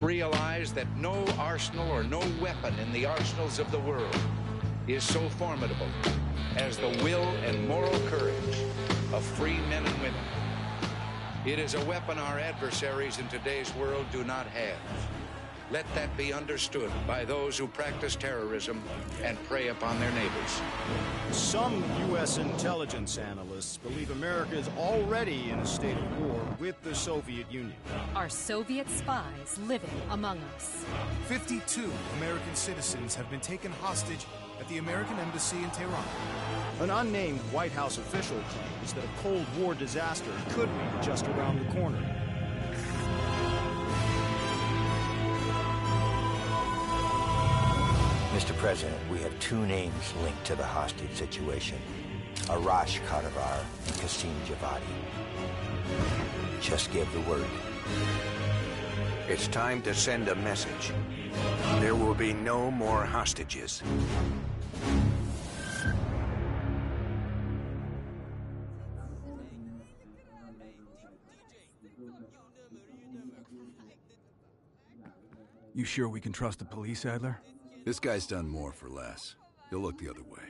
Realize that no arsenal or no weapon in the arsenals of the world is so formidable as the will and moral courage of free men and women. It is a weapon our adversaries in today's world do not have. Let that be understood by those who practice terrorism and prey upon their neighbors. Some U.S. intelligence analysts believe America is already in a state of war with the Soviet Union. Are Soviet spies living among us? 52 American citizens have been taken hostage at the American Embassy in Tehran. An unnamed White House official claims that a Cold War disaster could be just around the corner. Mr. President, we have two names linked to the hostage situation. Arash Kadivar and Qasim Javadi. Just give the word. It's time to send a message. There will be no more hostages. You sure we can trust the police, Adler? This guy's done more for less. He'll look the other way.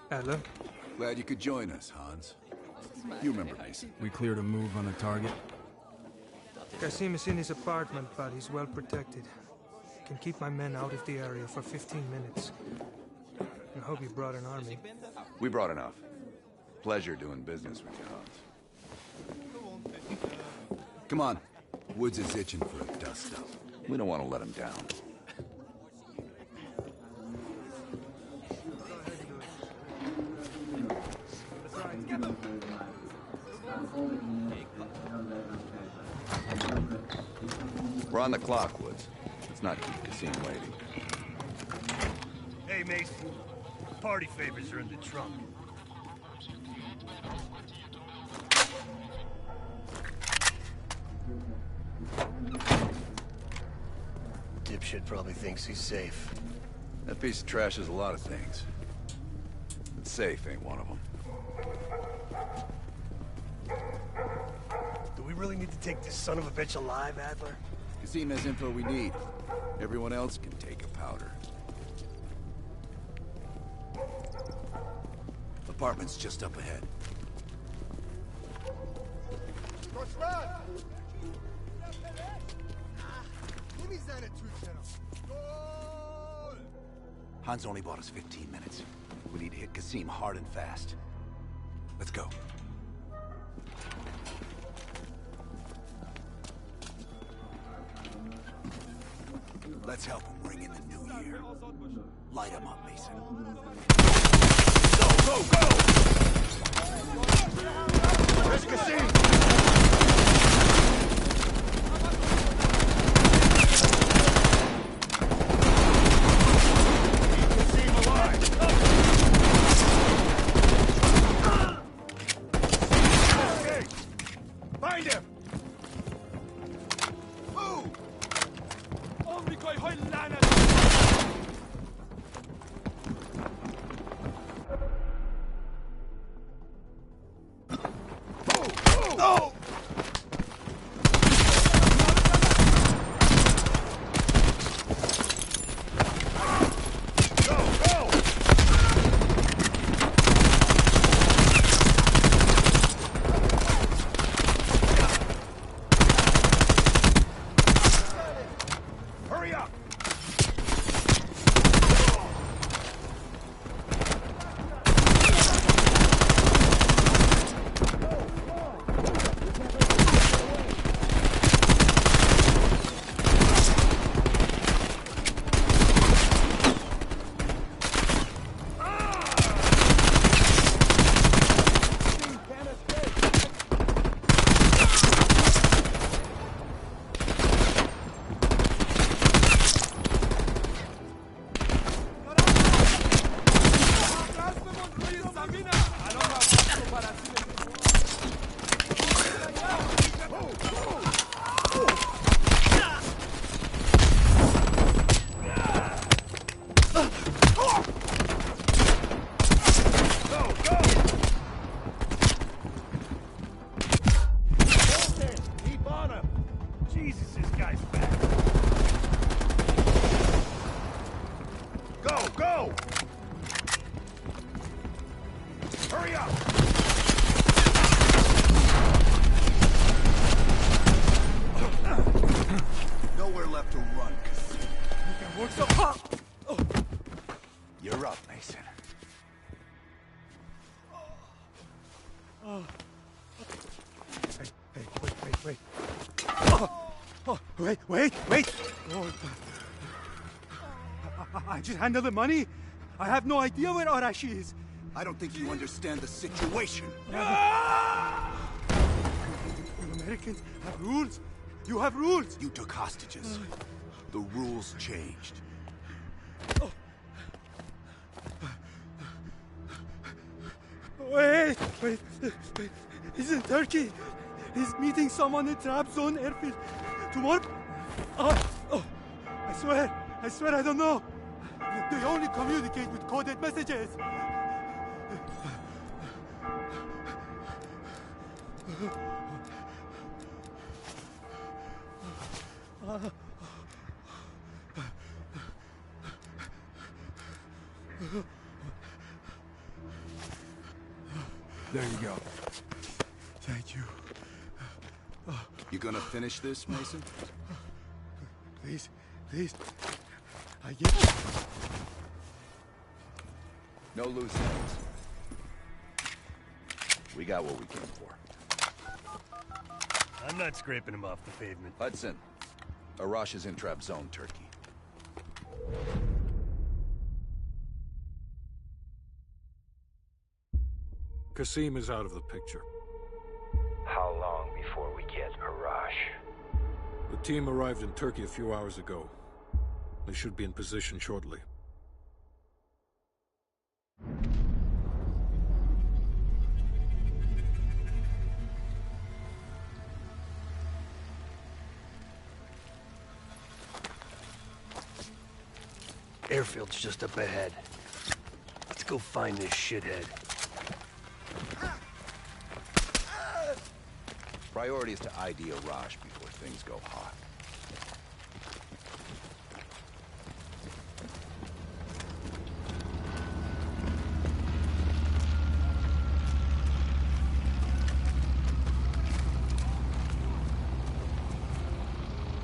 Adler? Glad you could join us, Hans. You remember Mason. We cleared a move on the target? Qasim is in his apartment, but he's well protected. I can keep my men out of the area for 15 minutes. I hope you brought an army. We brought enough. Pleasure doing business with you, Hans. Come on. Woods is itching for a dust-up. We don't want to let him down. We're on the clock, Woods. Let's not keep Qasim waiting. Hey, Mason. Party favors are in the trunk. Dipshit probably thinks he's safe. That piece of trash is a lot of things. But safe ain't one of them. Do we really need to take this son of a bitch alive, Adler? Qasim has info we need. Everyone else can take a powder. Apartment's just up ahead. Hans only bought us 15 minutes. We need to hit Qasim hard and fast. Let's go. Let's help him ring in the new year. Light him up, Mason. Go, go, go! Where's Qasim? Oh! Jesus, this guy's fat. Go, go! Hurry up! Nowhere left to run, Cassim. You can work so hard. You're up, Mason. Hey, wait. Wait! Oh, I just handled the money. I have no idea where Arashi is. I don't think you understand the situation. You Americans have rules. You have rules. You took hostages. The rules changed. Wait. He's in Turkey. He's meeting someone in Trap Zone airfield. Tomorrow? I swear I don't know. They only communicate with coded messages. There you go. Thank you. You gonna finish this, Mason? Please. I get. No loose ends. We got what we came for. I'm not scraping him off the pavement. Hudson, Arash is in trap zone, Turkey. Cassim is out of the picture. How long before we get Arash? The team arrived in Turkey a few hours ago. They should be in position shortly. Airfield's just up ahead. Let's go find this shithead. Priority is to ID Arash before things go hot.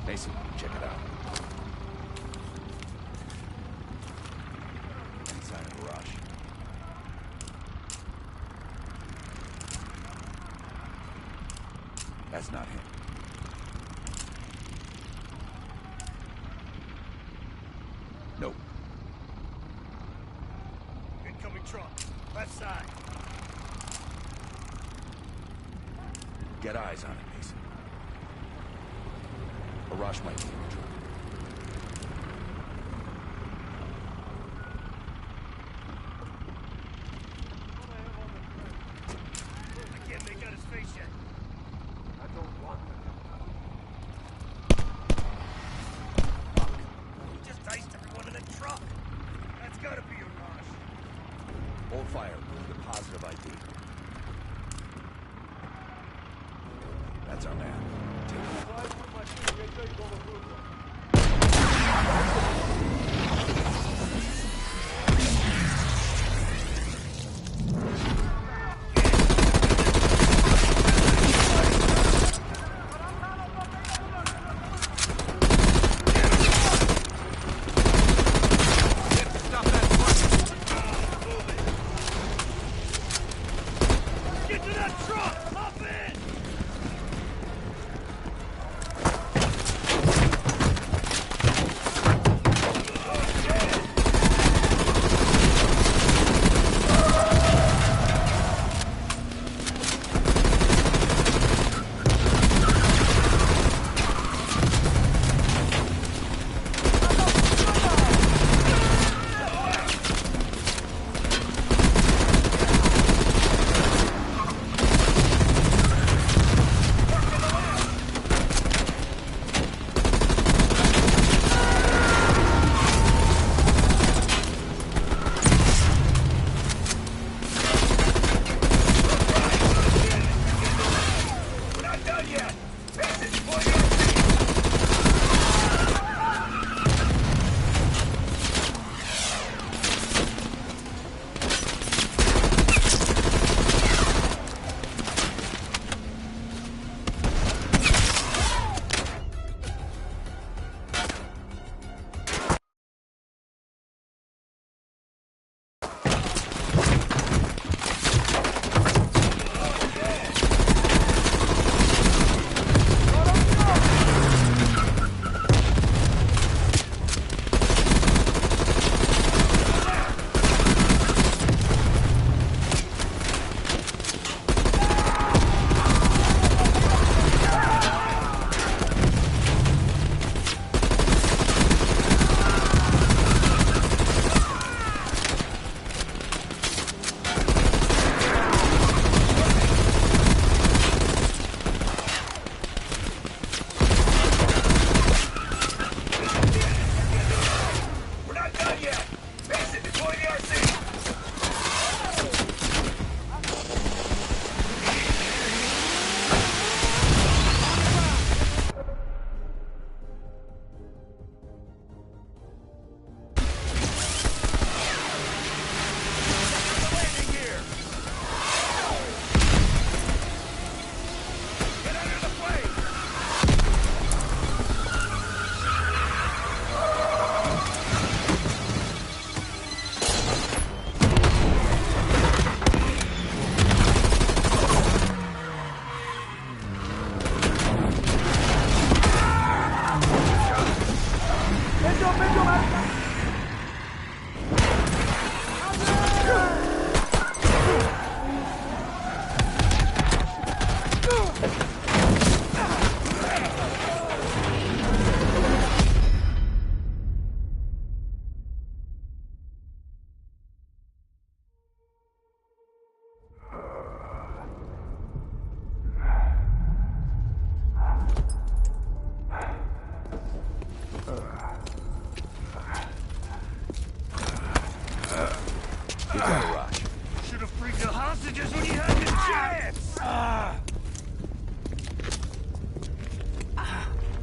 Mason, check it out. Inside of Arash. That's not him. Nope. Incoming truck. Left side. Get eyes on it, Mason. Arash might be in the truck. I can't make out his face yet. I don't want him. Fuck. He just diced everyone in the truck. That's gotta be a rush. Hold fire. Move the positive ID. That's our man. Take it.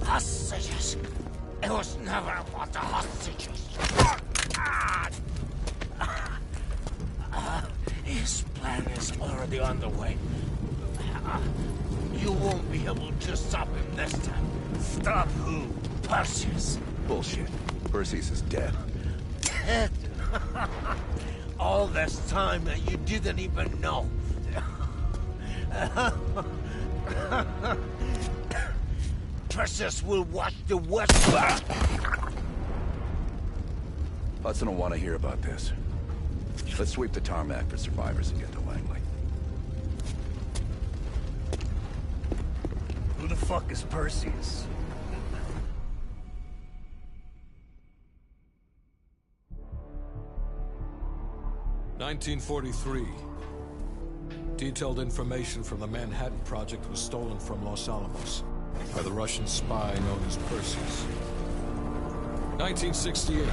Hostages. It was never about the hostages. His plan is already underway. You won't be able to stop him this time. Stop who? Perseus. Bullshit. Perseus is dead. Dead? All this time that you didn't even know. Perseus will watch the West. Hudson will want to hear about this. Let's sweep the tarmac for survivors and get to Langley. Who the fuck is Perseus? (1943). Detailed information from the Manhattan Project was stolen from Los Alamos by the Russian spy known as Perseus. 1968,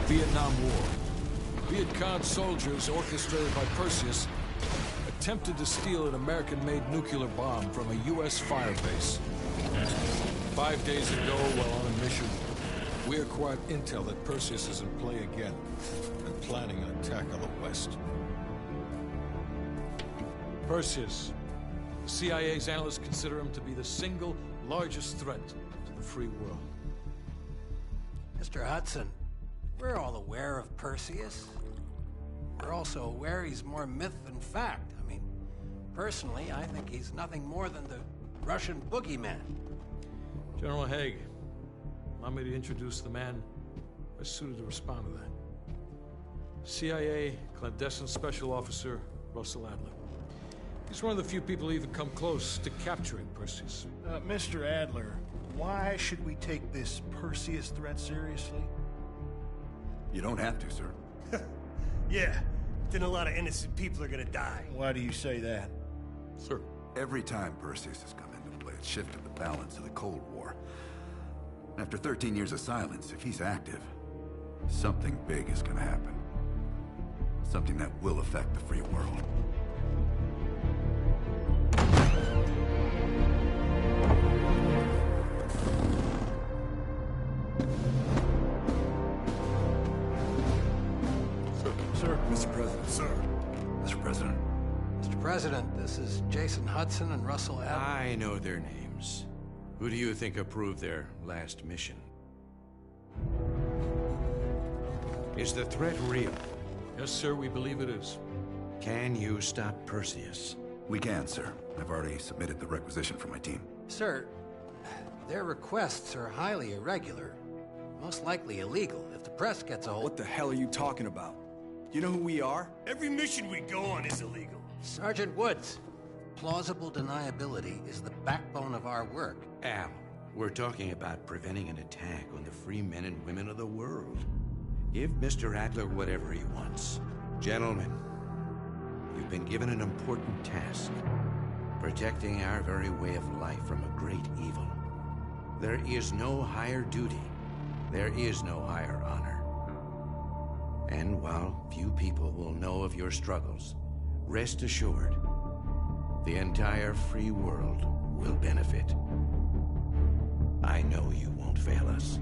Vietnam War. Viet Cong soldiers, orchestrated by Perseus, attempted to steal an American-made nuclear bomb from a U.S. firebase. 5 days ago, while on a mission, we acquired intel that Perseus is in play again and planning an attack on the West. Perseus. The CIA's analysts consider him to be the single largest threat to the free world. Mr. Hudson, we're all aware of Perseus. We're also aware he's more myth than fact. I mean, personally, I think he's nothing more than the Russian boogeyman. General Haig, allow me to introduce the man best suited to respond to that. CIA clandestine special officer Russell Adler. He's one of the few people who even come close to capturing Perseus. Mr. Adler, why should we take this Perseus threat seriously? You don't have to, sir. Yeah, then a lot of innocent people are gonna die. Why do you say that? Sir. Every time Perseus has come into play, it's shifted the balance of the Cold War. After 13 years of silence, if he's active, something big is gonna happen. Something that will affect the free world. Sir. Mr. President. Sir. Mr. President. Mr. President, this is Jason Hudson and Russell Adler. I know their names. Who do you think approved their last mission? Is the threat real? Yes, sir, we believe it is. Can you stop Perseus? We can, sir. I've already submitted the requisition for my team. Sir, their requests are highly irregular. Most likely illegal if the press gets a hold. What the hell are you talking about? You know who we are? Every mission we go on is illegal. Sergeant Woods, plausible deniability is the backbone of our work. Al, we're talking about preventing an attack on the free men and women of the world. Give Mr. Adler whatever he wants. Gentlemen, you've been given an important task. Protecting our very way of life from a great evil. There is no higher duty. There is no higher honor. And while few people will know of your struggles, rest assured, the entire free world will benefit. I know you won't fail us.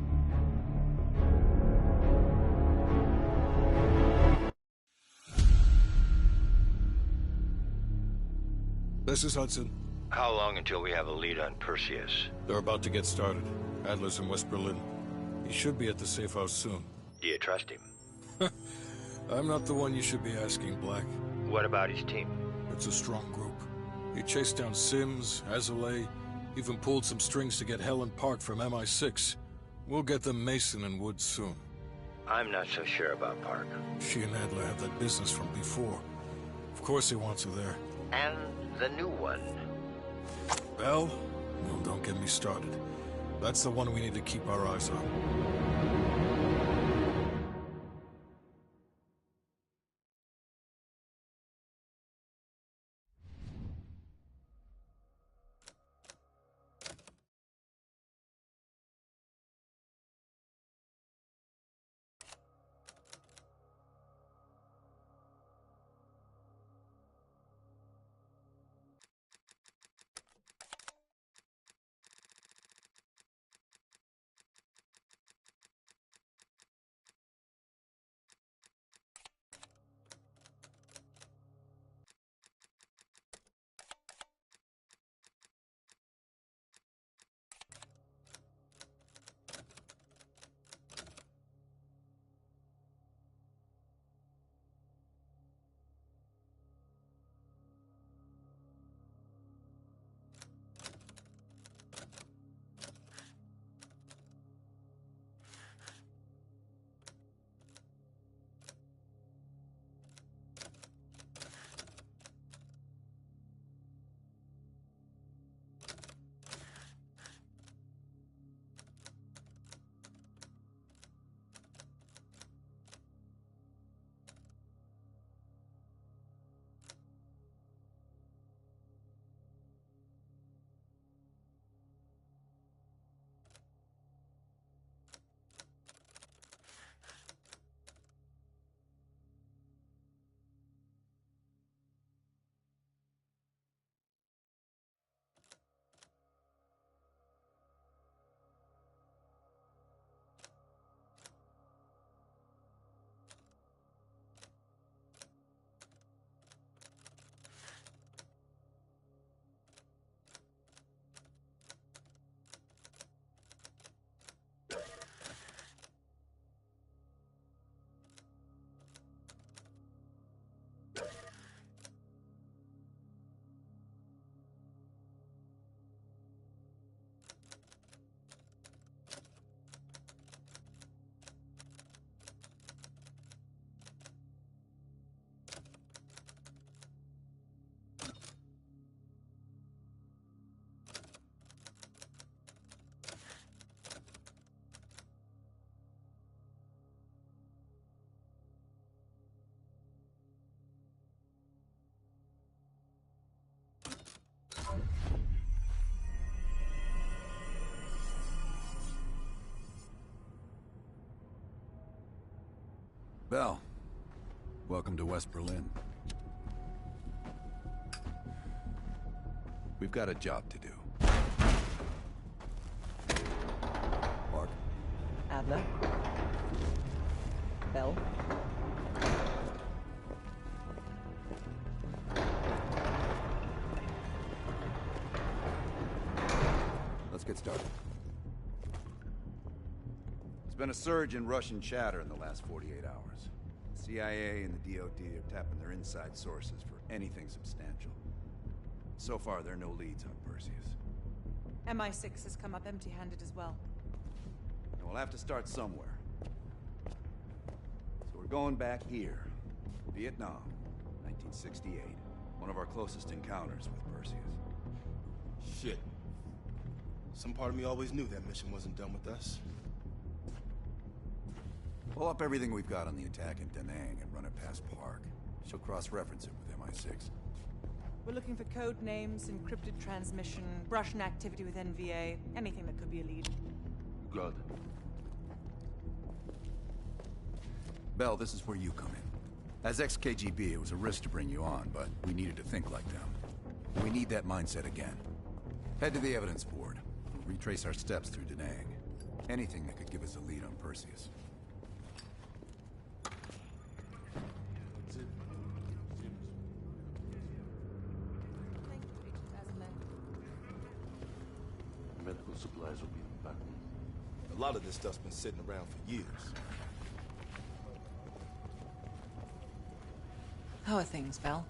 This is Hudson. How long until we have a lead on Perseus? They're about to get started. Adler's in West Berlin. He should be at the safe house soon. Do you trust him? I'm not the one you should be asking, Black. What about his team? It's a strong group. He chased down Sims, Azalea, even pulled some strings to get Helen Park from MI6. We'll get them Mason and Woods soon. I'm not so sure about Park. She and Adler have that business from before. Of course he wants her there. And the new one. Bell? No, don't get me started. That's the one we need to keep our eyes on. Bell, welcome to West Berlin. We've got a job to do. Mark. Adler. Bell. Let's get started. There's been a surge in Russian chatter in the last 48 hours. The CIA and the DoD are tapping their inside sources for anything substantial. So far, there are no leads on Perseus. MI6 has come up empty-handed as well. And we'll have to start somewhere. So we're going back here. Vietnam, 1968. One of our closest encounters with Perseus. Shit. Some part of me always knew that mission wasn't done with us. Pull up everything we've got on the attack in Da Nang and run it past Park. She'll cross-reference it with MI6. We're looking for code names, encrypted transmission, Russian activity with NVA, anything that could be a lead. Good. Bell, this is where you come in. As ex-KGB, it was a risk to bring you on, but we needed to think like them. We need that mindset again. Head to the evidence board. Retrace our steps through Da Nang. Anything that could give us a lead on Perseus. Medical supplies will be back. A lot of this stuff's been sitting around for years. How are things, Bell?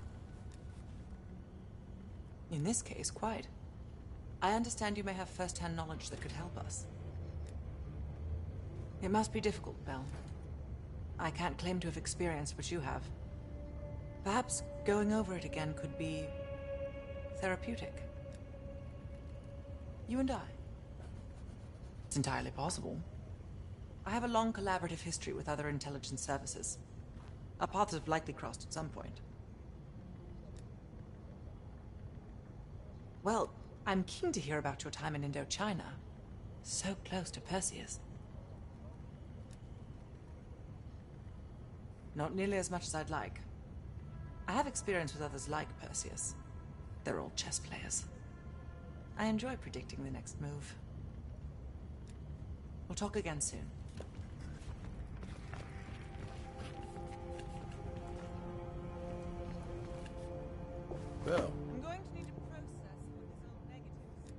In this case, quite. I understand you may have first-hand knowledge that could help us. It must be difficult, Bell. I can't claim to have experienced what you have. Perhaps going over it again could be therapeutic. You and I. It's entirely possible. I have a long collaborative history with other intelligence services. Our paths have likely crossed at some point. Well, I'm keen to hear about your time in Indochina. So close to Perseus. Not nearly as much as I'd like. I have experience with others like Perseus. They're all chess players. I enjoy predicting the next move. We'll talk again soon. Bell. I'm going to need to process some of his old negatives.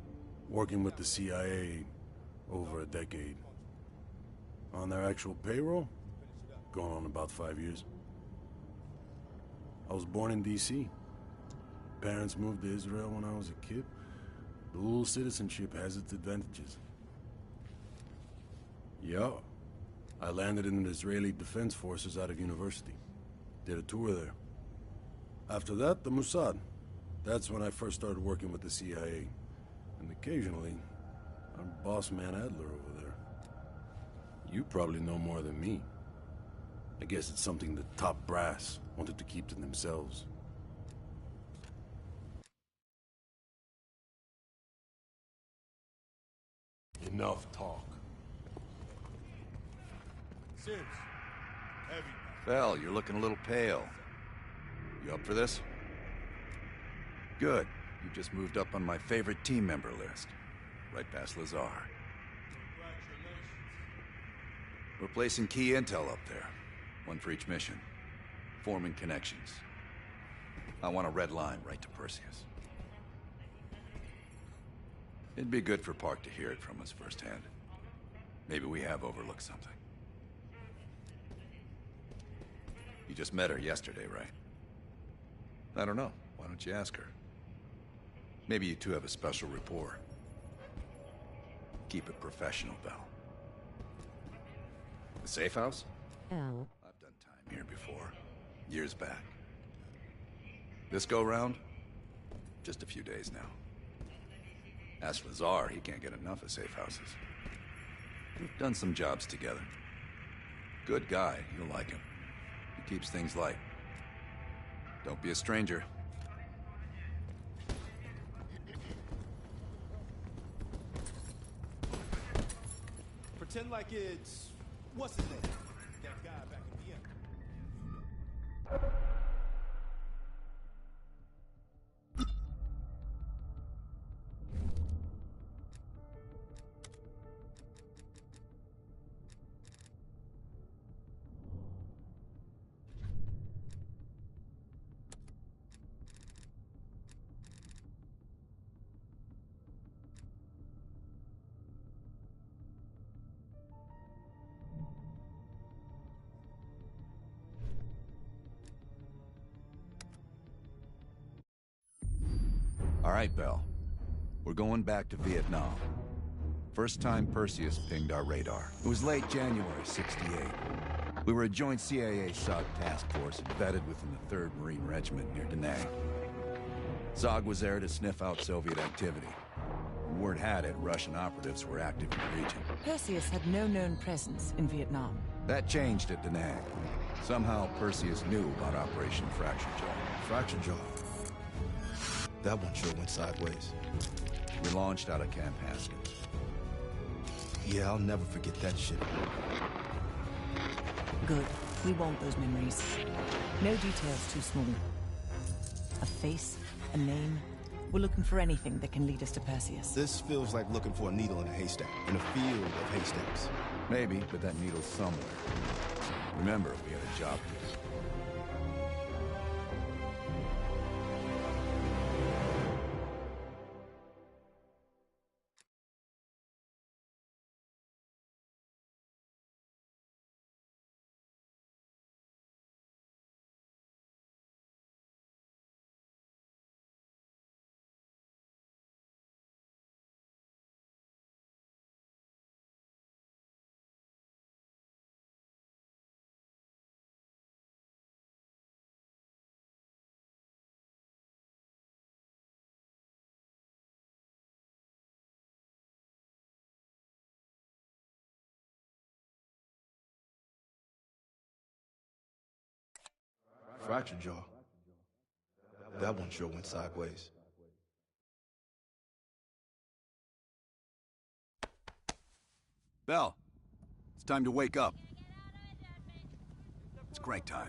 Working with the CIA over a decade. On their actual payroll? Going on about 5 years. I was born in D.C. Parents moved to Israel when I was a kid. Dual citizenship has its advantages. Yeah. I landed in the Israeli Defense Forces out of university. Did a tour there. After that, the Mossad. That's when I first started working with the CIA. And occasionally, our boss man Adler over there. You probably know more than me. I guess it's something the top brass wanted to keep to themselves. Enough talk. Sims. Heavy. Bell, you're looking a little pale. You up for this? Good. You just moved up on my favorite team member list. Right past Lazar. We're placing key intel up there. One for each mission. Forming connections. I want a red line right to Perseus. It'd be good for Park to hear it from us firsthand. Maybe we have overlooked something. You just met her yesterday, right? I don't know. Why don't you ask her? Maybe you two have a special rapport. Keep it professional, Bell. The safe house? L. I've done time here before. Years back. This go-round? Just a few days now. As for Lazar, he can't get enough of safe houses. We've done some jobs together. Good guy, you'll like him. He keeps things light. Don't be a stranger. Pretend like it's... what's his name? That guy back in Vienna. right, Bell. We're going back to Vietnam. First time Perseus pinged our radar. It was late January, '68. We were a joint CIA-SOG task force embedded within the 3rd Marine Regiment near Da Nang. SOG was there to sniff out Soviet activity. Word had it, Russian operatives were active in the region. Perseus had no known presence in Vietnam. That changed at Da Nang. Somehow Perseus knew about Operation Fracture Jaw. Fracture Jaw. That one sure went sideways. We launched out of Camp Haskins. Yeah, I'll never forget that shit. Good. We want those memories. No details too small. A face, a name. We're looking for anything that can lead us to Perseus. This feels like looking for a needle in a haystack, in a field of haystacks. Maybe, but that needle's somewhere. Remember, we had a job to do. Fracture Jaw. That one sure went sideways. Bell, it's time to wake up. It's crank time.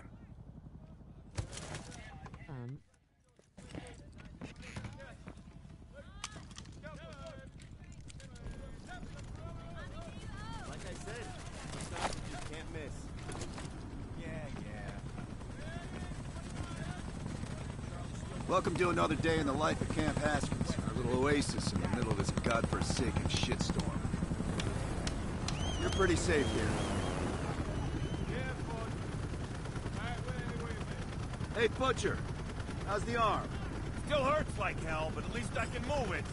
Like I said, sometimes you just can't miss. Welcome to another day in the life of Camp Haskins, our little oasis in the middle of this godforsaken shitstorm. You're pretty safe here. Hey, Butcher, how's the arm? Still hurts like hell, but at least I can move it.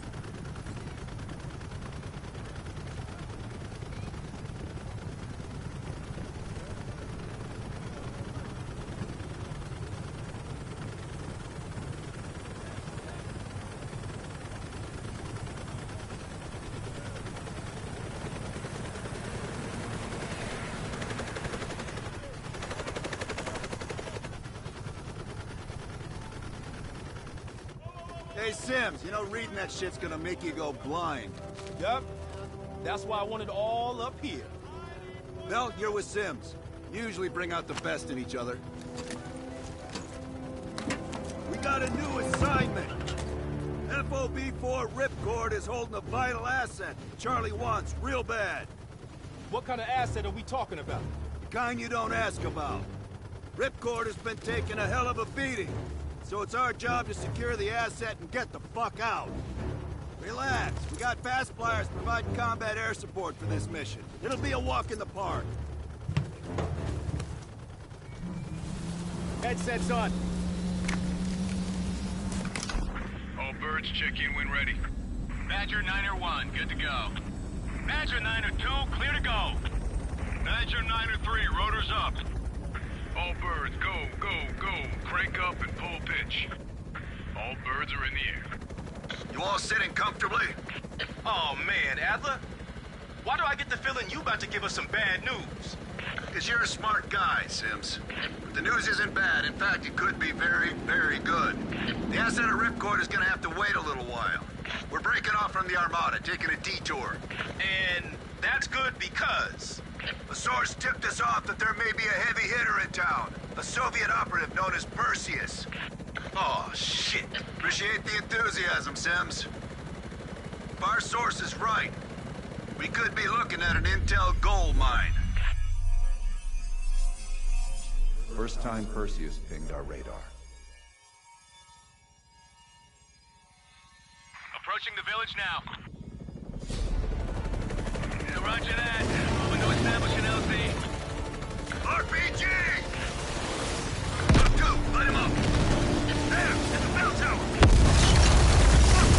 Hey, Sims, you know reading that shit's gonna make you go blind. Yup. That's why I want it all up here. Bell, you're with Sims. You usually bring out the best in each other. We got a new assignment. FOB-4 Ripcord is holding a vital asset Charlie wants real bad. What kind of asset are we talking about? The kind you don't ask about. Ripcord has been taking a hell of a beating. So it's our job to secure the asset and get the fuck out. Relax. We got fast flyers providing combat air support for this mission. It'll be a walk in the park. Headsets on. All birds, check in when ready. Badger 9-1, good to go. Badger 9-2, clear to go. Badger 9-3, rotors up. All birds, go, go, go. Crank up and pull pitch. All birds are in the air. You all sitting comfortably? Oh man, Adler. Why do I get the feeling you about to give us some bad news? Because you're a smart guy, Sims. But the news isn't bad. In fact, it could be very, very good. The asset of Ripcord is gonna have to wait a little while. We're breaking off from the Armada, taking a detour. And that's good because... A source tipped us off that there may be a heavy hitter in town. A Soviet operative known as Perseus. Oh, shit. Appreciate the enthusiasm, Sims. If our source is right, we could be looking at an intel gold mine. First time Perseus pinged our radar. Approaching the village now. Yeah, roger that. Moving to establish an LZ. RPG! Up two, light him up. There, at the bell tower. Fuck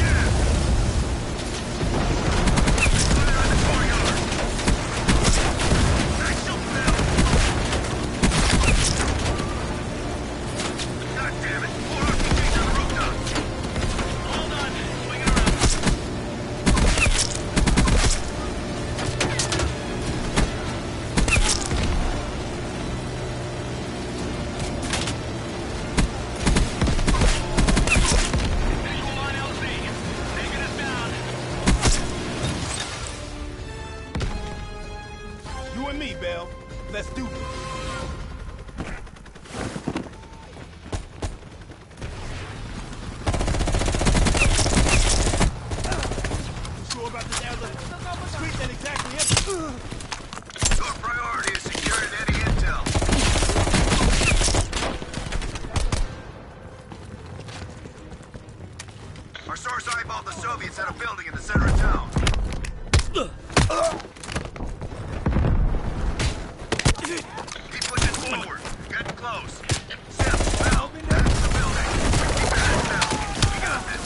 You and me, Bell. Let's do this. Sure about this, Adler? Street ain't exactly empty. Your priority is securing any intel. Our source eyeballed the Soviets at a building in the center of town. Keep pushing forward. Getting close. Sim, Bell, that's the building. Keep your heads down. We got this.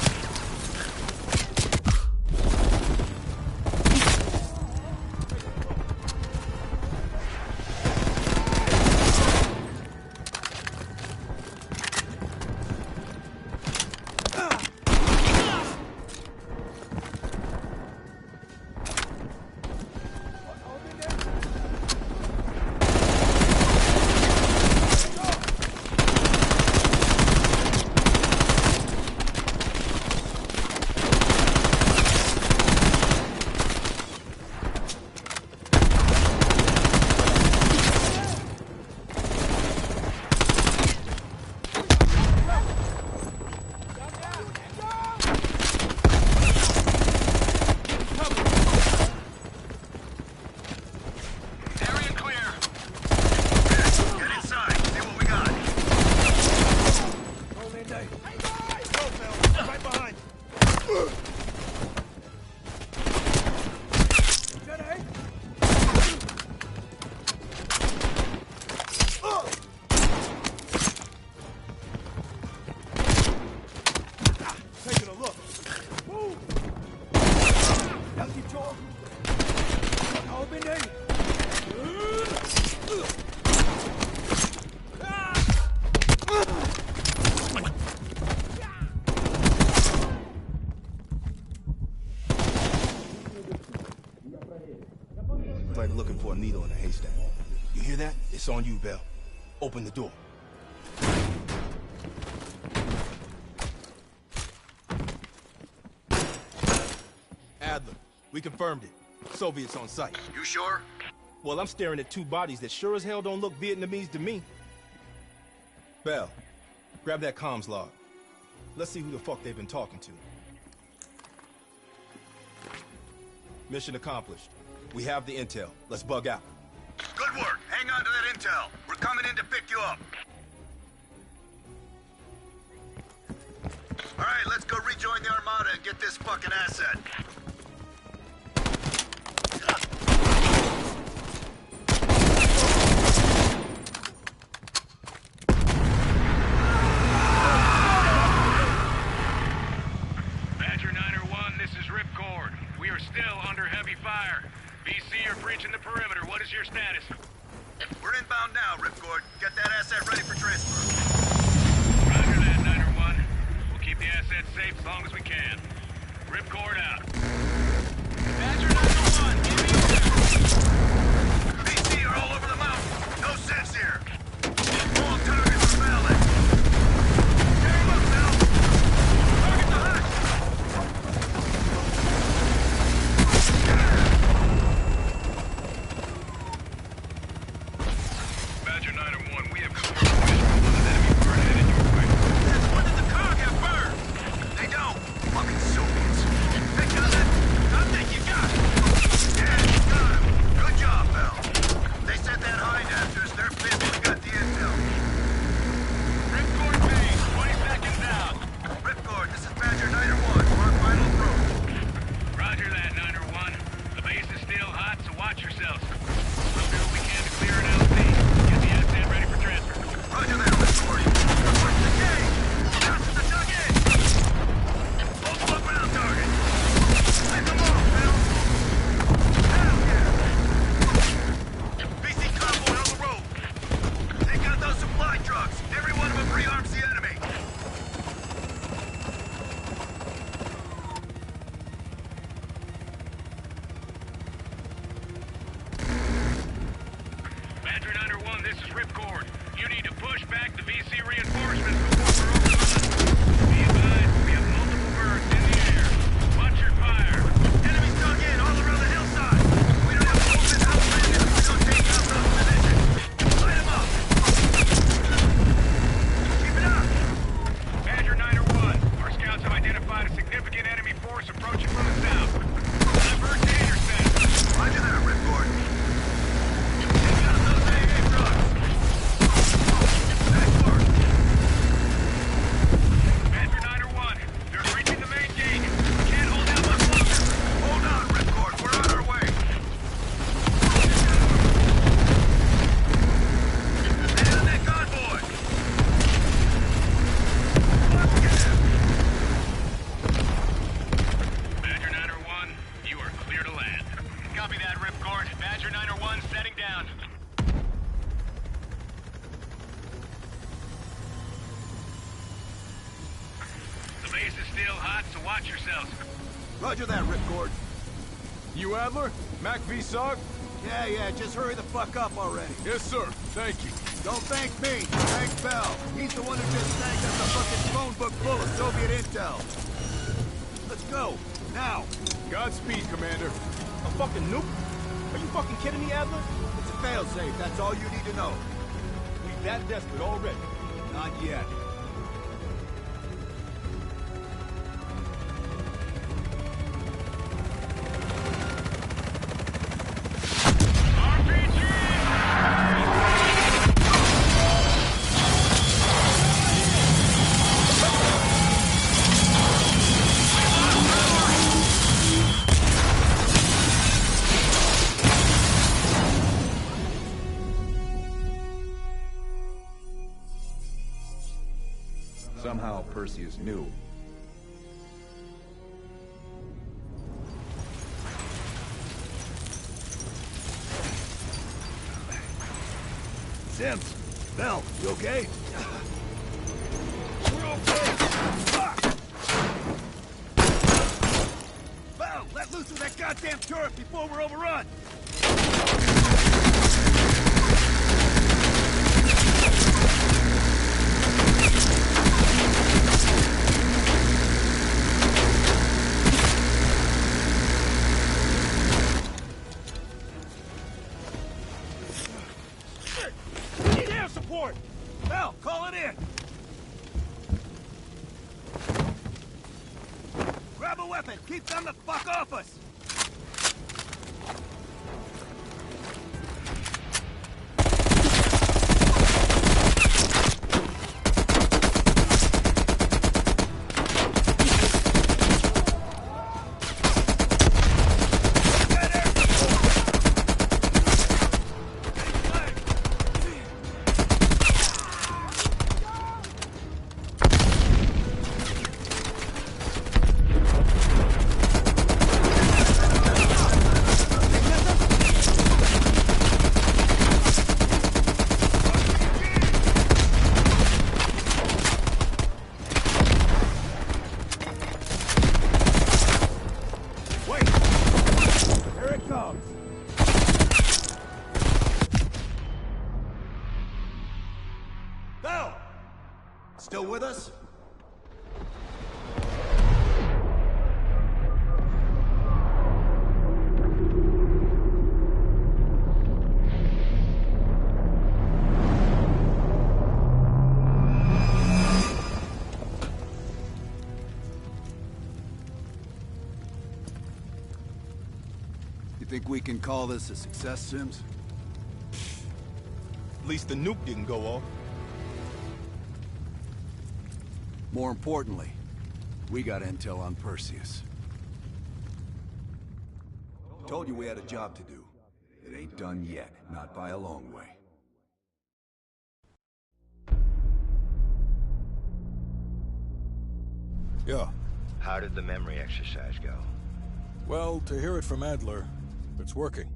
Like looking for a needle in a haystack. You hear that? It's on you, Bell. Open the door. Adler, we confirmed it. Soviets on site. You sure? Well, I'm staring at two bodies that sure as hell don't look Vietnamese to me. Bell, grab that comms log. Let's see who the fuck they've been talking to. Mission accomplished. We have the intel. Let's bug out. Good work. Hang on to that intel. We're coming in to pick you up. All right, let's go rejoin the Armada and get this fucking asset. Badger 901, this is Ripcord. We are still under heavy fire. VC are breaching the perimeter. What is your status? We're inbound now, Ripcord. Get that asset ready for transfer. Roger that, 901. We'll keep the asset safe as long as we can. Ripcord out. Badger 901, give me orders. VC are all over the mountain. No sense here. All targets are valid. Carry them up, Bell. Target the hut. Badger 901, we have confirmed visual of an enemy bird headed your way. When did the car get burned? They don't. Fucking Soviets. Hey, got it? I think you got it. Yeah, you got him. Good job, Bell. They sent that hind after us. They're pissed we got the intel. Ripcord base, 20 seconds out. Ripcord, this is Badger 901. We're on final approach. Roger that, 901. The base is still hot, so watch yourselves. We'll do what we can to clear an LZ. Get the asset ready for transfer. Roger that, Ripcord. Push the gate. Shots to the dug in. Multiple ground target. Pick them off, Bill. Hell yeah. BC convoy on the road. Take out those supply trucks. Every one of them rearms the enemy. Badger 901, this is Ripcord. You need to push back the VC reinforcements before we're overrun. Be advised, we have multiple birds in the air. Watch your fire. Enemies dug in all around the hillside. We don't have to open outlanders. We don't take Badger 901 setting down. The base is still hot, so watch yourselves. Roger that, Ripcord. You Adler? Mac v. Sog? Yeah, just hurry the fuck up already. Yes, sir. Thank you. Don't thank me. Thank Bell. He's the one who just snagged us a fucking phone book full of Soviet intel. Let's go. Now. Godspeed, Commander. A fucking nuke? Are you fucking kidding me, Adler? It's a failsafe. That's all you need to know. We that desperate already. Not yet. Somehow Perseus knew. Sims, Bell, you okay? We're okay! Fuck! Bell, let loose of that goddamn turret before we're overrun! Support! Bell, call it in! Grab a weapon! Keep them the fuck off us! Bell! Still with us? You think we can call this a success, Sims? At least the nuke didn't go off. More importantly, we got intel on Perseus. Told you we had a job to do. It ain't done yet, not by a long way. Yeah. How did the memory exercise go? Well, to hear it from Adler, it's working.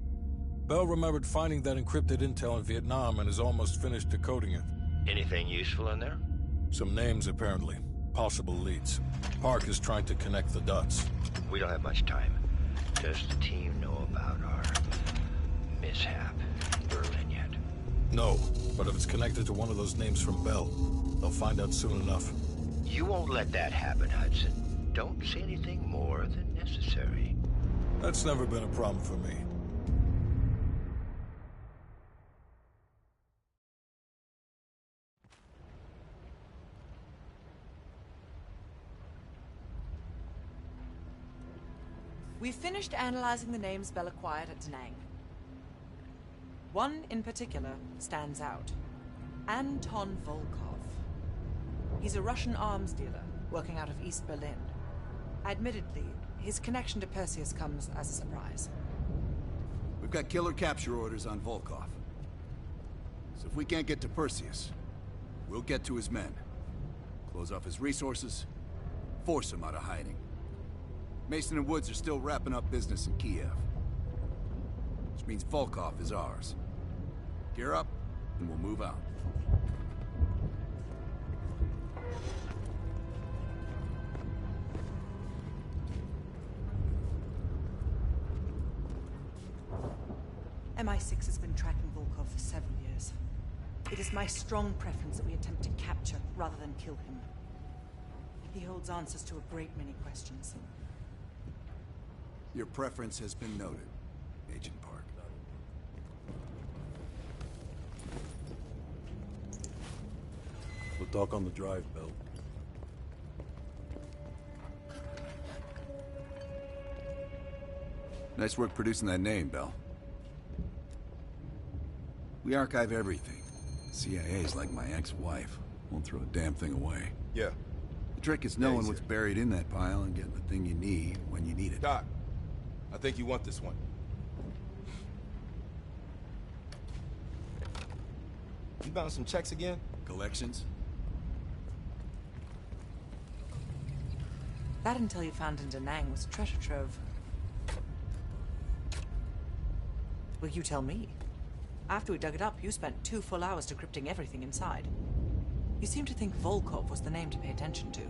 Bell remembered finding that encrypted intel in Vietnam and is almost finished decoding it. Anything useful in there? Some names, apparently. Possible leads. Park is trying to connect the dots. We don't have much time. Does the team know about our mishap in Berlin yet? No, but if it's connected to one of those names from Bell, they'll find out soon enough. You won't let that happen, Hudson. Don't say anything more than necessary. That's never been a problem for me. We've finished analyzing the names Bell acquired at Da Nang. One in particular stands out. Anton Volkov. He's a Russian arms dealer working out of East Berlin. Admittedly, his connection to Perseus comes as a surprise. We've got killer capture orders on Volkov. So if we can't get to Perseus, we'll get to his men. Close off his resources, force him out of hiding. Mason and Woods are still wrapping up business in Kiev. which means Volkov is ours. Gear up, and we'll move out. MI6 has been tracking Volkov for several years. It is my strong preference that we attempt to capture rather than kill him. He holds answers to a great many questions. Your preference has been noted, Agent Park. We'll talk on the drive, Bill. Nice work producing that name, Bell. We archive everything. CIA's like my ex-wife. Won't throw a damn thing away. Yeah. The trick is knowing what's buried in that pile and getting the thing you need when you need it. Doc, I think you want this one. You bound some checks again? Collections? That intel you found in Da Nang was a treasure trove. Well, you tell me. After we dug it up, you spent 2 full hours decrypting everything inside. You seem to think Volkov was the name to pay attention to.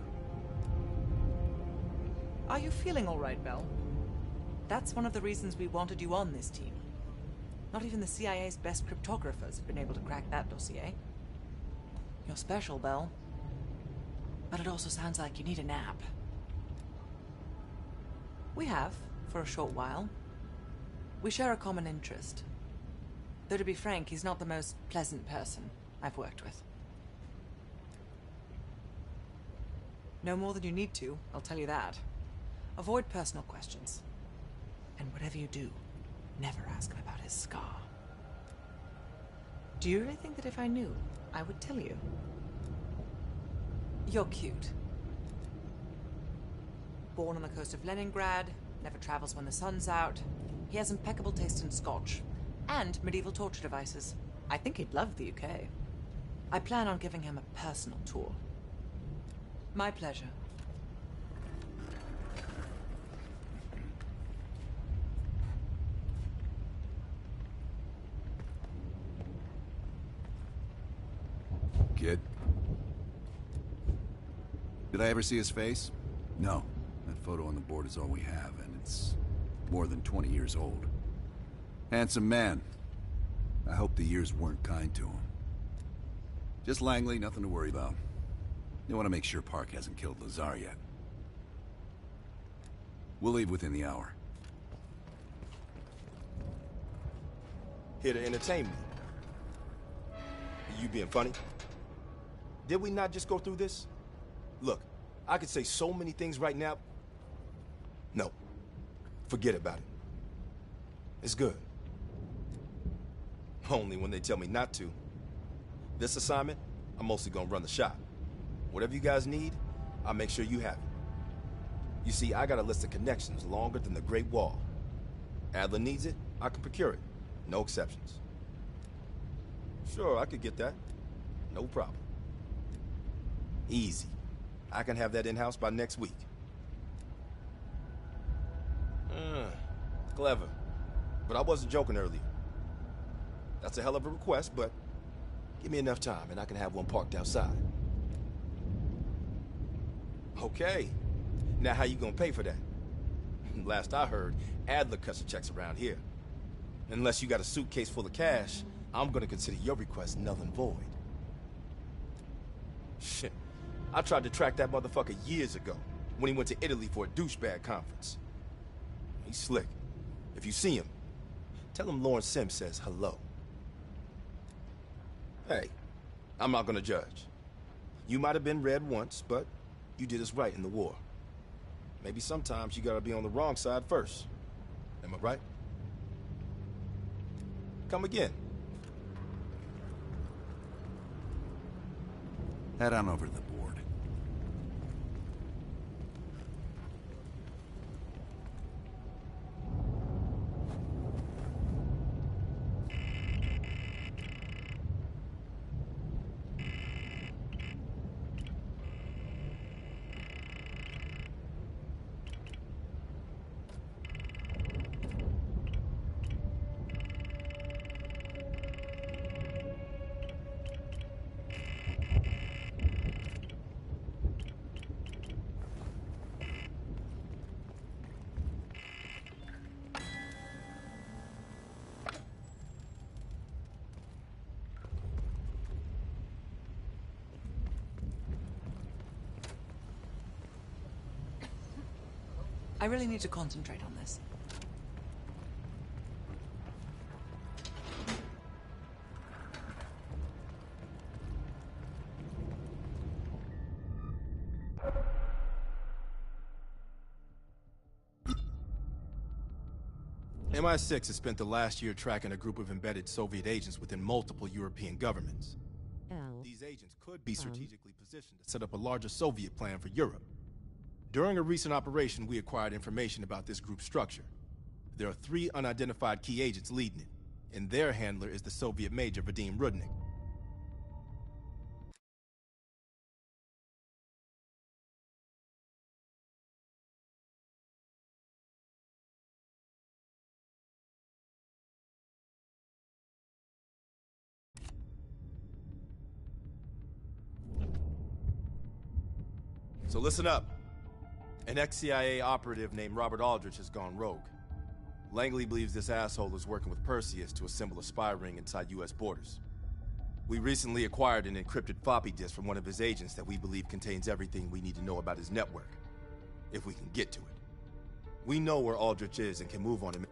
Are you feeling all right, Bell? That's one of the reasons we wanted you on this team. Not even the CIA's best cryptographers have been able to crack that dossier. You're special, Bell. But it also sounds like you need a nap. We have, for a short while. We share a common interest. Though to be frank, he's not the most pleasant person I've worked with. No more than you need to, I'll tell you that. Avoid personal questions. And whatever you do, never ask him about his scar. Do you really think that if I knew, I would tell you? You're cute. Born on the coast of Leningrad, never travels when the sun's out. He has impeccable taste in scotch. And medieval torture devices. I think he'd love the UK. I plan on giving him a personal tour. My pleasure. Kid? Did I ever see his face? No. That photo on the board is all we have, and it's more than 20 years old. Handsome man. I hope the years weren't kind to him. Just Langley, nothing to worry about. You want to make sure Park hasn't killed Lazar yet. We'll leave within the hour. Here to entertain me. Are you being funny? Did we not just go through this? Look, I could say so many things right now. No. Forget about it. It's good. Only when they tell me not to. This assignment, I'm mostly gonna run the shop. Whatever you guys need, I'll make sure you have it. You see, I got a list of connections longer than the Great Wall. Adler needs it, I can procure it. No exceptions. Sure, I could get that. No problem. Easy. I can have that in-house by next week. Clever. But I wasn't joking earlier. That's a hell of a request, but give me enough time and I can have one parked outside. Okay. Now how you gonna pay for that? Last I heard, Adler cuts the checks around here. Unless you got a suitcase full of cash, I'm gonna consider your request null and void. Shit. I tried to track that motherfucker years ago, when he went to Italy for a douchebag conference. He's slick. If you see him, tell him Lawrence Sims says hello. Hey, I'm not gonna judge. You might have been red once, but you did us right in the war. Maybe sometimes you gotta be on the wrong side first. Am I right? Come again. Head on over to the board. I really need to concentrate on this. MI6 has spent the last year tracking a group of embedded Soviet agents within multiple European governments. These agents could be strategically positioned to set up a larger Soviet plan for Europe. During a recent operation, we acquired information about this group's structure. There are 3 unidentified key agents leading it, and their handler is the Soviet Major Vadim Rudnik. So listen up. An ex-CIA operative named Robert Aldrich has gone rogue. Langley believes this asshole is working with Perseus to assemble a spy ring inside U.S. borders. We recently acquired an encrypted floppy disk from one of his agents that we believe contains everything we need to know about his network, if we can get to it. We know where Aldrich is and can move on him.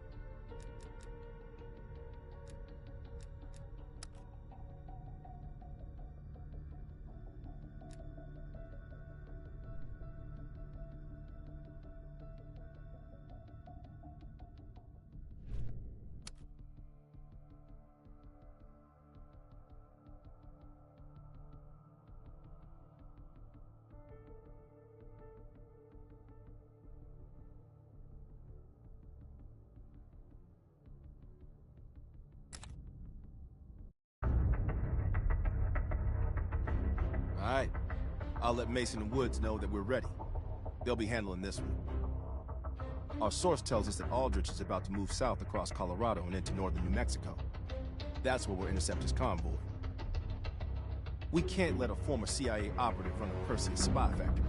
All right. I'll let Mason and Woods know that we're ready. They'll be handling this one. Our source tells us that Aldrich is about to move south across Colorado and into northern New Mexico. That's where we'll intercept his convoy. We can't let a former CIA operative run a Perseus spy factory.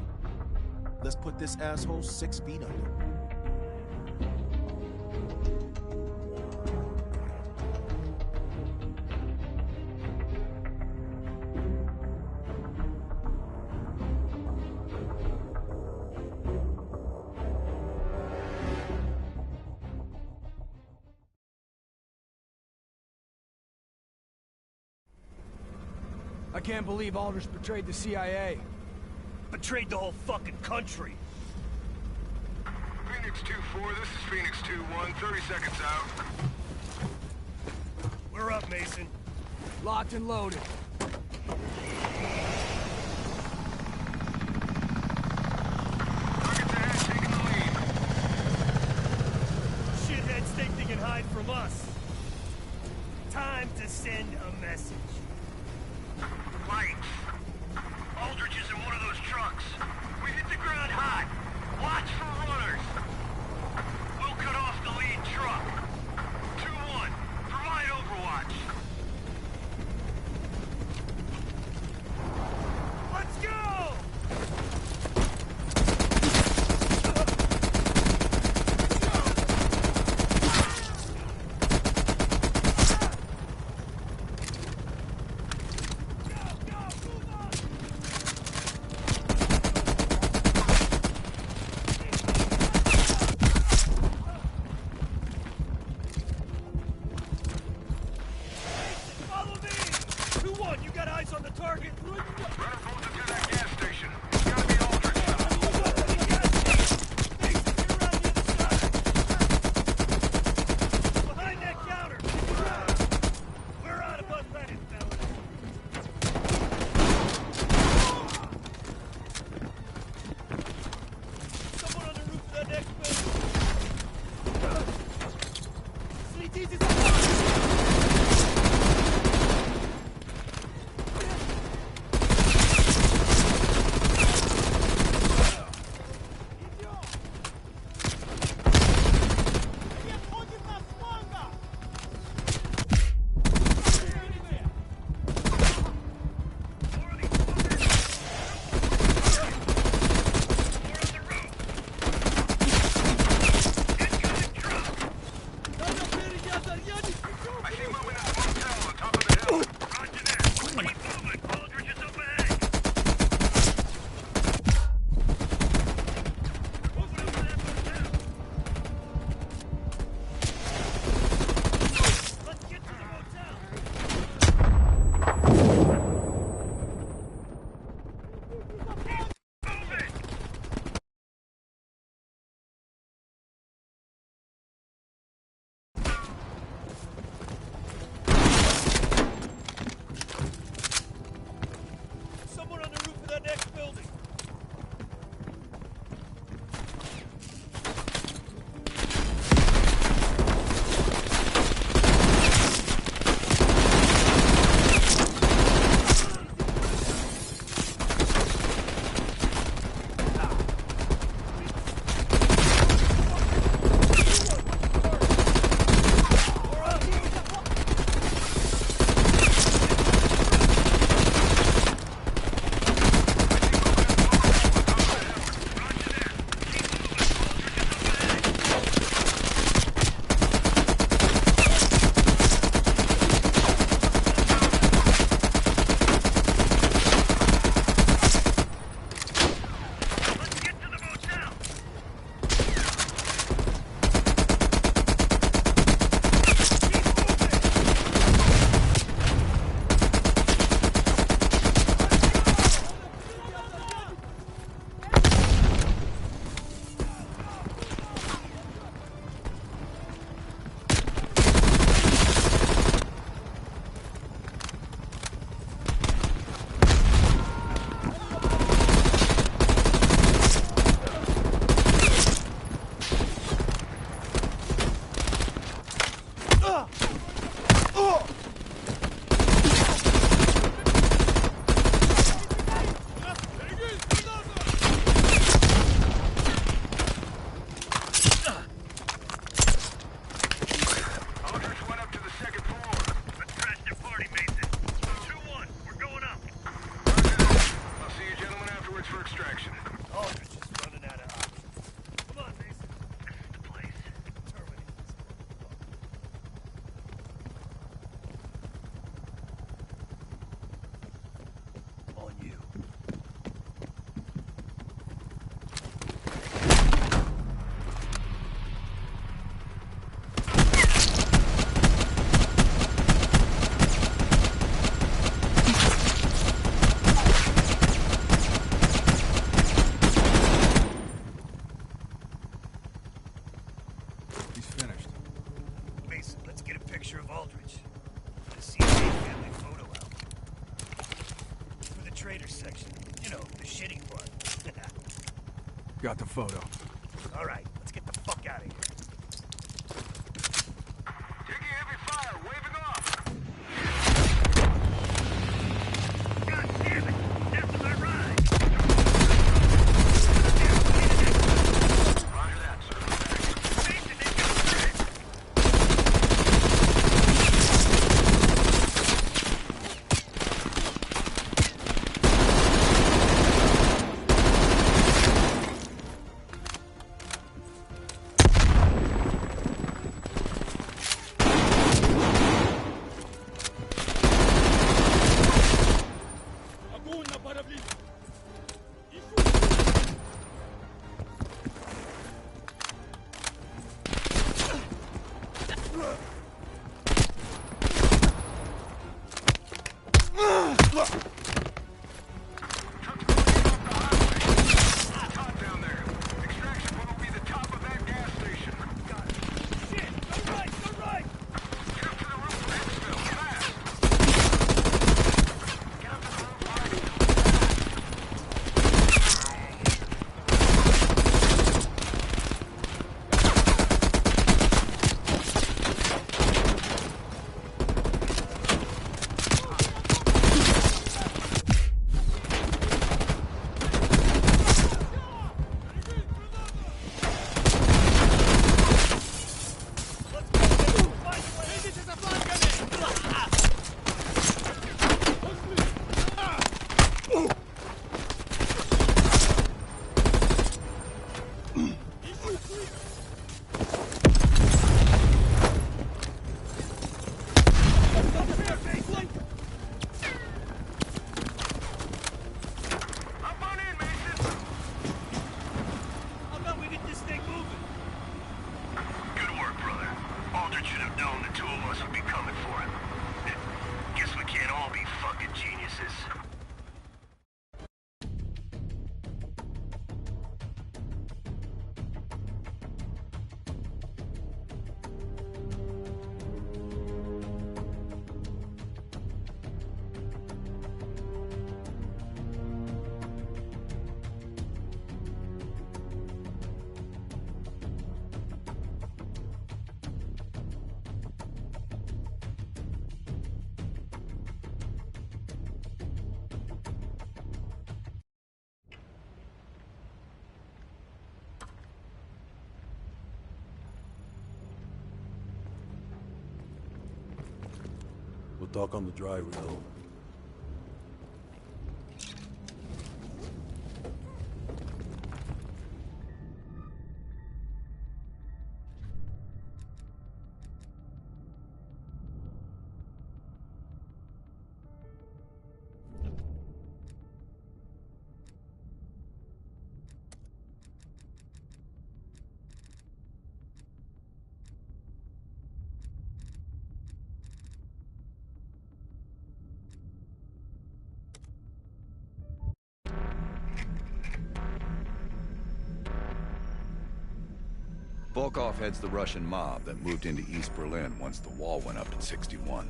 Let's put this asshole 6 feet under. I can't believe Aldrich betrayed the CIA. Betrayed the whole fucking country. Phoenix 2-4, this is Phoenix 2-1, 30 seconds out. We're up, Mason. Locked and loaded. Target's ahead, taking the lead. Shitheads think they can hide from us. Time to send a message. Lights. Aldrich is in one of those trucks. We hit the ground hot. Watch for runners. We'll cut off the lead truck. 2-1. Provide overwatch. Let's go! traitor section. You know, the shitty part. Got the photo. All right, let's get the fuck out of here. Taking heavy fire, waving off. God damn it! After my ride! Roger that, sir. Mason, they got threat! We'll talk on the drive, Rizzo. Volkov heads the Russian mob that moved into East Berlin once the wall went up in '61.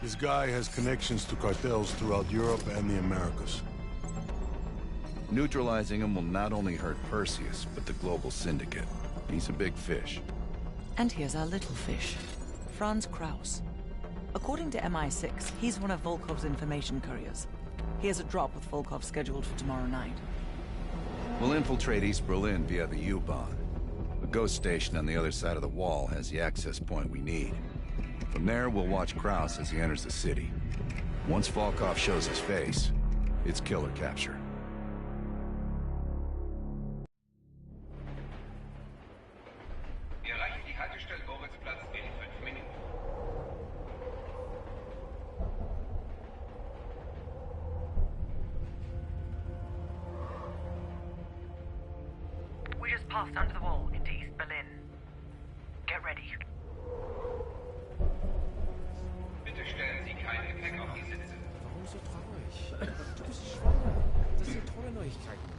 This guy has connections to cartels throughout Europe and the Americas. Neutralizing him will not only hurt Perseus, but the global syndicate. He's a big fish. And here's our little fish, Franz Kraus. According to MI6, he's one of Volkov's information couriers. He has a drop with Volkov scheduled for tomorrow night. We'll infiltrate East Berlin via the U-Bahn. The ghost station on the other side of the wall has the access point we need. From there, we'll watch Kraus as he enters the city. Once Volkov shows his face, it's kill or capture. We just passed under the wall into East Berlin. Get ready. Bitte stellen Sie kein Gepäck auf die Sitze. Warum so traurig? Du bist schwanger. Das sind tolle Neuigkeiten.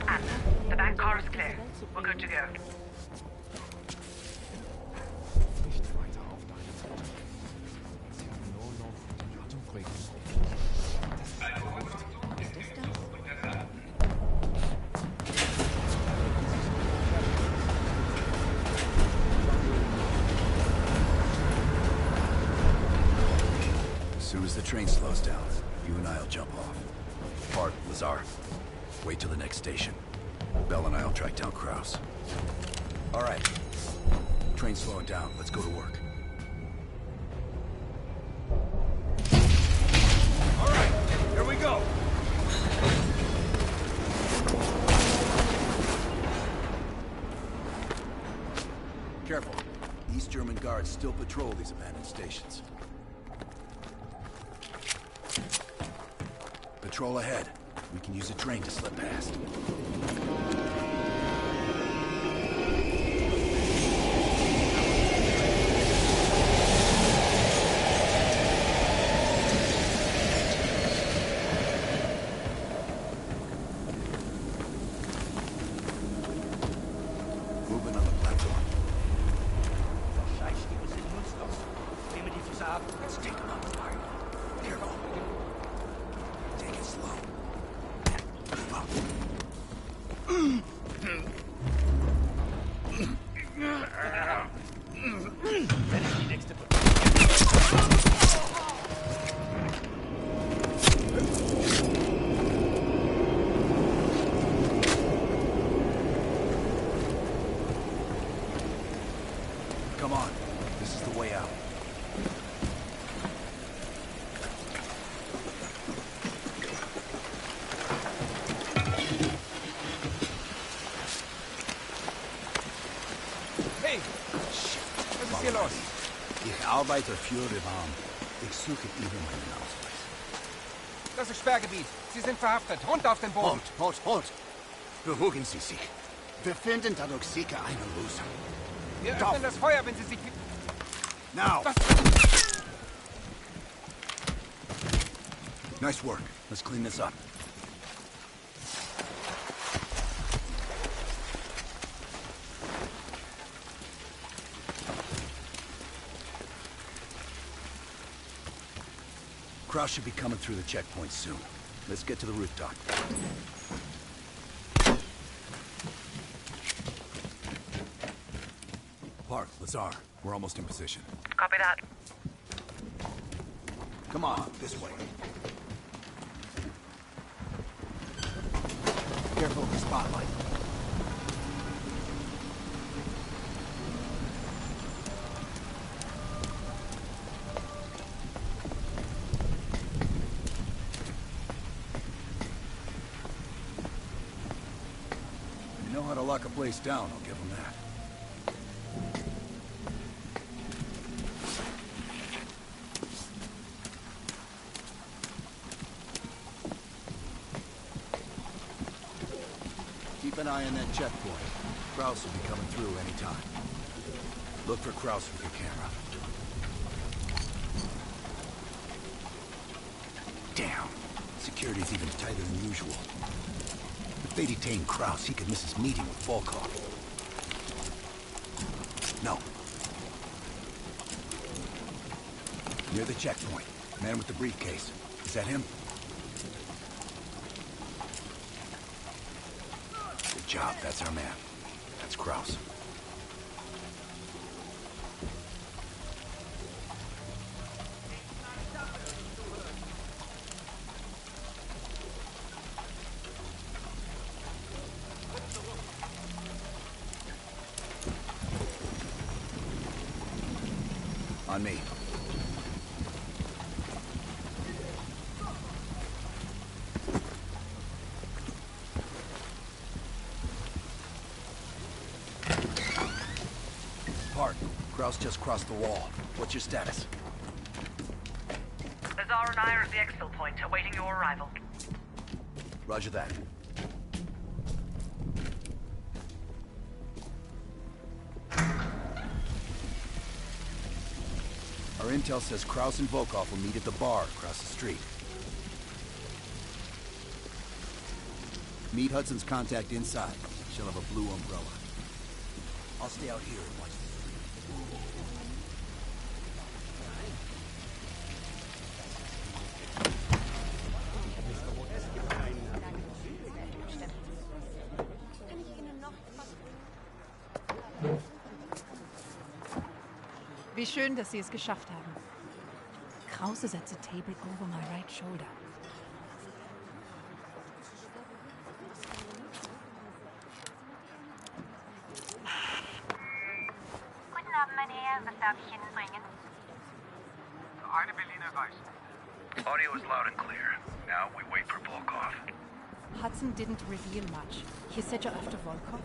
Anna, the back car is clear. We're good to go. Nicht weiter auf deine Seite. soon as the train slows down, you and I'll jump off. Bart, Lazar, wait till the next station. Bell and I'll track down Kraus. All right. Train's slowing down. Let's go to work. All right, here we go. Careful. East German guards still patrol these abandoned stations. Patrol ahead. We can use a train to slip past. Moving on the platform. Let's take them out, Mark. Careful. Take it slow. Move up. Come on. This is the way out. Hey! Shit! Was ist hier los? Ich arbeite für die Bahn. Ich suche Ihnen meinen Ausweis. Das ist Sperrgebiet. Sie sind verhaftet. Runter auf den Boden. Halt! Beruhigen Sie sich. Wir finden dadurch sicher eine Lösung. Wir öffnen das Feuer, wenn Sie sich... Now! Was? Nice work. Let's clean this up. Kraus should be coming through the checkpoint soon. Let's get to the rooftop. Park, Lazar, we're almost in position. Copy that. Come on, this way. Careful of the spotlight. You know how to lock a place down, I'll give them that. Keep an eye on that checkpoint. Kraus will be coming through any time. Look for Kraus with your camera. Damn. Security's even tighter than usual. If they detain Kraus, he could miss his meeting with Volkov. No. Near the checkpoint. Man with the briefcase. Is that him? Good job. That's our man. That's Kraus. On me. Park. Kraus just crossed the wall. What's your status? Lazar and I are at the exfil point, awaiting your arrival. Roger that. Our intel says Kraus and Volkov will meet at the bar across the street. Meet Hudson's contact inside. She'll have a blue umbrella. I'll stay out here and watch the Wie schön, dass Sie es geschafft haben. Krause sets a table over my right shoulder. Guten Abend, mein Herr. Was darf ich Ihnen bringen? Eine Berliner Weiß. Audio is loud and clear. Now we wait for Volkov. Hudson didn't reveal much. He said you're after Volkov?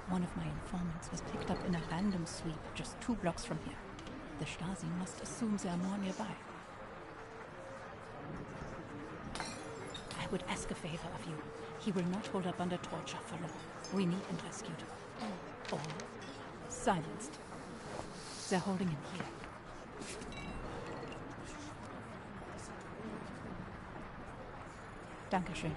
One of my informants was picked up in a random sweep just 2 blocks from here. The Stasi must assume there are more nearby. I would ask a favor of you. He will not hold up under torture for long. We need him rescued. Or silenced. They're holding him here. Dankeschön.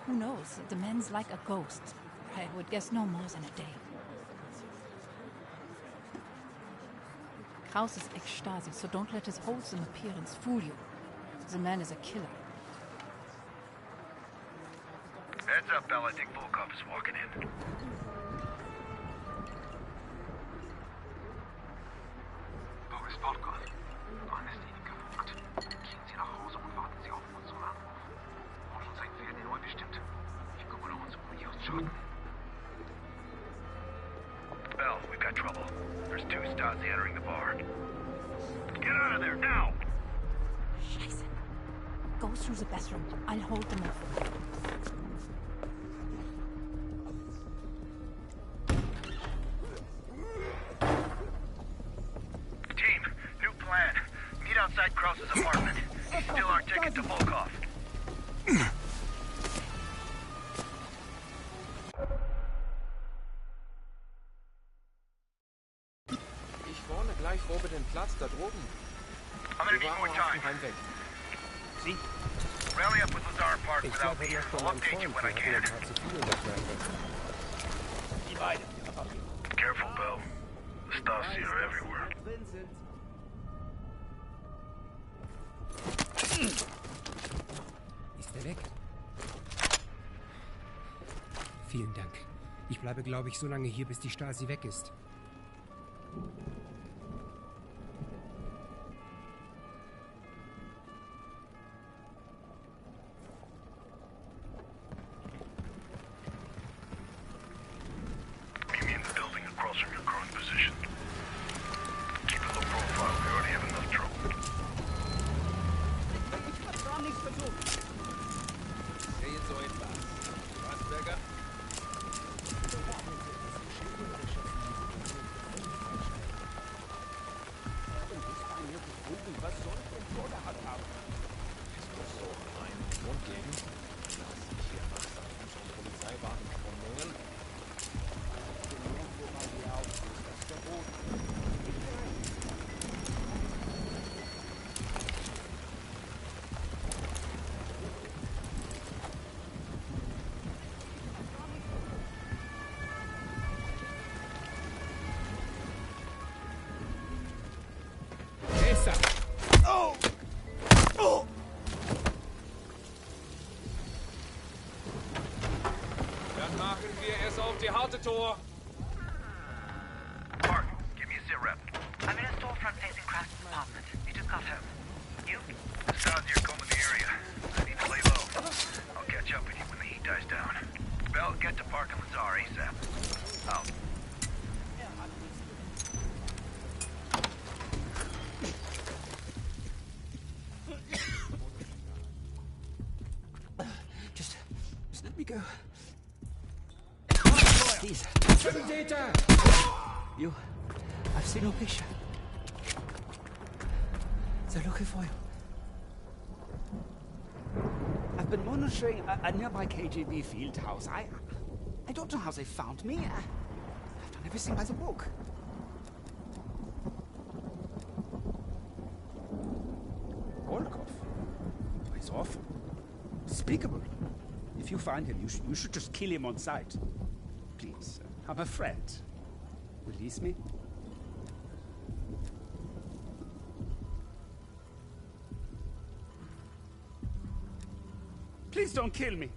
Who knows? The man's like a ghost. I would guess no more than a day. Kraus is ex-Stasi, so don't let his wholesome appearance fool you. The man is a killer. Heads up, Bell. I think Volkov is walking in. Wo ist Volkov? Wann ist Ihnen gebucht? Gehen Sie nach Hause und warten Sie auf unseren Anruf. Zeit werden neu bestimmt. Ich kümmere uns um die Ausschatten. Bell, we've got trouble. There's 2 Stasi entering the bar. Get out of there, now! Scheiße. Go through the bathroom. I'll hold them off. Team, new plan. Meet outside Krause's apartment. Steal our ticket to Volkov. Ich warne gleich Robert den Platz da droben. I'm gonna need more time. Heimweg. See? Rally up with Lazar Park without me. I'll update you when I can. Careful, Bell. The Stasi are everywhere. Ist er weg? Vielen Dank. Ich bleibe, glaube ich, so lange hier, bis die Stasi weg ist. Meet me in the building across from your current position. Keep a low profile. We already have enough trouble. Gar nichts versucht. Geht so etwas. Was, Berger? Was soll denn Vorderhand haben? Es muss so einen Grund geben, dass ich hier Master auf unseren Polizeiwagen formulieren. Wo man die auf ist, das verboten. Oh! Oh! Dann machen wir es auf die harte Tor. Mark, give me a sit rep. I'm in a storefront facing Kraft's apartment. He just got home. You? The Stasi are combing the area. I need to lay low. I'll catch up with you when the heat dies down. Bell, get to Park and Lazar ASAP. Out. Just let me go. Please. Data! You. I've seen your picture. They're looking for you. I've been monitoring a nearby KGB field house. I don't know how they found me. I've done everything by the book. Volkov? He's off. Despicable. If if you find him, you should just kill him on sight. Please, I'm a friend. Release me? Please don't kill me.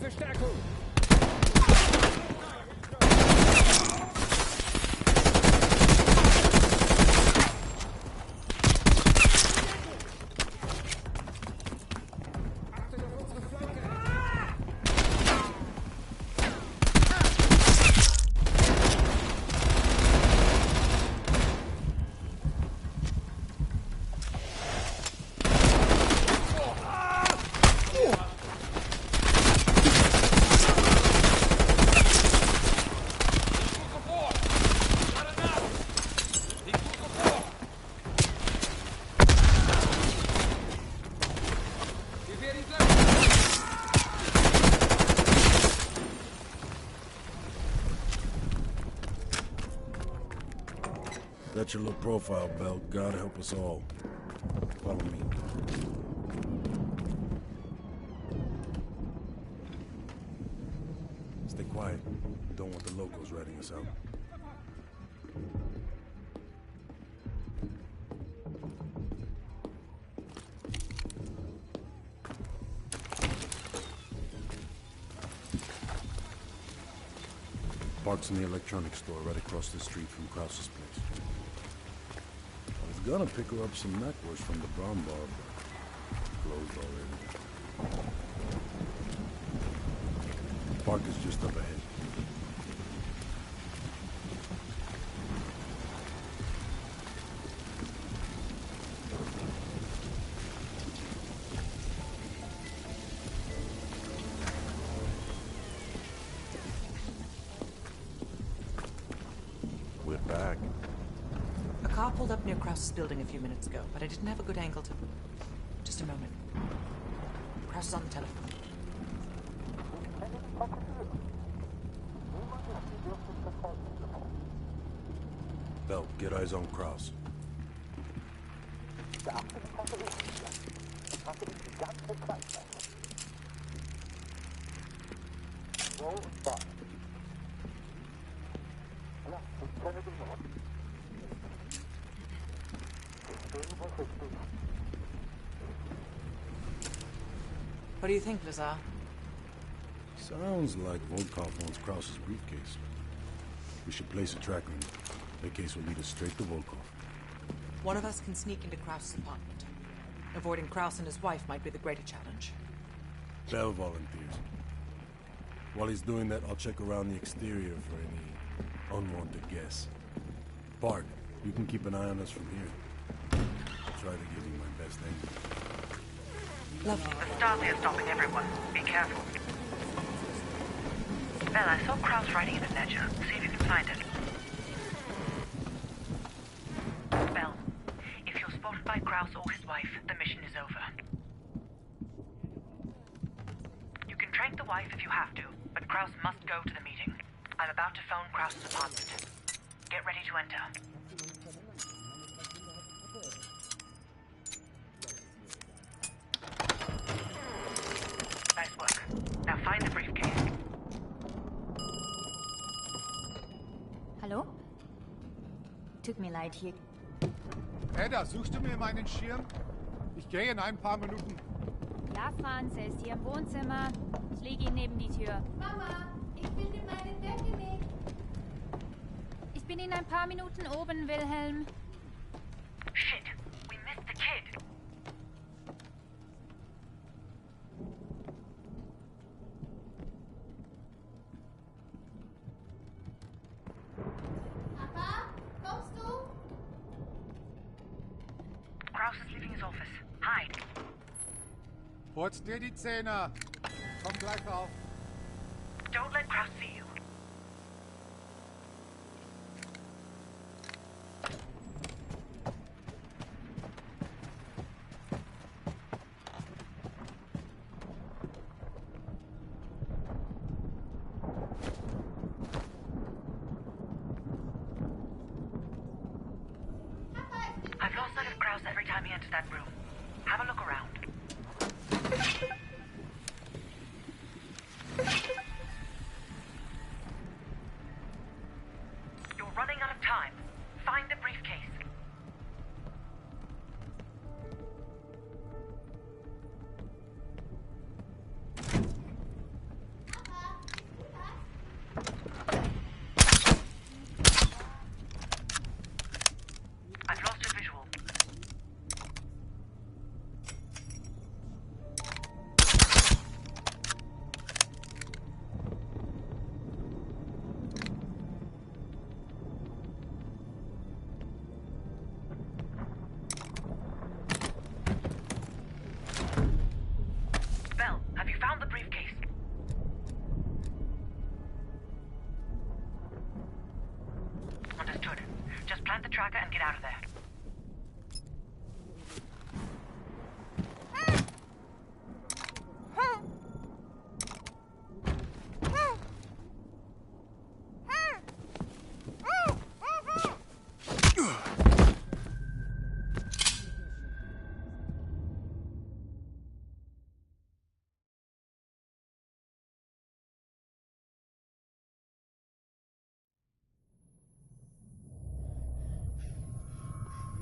Verstärkung! That's your low profile, Bell. God help us all. Follow me. Stay quiet. Don't want the locals ratting us out. Park's in the electronics store right across the street from Krause's place. I was gonna pick her up some necklace from the brown bar, but closed already. Park is just up ahead. Back. A car pulled up near Krause's building a few minutes ago, but I didn't have a good angle to... Just a moment. Kraus is on the telephone. Bell, get eyes on Kraus. What do you think, Lazar? Sounds like Volkov wants Krause's briefcase. We should place a tracker in it. The case will lead us straight to Volkov. One of us can sneak into Krause's apartment. Avoiding Krause and his wife might be the greater challenge. Bell volunteers. While he's doing that, I'll check around the exterior for any unwanted guests. Park, you can keep an eye on us from here. I'll try to give you my best angle. Lovely. The Stasi are stopping everyone. Be careful. Bell, I saw Kraus writing in a ledger. See if you can find it. Bell, if you're spotted by Kraus or his wife, the mission is over. You can trank the wife if you have to, but Kraus must go to the meeting. I'm about to phone Kraus's apartment. Get ready to enter. Nice work. Now find the briefcase. Hallo? Tut mir leid, hier... Ada, suchst du mir meinen Schirm? Ich gehe in ein paar Minuten. Ja, Franz, er ist hier im Wohnzimmer. Ich lege ihn neben die Tür. Mama, ich finde meine Decke nicht. Ich bin in ein paar Minuten oben, Wilhelm. Shit, we missed the kid. Papa, kommst du? Kraus is leaving his office. Hide. Putz dir die Zähne. Komm gleich auf. Don't let Kraus see you. I've lost sight of Kraus every time he enters that room. Have a look around. You're running out of time. Find the briefcase. I've lost your visual. Belle, have you found the briefcase? Understood. Just plant the tracker and get out of there.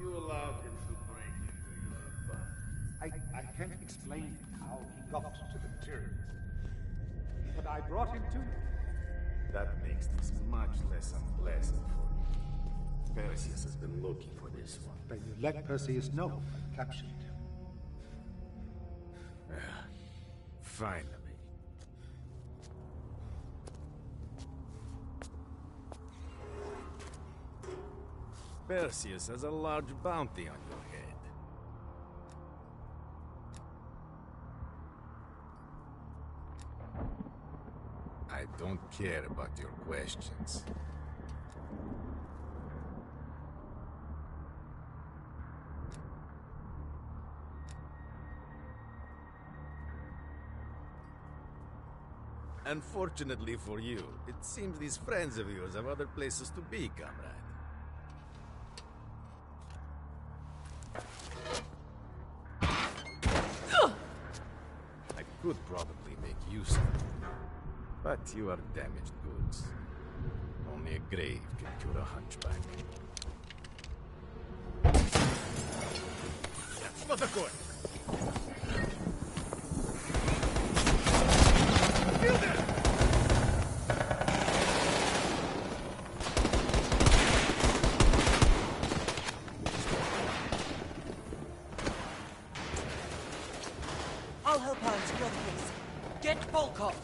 You allowed him to break into your apartment. I can't explain how he got to the materials. But I brought him to you. That makes this much less unpleasant for you. Perseus has been looking for this one. But you let Perseus know I captured him. Finally. Perseus has a large bounty on your head. I don't care about your questions. Unfortunately for you, it seems these friends of yours have other places to be, comrade. I could probably make use of it, but you are damaged goods. Only a grave can cure a hunchback. Что такое? I'll help her secure the case. Get Volkov!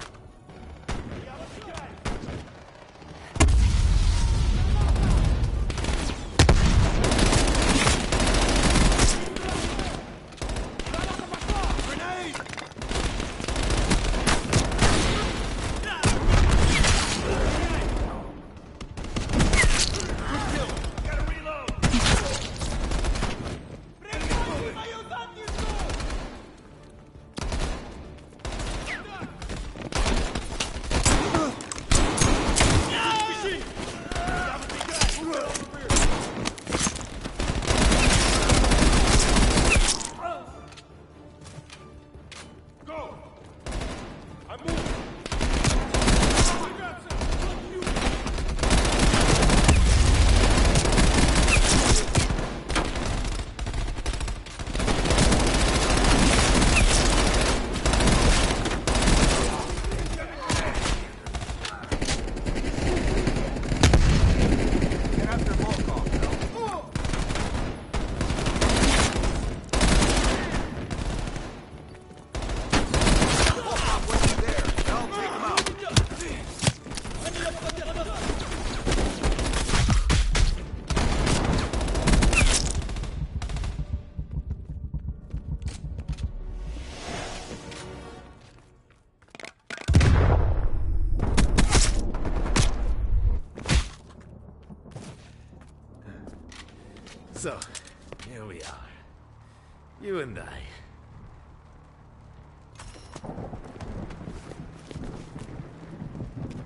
You and I.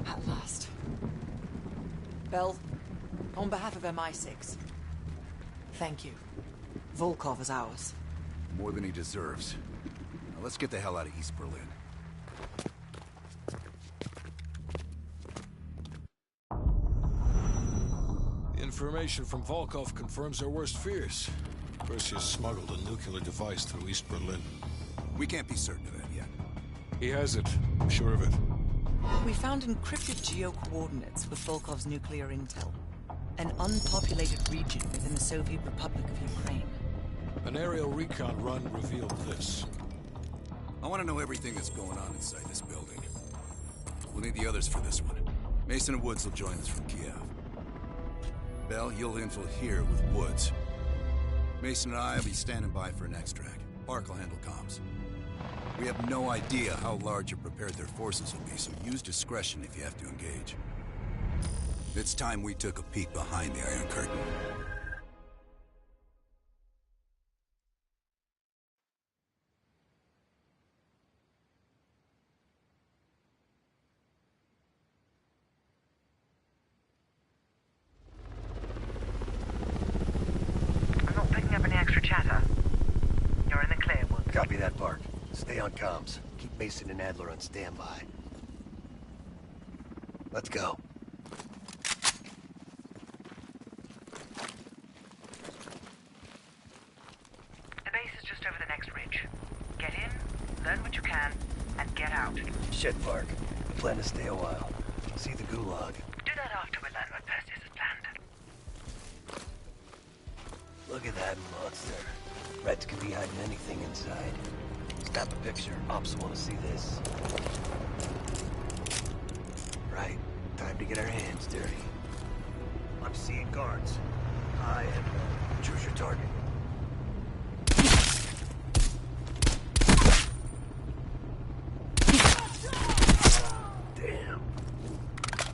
At last. Bell, on behalf of MI6, thank you. Volkov is ours. More than he deserves. Now let's get the hell out of East Berlin. The information from Volkov confirms our worst fears. Perseus smuggled a nuclear device through East Berlin. We can't be certain of that yet. He has it. I'm sure of it. We found encrypted geo-coordinates with Volkov's nuclear intel. An unpopulated region within the Soviet Republic of Ukraine. An aerial recon run revealed this. I want to know everything that's going on inside this building. We'll need the others for this one. Mason and Woods will join us from Kiev. Bell, you'll infill here with Woods. Mason and I will be standing by for an extract. Park will handle comms. We have no idea how large or prepared their forces will be, so use discretion if you have to engage. It's time we took a peek behind the Iron Curtain. I'm not picking up any extra chatter. You're in the clear, Woods. Copy that, Park. Stay on comms. Keep Mason and Adler on standby. Let's go. The base is just over the next ridge. Get in, learn what you can, and get out. Shit, Park. I plan to stay a while. See the gulag. Do that after we learn what Perseus has planned. Look at that monster. Reds can be hiding anything inside. Snap a picture. Ops want to see this. Right. Time to get our hands dirty. I'm seeing guards. High and low. Choose your target. Damn.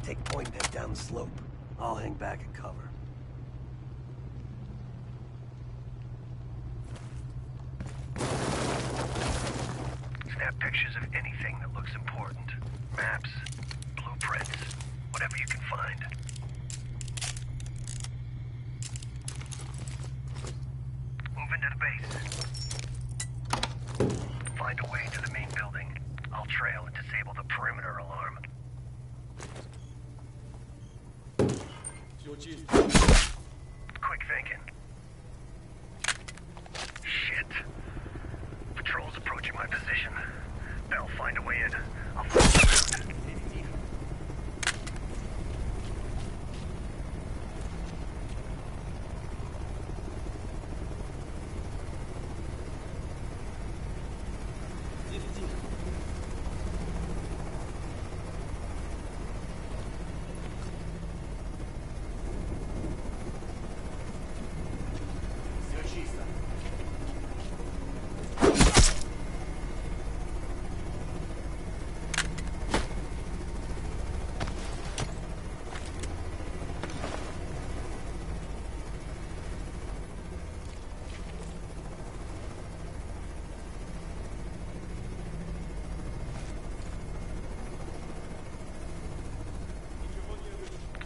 Take point and head down the slope. I'll hang back and cover. Snap pictures of anything that looks important. Maps, blueprints, whatever you can find. Move into the base. Find a way to the main building. I'll trail and disable the perimeter alarm. Quick thinking. Shit. Patrol's approaching my position. Bell, find a way in. I'll find you around.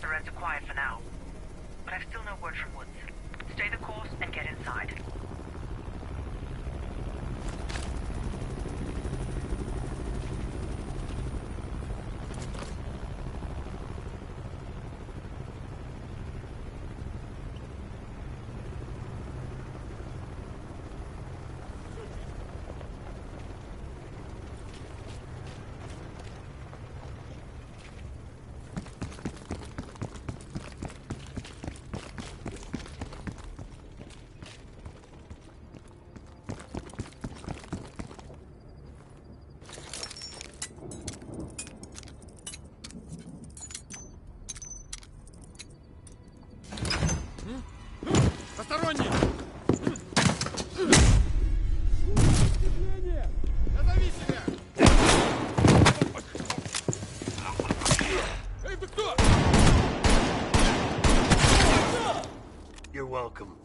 The Reds are quiet for now, but I've still no word from Woods. Stay the course and get inside. Посторонний! Назови себя! Эй, ты кто? You're welcome.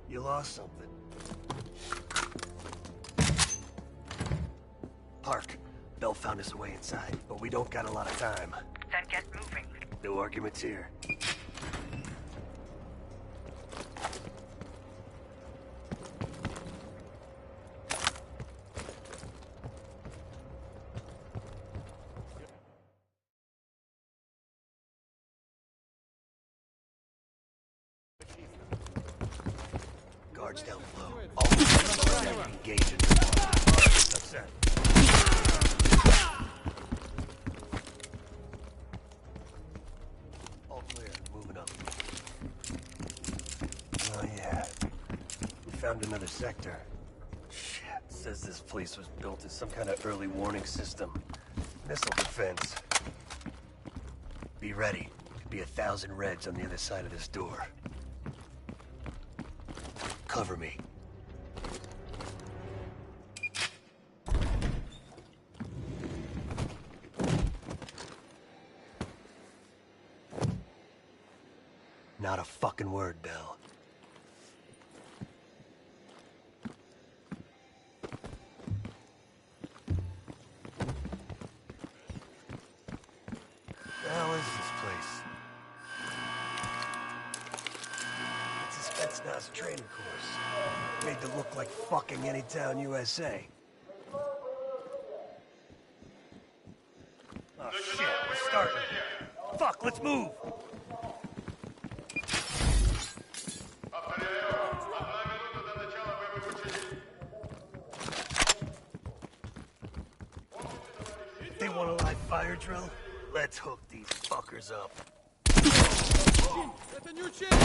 You lost something. found us a way inside, but we don't got a lot of time. Then get moving. No arguments here. Guards down below. All engaging. Upset. All clear. Moving up. Oh yeah. We found another sector. Shit. Says this place was built as some kind of early warning system. Missile defense. Be ready. Could be 1,000 Reds on the other side of this door. Cover me. Not a fucking word, Bell. The hell is this place? It's a Spetsnaz training course. Made to look like fucking Anytown, USA. Oh shit, we're starting. Fuck, let's move! They want a live fire drill? Let's hook these fuckers up. Это не учение!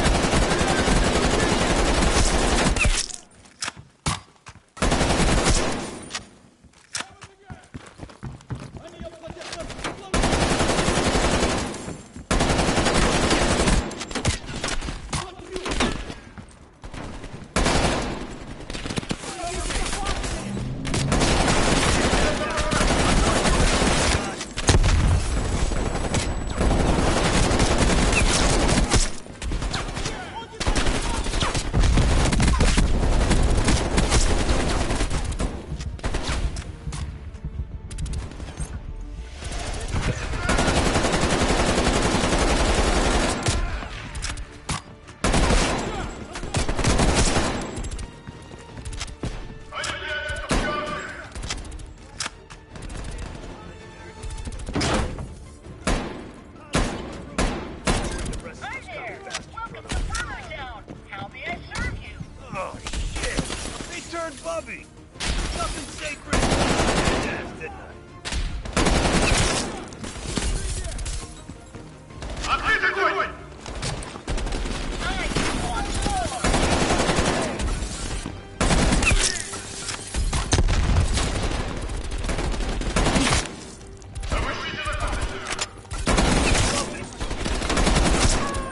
Bubby! Nothing sacred! Yes, didn't I?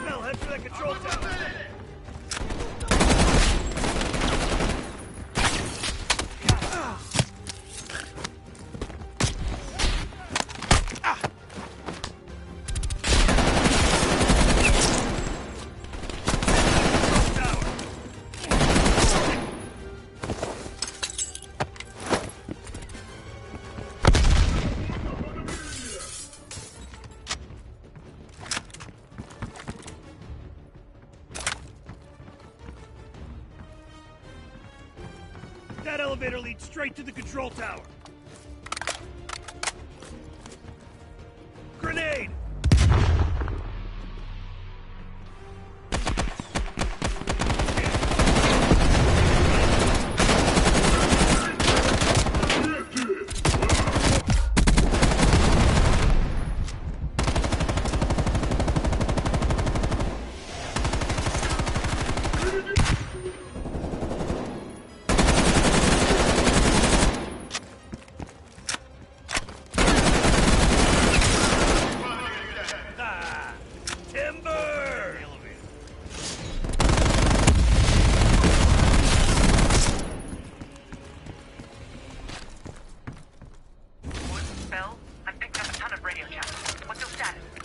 Mel, head for that control tower! That elevator leads straight to the control tower. Grenade!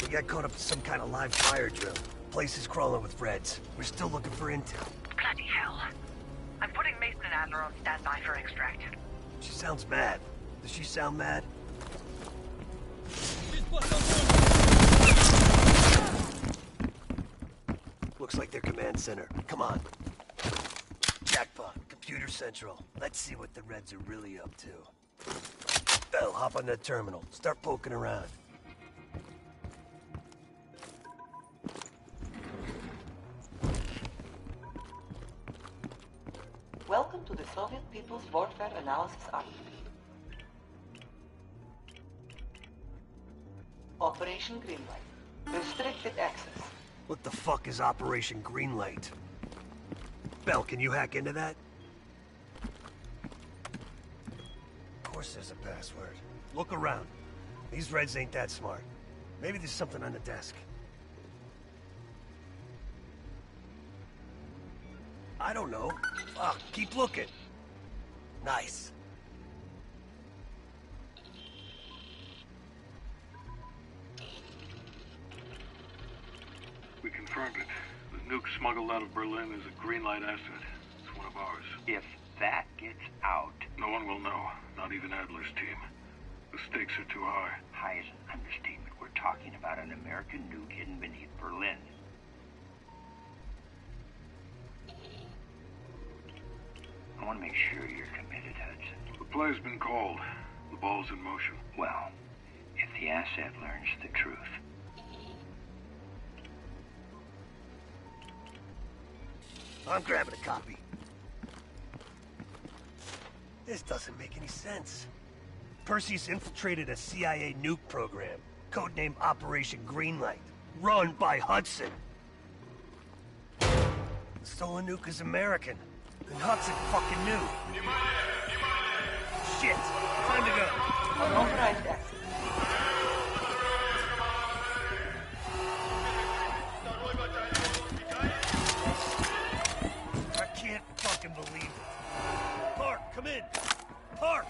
We got caught up in some kind of live fire drill. Place is crawling with Reds. We're still looking for intel. Bloody hell. I'm putting Mason and Adler on standby for extract. She sounds mad. Does she sound mad? Looks like their command center. Come on. Jackpot. Computer Central. Let's see what the Reds are really up to. Bell, hop on that terminal. Start poking around. Welcome to the Soviet People's Warfare Analysis Army. Operation Greenlight. Restricted access. What the fuck is Operation Greenlight? Bell, can you hack into that? Of course there's a password. Look around. These Reds ain't that smart. Maybe there's something on the desk. I don't know. Fuck, keep looking. Nice. We confirmed it. The nuke smuggled out of Berlin is a Greenlight asset. It's one of ours. If that gets out... No one will know. Not even Adler's team. The stakes are too high. High is an understatement. We're talking about an American nuke hidden beneath Berlin. I want to make sure you're committed, Hudson. The play's been called. The ball's in motion. Well, if the asset learns the truth... I'm grabbing a copy. This doesn't make any sense. Perseus infiltrated a CIA nuke program, codenamed Operation Greenlight, run by Hudson. The stolen nuke is American, and Hudson fucking knew. Shit, time to go. Unauthorized access. I can't fucking believe it. Park, come in. Park!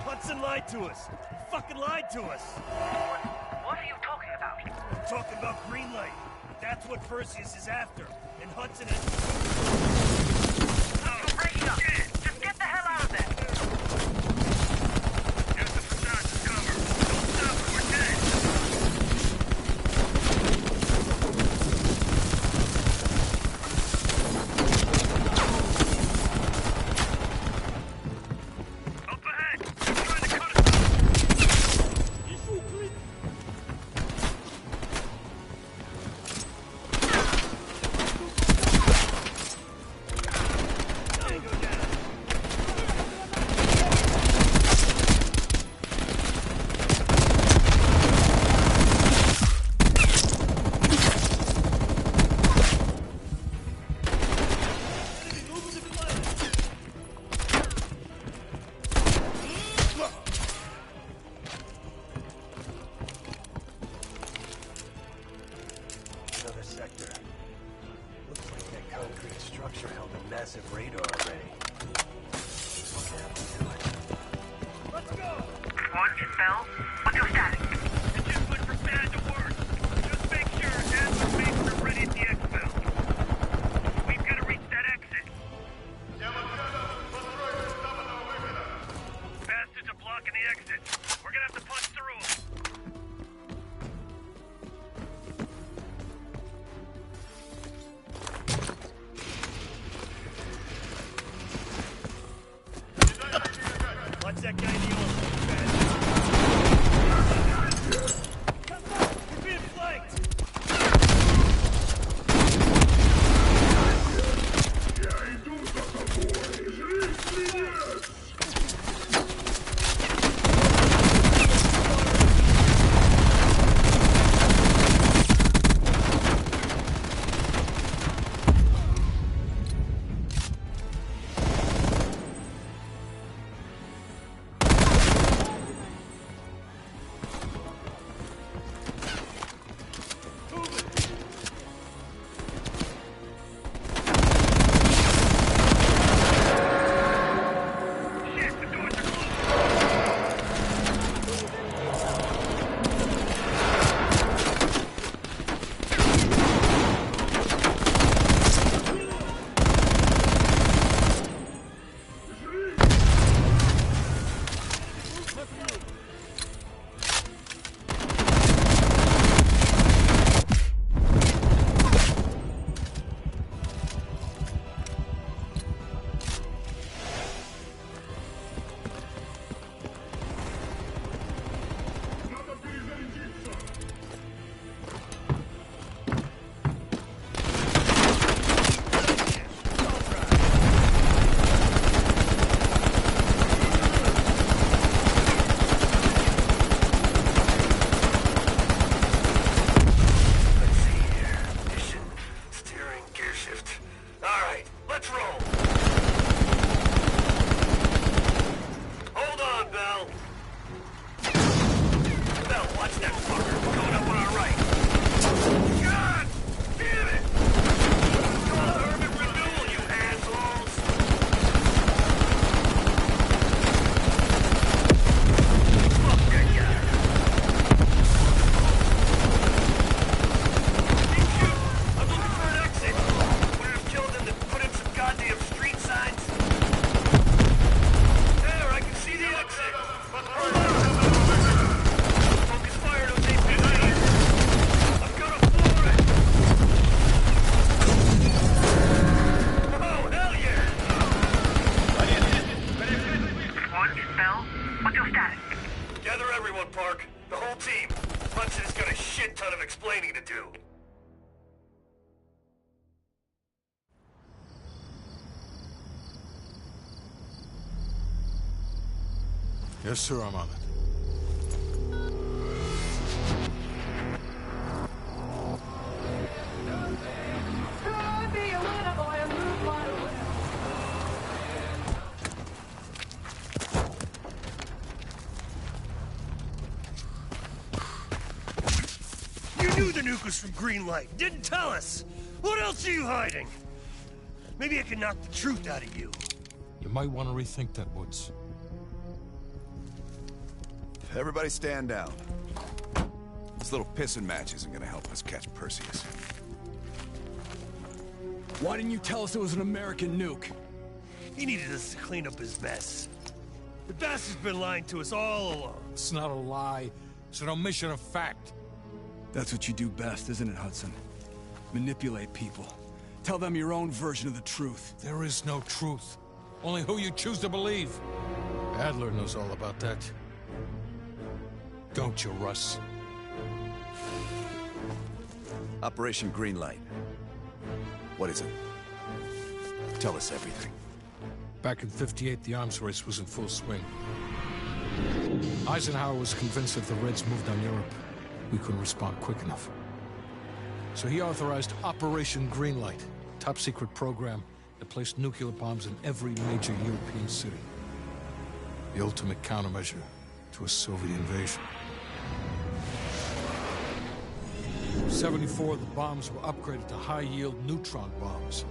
Hudson lied to us. He fucking lied to us. What are you talking about? I'm talking about Greenlight. That's what Perseus is after. And Hudson is... You're breaking up. Just get the hell out of there. Use the facade as cover. Don't stop or we're dead. Up ahead! They're trying to cut us off! Another sector. Looks like that concrete structure held a massive radar array. What happened to it? Let's go! One, Bell. What's your status? Engine went from bad to worse. Just make sure Adler makes are ready at the exfil. We've got to reach that exit. Bastards are blocking the exit. We're gonna have to punch through them. Watch that guy in the oil. Come on! We're being flanked! Bell, what's your status? Gather everyone, Park. The whole team. Hudson's got a shit ton of explaining to do. Yes, sir, I'm on it. You knew the nuke was from Greenlight. Didn't tell us. What else are you hiding? Maybe I can knock the truth out of you. You might want to rethink that, Woods. Everybody stand down. This little pissing match isn't gonna help us catch Perseus. Why didn't you tell us it was an American nuke? He needed us to clean up his mess. The bastard's been lying to us all along. It's not a lie. It's an omission of fact. That's what you do best, isn't it, Hudson? Manipulate people. Tell them your own version of the truth. There is no truth. Only who you choose to believe. Adler knows all about that. Don't you, Russ? Operation Greenlight. What is it? Tell us everything. Back in '58, the arms race was in full swing. Eisenhower was convinced if the Reds moved on Europe, we couldn't respond quick enough. So he authorized Operation Greenlight, a top-secret program that placed nuclear bombs in every major European city. The ultimate countermeasure to a Soviet invasion. 74 of the bombs were upgraded to high-yield neutron bombs,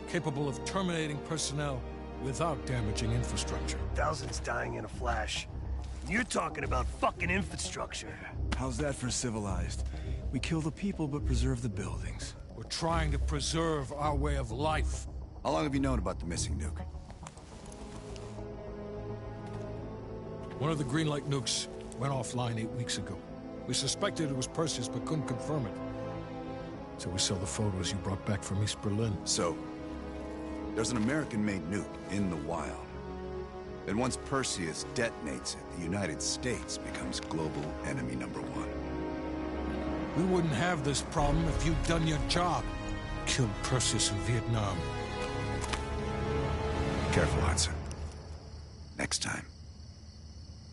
capable of terminating personnel without damaging infrastructure. Thousands dying in a flash. You're talking about fucking infrastructure. How's that for civilized? We kill the people but preserve the buildings. We're trying to preserve our way of life. How long have you known about the missing nuke? One of the Greenlight nukes went offline 8 weeks ago. We suspected it was Perseus, but couldn't confirm it. So we saw the photos you brought back from East Berlin. So, there's an American-made nuke in the wild. And once Perseus detonates it, the United States becomes global enemy #1. We wouldn't have this problem if you'd done your job. Killed Perseus in Vietnam. Careful, Hudson. Next time,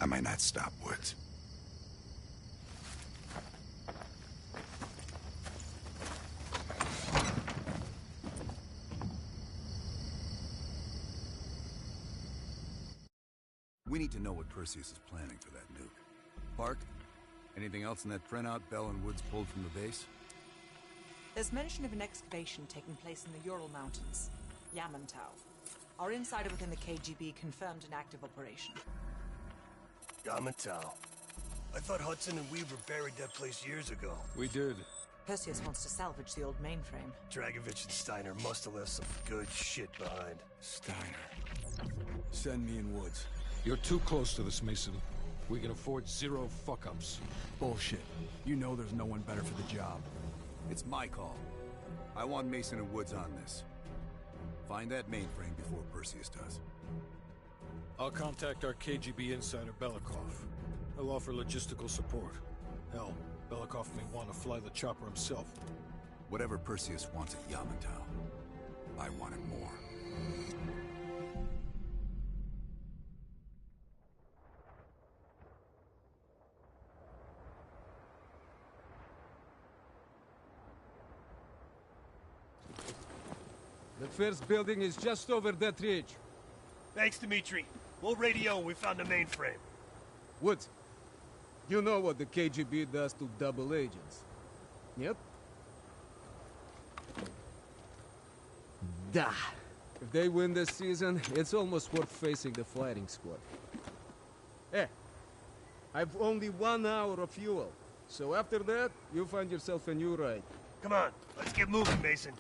I might not stop Woods. We need to know what Perseus is planning for that nuke. Park, anything else in that printout Bell and Woods pulled from the base? There's mention of an excavation taking place in the Ural Mountains, Yamantau. Our insider within the KGB confirmed an active operation. Yamantau. I thought Hudson and Weaver buried that place years ago. We did. Perseus wants to salvage the old mainframe. Dragovich and Steiner must have left some good shit behind. Steiner. Send me in Woods. You're too close to this, Mason. We can afford 0 fuck-ups. Bullshit. You know there's no one better for the job. It's my call. I want Mason and Woods on this. Find that mainframe before Perseus does. I'll contact our KGB insider, Belikov. He'll offer logistical support. Hell, Belikov may want to fly the chopper himself. Whatever Perseus wants at Yamantau, I want it more. The first building is just over that ridge. Thanks, Dmitri. We'll radio we found the mainframe. Woods, you know what the KGB does to double agents. Yep. Da. If they win this season, it's almost worth facing the fighting squad. Eh, I've only 1 hour of fuel. So after that, you find yourself a new ride. Come on, let's get moving, Mason.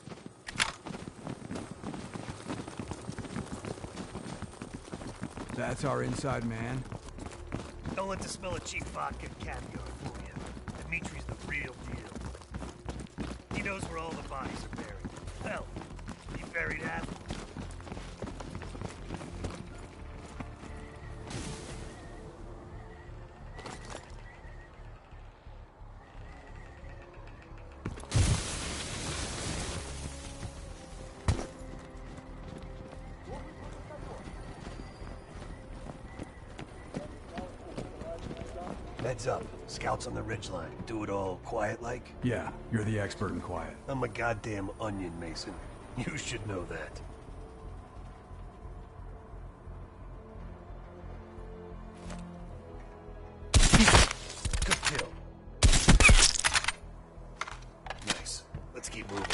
That's our inside man. Don't let the smell of cheap vodka and caviar fool you. Dimitri's the real deal. He knows where all the bodies are buried. Hell, he buried half of them. Heads up. Scouts on the ridgeline. Do it all quiet-like? Yeah, you're the expert in quiet. I'm a goddamn onion, Mason. You should know that. Good kill. Nice. Let's keep moving.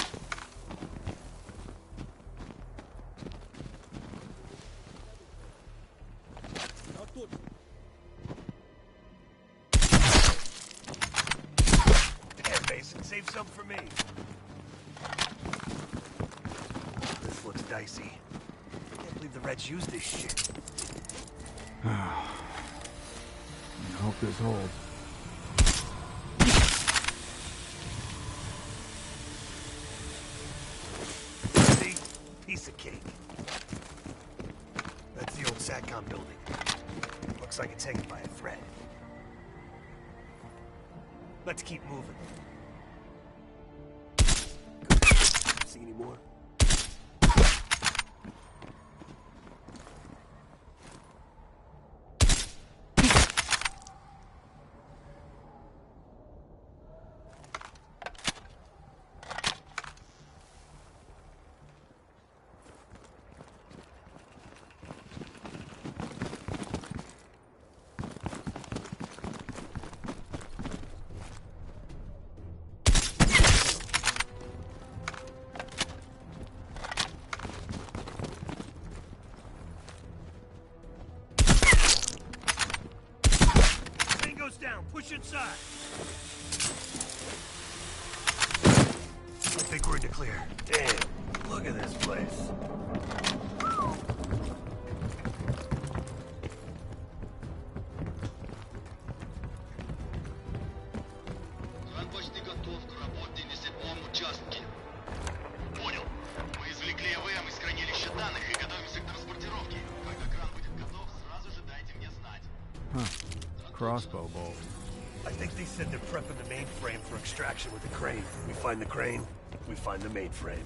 Save some for me. This looks dicey. I can't believe the Reds used this shit. I hope this holds. See? Piece of cake. That's the old SATCOM building. Looks like it's hanging by a thread. Let's keep moving. See any more? Down, push inside. I think we're in the clear. Damn, look at this place. Кран почти готов к работе на 7-м участке. Понял. Мы извлекли ЭВМ из хранилища данных и готовимся к транспортировке. Когда кран будет готов, сразу же дайте мне знать. Crossbow bolt. I think they said they're prepping the mainframe for extraction with the crane. We find the crane, we find the mainframe.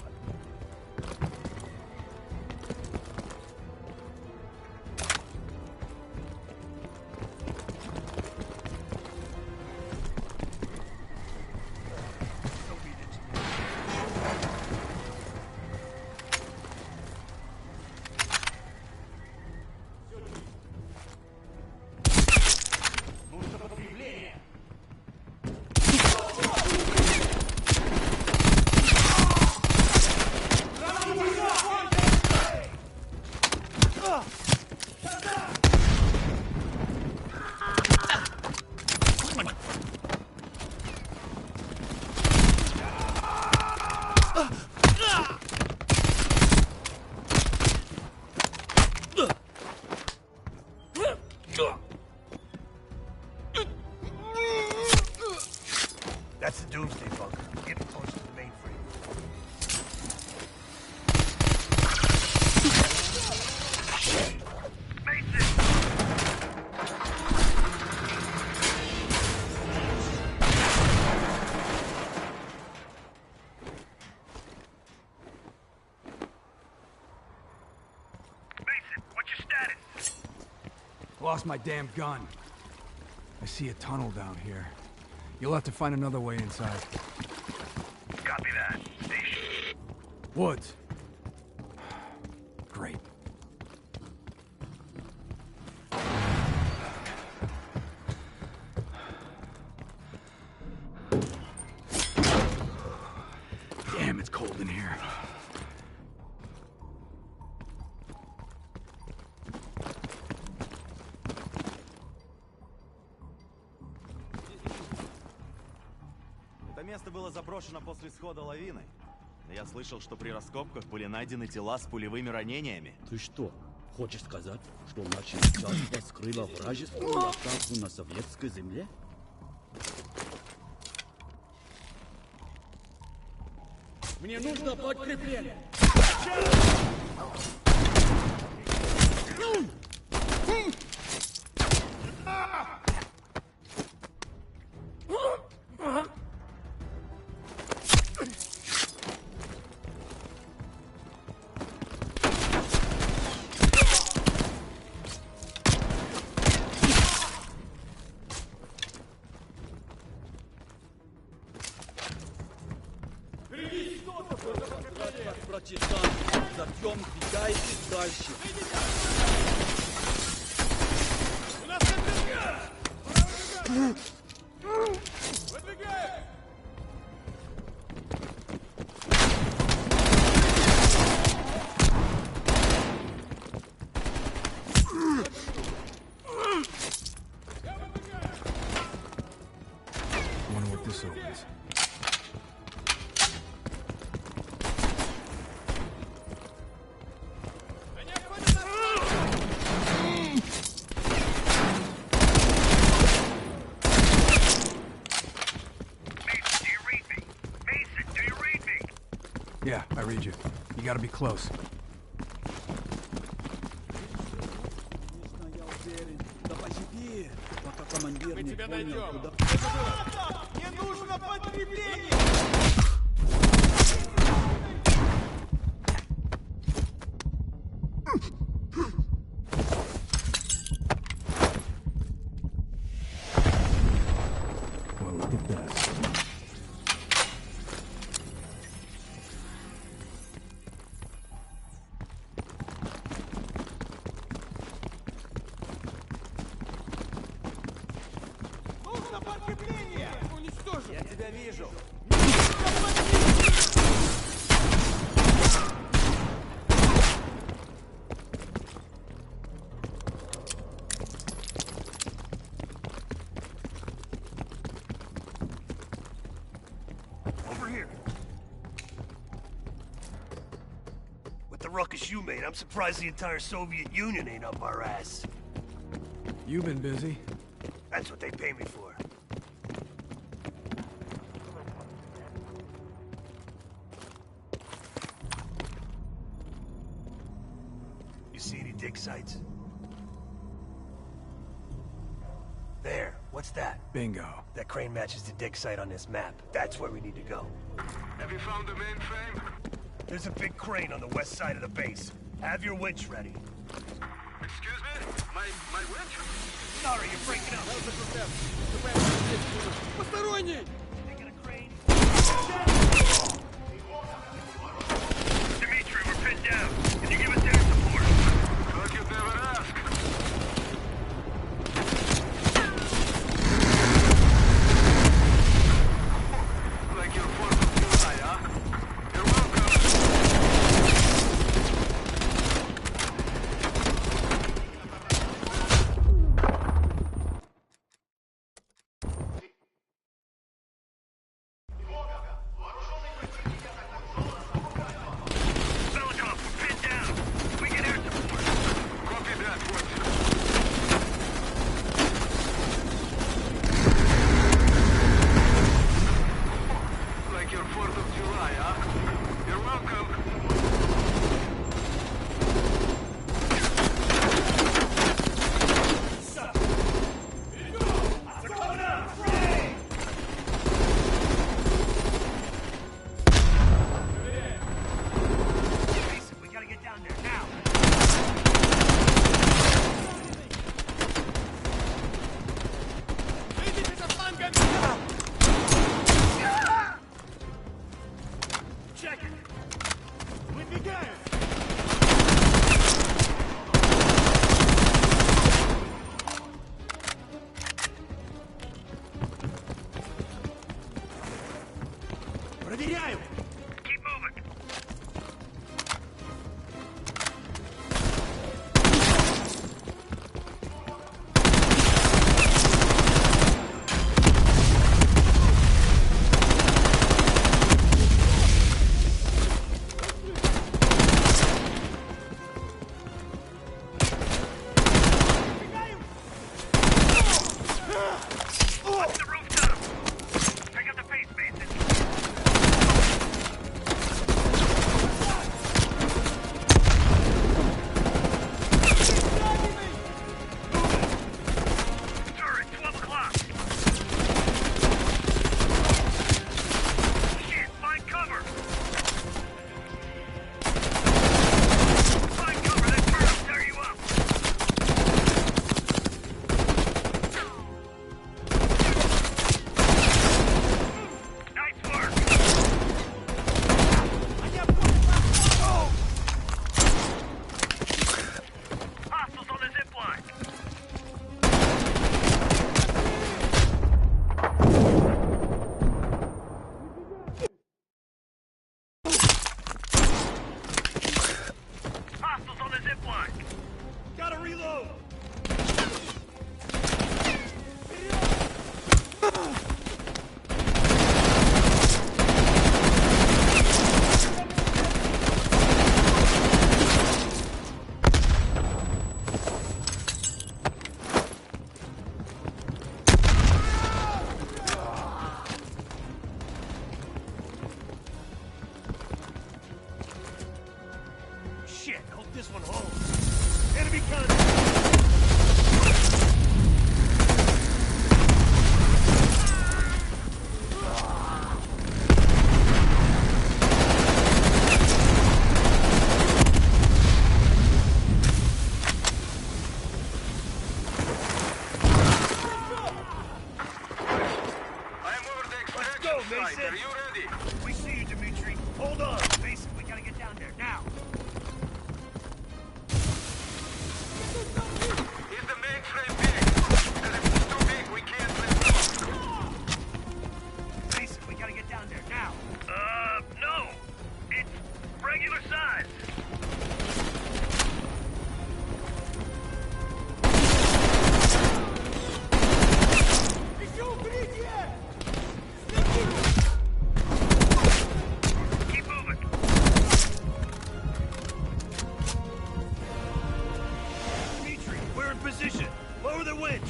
That's the doomsday bunker. Get close to the mainframe. Mason, what's your status? Lost my damn gun. I see a tunnel down here. You'll have to find another way inside. Copy that. Station. Woods. Great. Damn, it's cold in here. Место было заброшено после схода лавины. Я слышал, что при раскопках были найдены тела с пулевыми ранениями. Ты что, хочешь сказать, что наше государство скрыло вражескую атаку на советской земле? Мне нужно подкрепление! часам. Затем двигайтесь дальше. У нас контингент! Выдвигаем! Wonder what this opens. Yeah, I read you. You gotta be close. Мы тебя найдем. Мне нужно подкрепление! Well, look at that. Нужно подкрепление! Уничтожим! Я тебя вижу. Over here. With the ruckus you made, I'm surprised the entire Soviet Union ain't up our ass. You've been busy. That's what they pay me for. You see any dig sites? There. What's that? Bingo. That crane matches the dig site on this map. That's where we need to go. Have you found the mainframe? There's a big crane on the west side of the base. Have your winch ready. Excuse me? My winch? Sorry, you're breaking up. Посторонний! Dimitri, we're pinned down. Can you give us air support? Как you'd never ask. Like your 4th of July, huh? You're welcome. Velikov, we're pinned down. We get air support. Copy that, Watson. Like your 4th of July, huh? You're welcome. They're coming out! Free! Mason, we gotta get down there now. Выйдите со флангами! Check it. Выдвигаем! Проверяю! Keep moving. Watch the rooftop! Pick up the pace, Mason. Sir, it's 12 o'clock. Shit, find cover! Find cover, that bird will tear you up! Alright, are you ready? We see you, Dimitri. Hold on. Mason, we gotta get down there now. Is the mainframe big? Because if it's too big, we can't lift it. Mason, we gotta get down there now. No. It's regular size. Keep moving. Dimitri, we're in position. Lower the winch.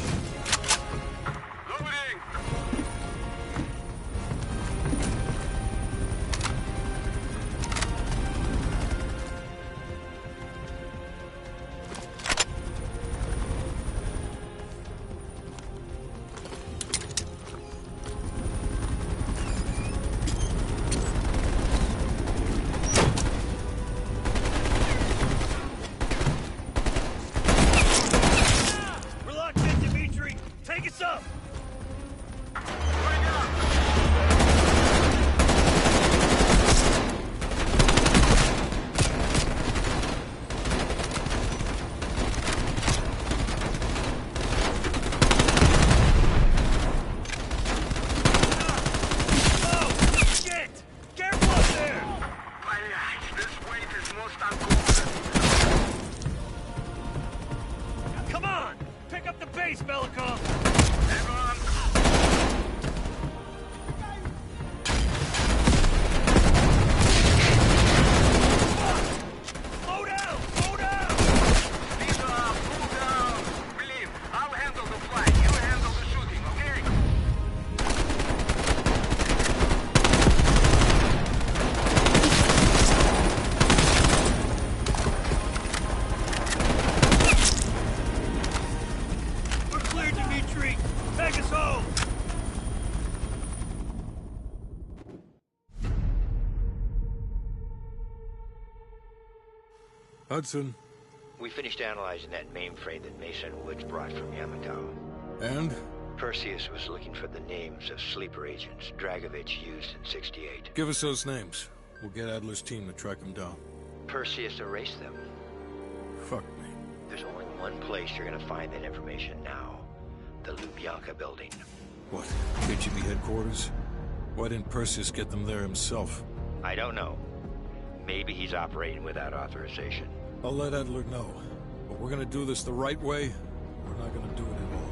Loading! We're locked in, Dimitri. Take us up. Oh, shit! Careful up there! This weight is most uncommon. Come on! Pick up the pace, Belikov! Slow down! Slow down! Cool down. Believe, I'll handle the flight. You handle the shooting, okay? We're clear, Dimitri! Take us home! Hudson. We finished analyzing that mainframe that Mason Woods brought from Yamato. And? Perseus was looking for the names of sleeper agents Dragovich used in 68. Give us those names. We'll get Adler's team to track them down. Perseus erased them. Fuck me. There's only one place you're gonna find that information now. The Lubyanka building. What? KGB headquarters? Why didn't Perseus get them there himself? I don't know. Maybe he's operating without authorization. I'll let Adler know. But we're gonna do this the right way. We're not gonna do it at all.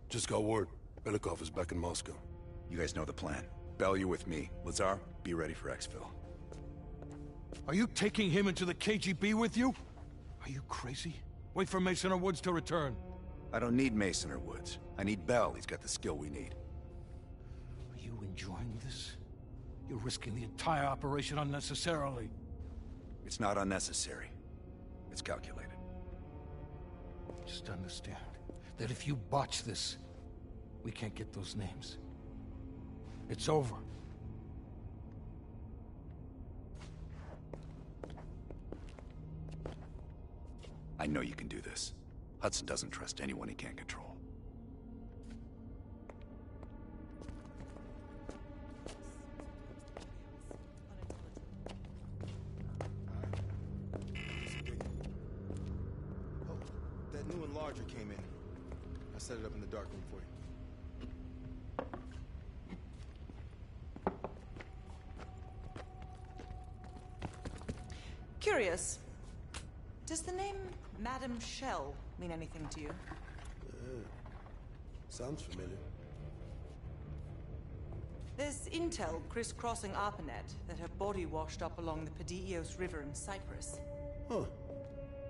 Just got word. Belikov is back in Moscow. You guys know the plan. Bell, you're with me. Lazar, be ready for exfil. Are you taking him into the KGB with you? Are you crazy? Wait for Mason or Woods to return. I don't need Mason or Woods. I need Bell. He's got the skill we need. Are you enjoying this? You're risking the entire operation unnecessarily. It's not unnecessary. It's calculated. Just understand that if you botch this, we can't get those names. It's over. I know you can do this. Hudson doesn't trust anyone he can't control. Oh, that new enlarger came in. I set it up in the darkroom for you. Curious. Does the name Madam Shell mean anything to you? Sounds familiar. There's intel crisscrossing ARPANET that her body washed up along the Pedios River in Cyprus. Huh.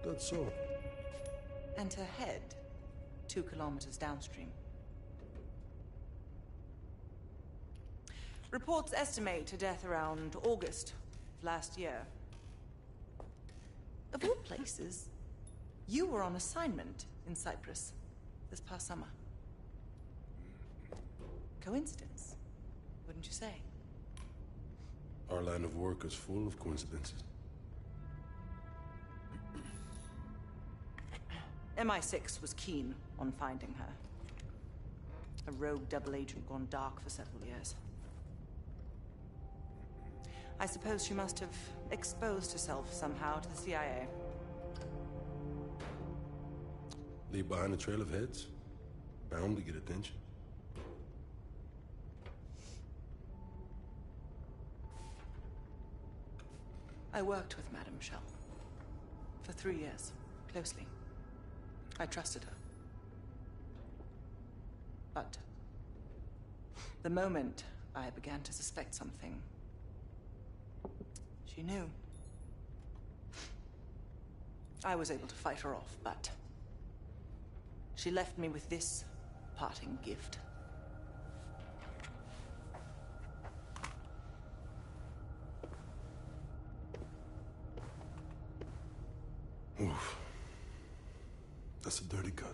That's so. and her head 2 kilometers downstream. Reports estimate her death around August of last year. Of all places, you were on assignment in Cyprus this past summer. Coincidence, wouldn't you say? Our line of work is full of coincidences. MI6 was keen on finding her. A rogue double agent gone dark for several years. I suppose she must have exposed herself somehow to the CIA. Leave behind a trail of heads? Bound to get attention. I worked with Madame Shell for 3 years, closely. I trusted her. But the moment I began to suspect something, she knew. I was able to fight her off, but she left me with this parting gift. Oof. That's a dirty cut.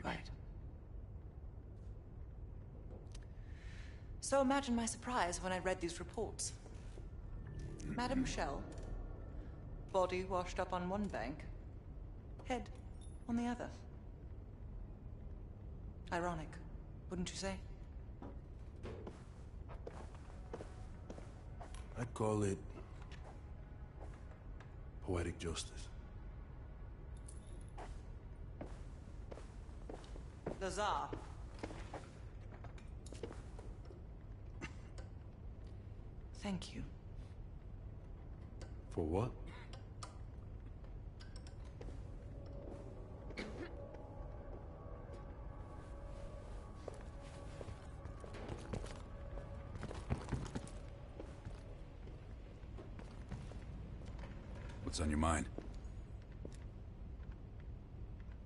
Right. So imagine my surprise when I read these reports. Madame Shell, body washed up on one bank, head on the other. Ironic, wouldn't you say? I'd call it poetic justice. Lazar. Thank you. For what? What's on your mind?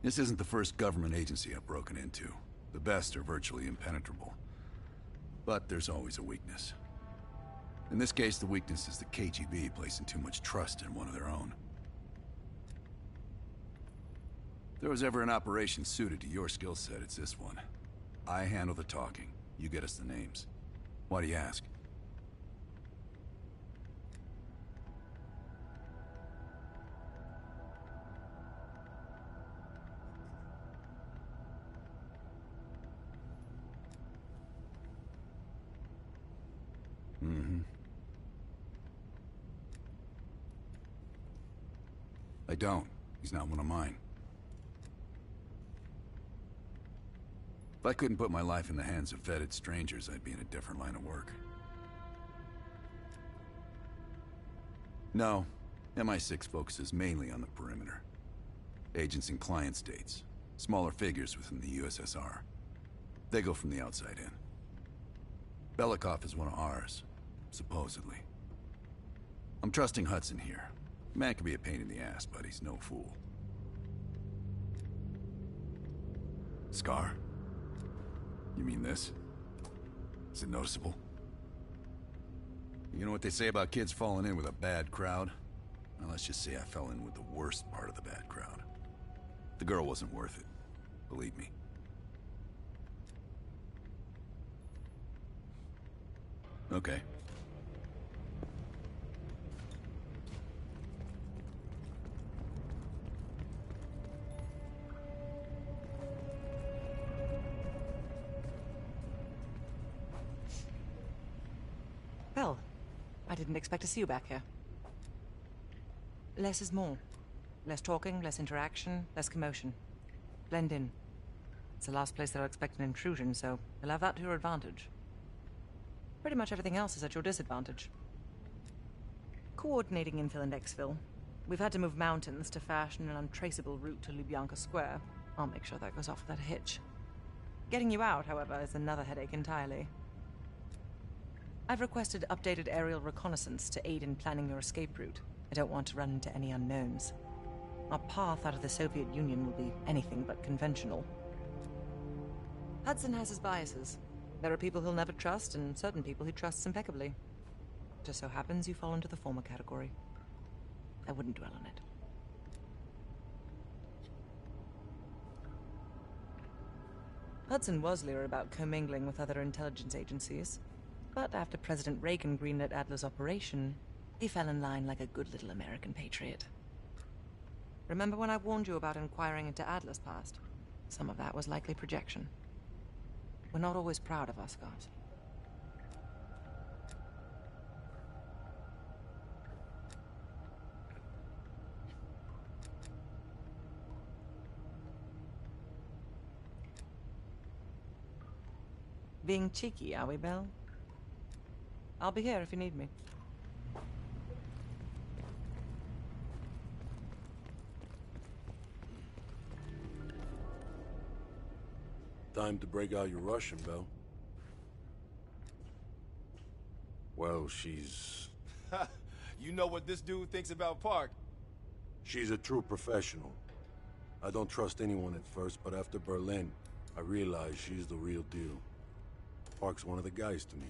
This isn't the first government agency I've broken into. The best are virtually impenetrable. But there's always a weakness. In this case, the weakness is the KGB placing too much trust in one of their own. If there was ever an operation suited to your skill set, it's this one. I handle the talking. You get us the names. Why do you ask? I don't. He's not one of mine. If I couldn't put my life in the hands of vetted strangers, I'd be in a different line of work. No, MI6 focuses mainly on the perimeter. Agents in client states, smaller figures within the USSR. They go from the outside in. Belikov is one of ours, supposedly. I'm trusting Hudson here. Man can be a pain in the ass, but he's no fool. Scar? You mean this? Is it noticeable? You know what they say about kids falling in with a bad crowd? Well, let's just say I fell in with the worst part of the bad crowd. The girl wasn't worth it. Believe me. Okay. Well, I didn't expect to see you back here. Less is more. Less talking, less interaction, less commotion. Blend in. It's the last place that I'll expect an intrusion, so you'll have that to your advantage. Pretty much everything else is at your disadvantage. Coordinating infill and exfil. We've had to move mountains to fashion an untraceable route to Lubyanka Square. I'll make sure that goes off without a hitch. Getting you out, however, is another headache entirely. I've requested updated aerial reconnaissance to aid in planning your escape route. I don't want to run into any unknowns. our path out of the Soviet Union will be anything but conventional. Hudson has his biases. There are people he'll never trust, and certain people he trusts impeccably. Just so happens you fall into the former category. I wouldn't dwell on it. Hudson was leery about commingling with other intelligence agencies, but after President Reagan greenlit Adler's operation, he fell in line like a good little American patriot. Remember when I warned you about inquiring into Adler's past? Some of that was likely projection. We're not always proud of our scars. Being cheeky, are we, Belle? I'll be here if you need me. Time to break out your Russian, Belle. Well, she's... You know what this dude thinks about Park? She's a true professional. I don't trust anyone at first, but after Berlin, I realized she's the real deal. Park's one of the guys to me.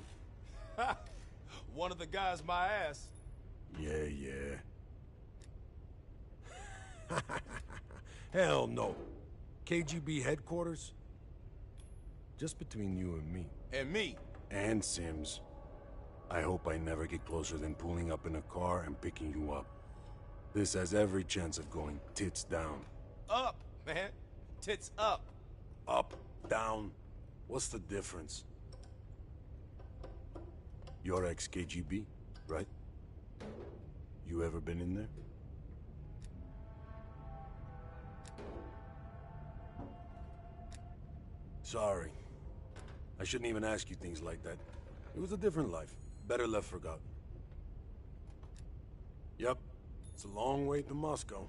One of the guys my ass. Yeah. Hell no. KGB headquarters? Just between you and me. And me. And Sims. I hope I never get closer than pulling up in a car and picking you up. This has every chance of going tits down. Up, man. Tits up. Up, down. What's the difference? You're ex-KGB, right? You ever been in there? Sorry. I shouldn't even ask you things like that. It was a different life. Better left forgotten. Yep. It's a long way to Moscow.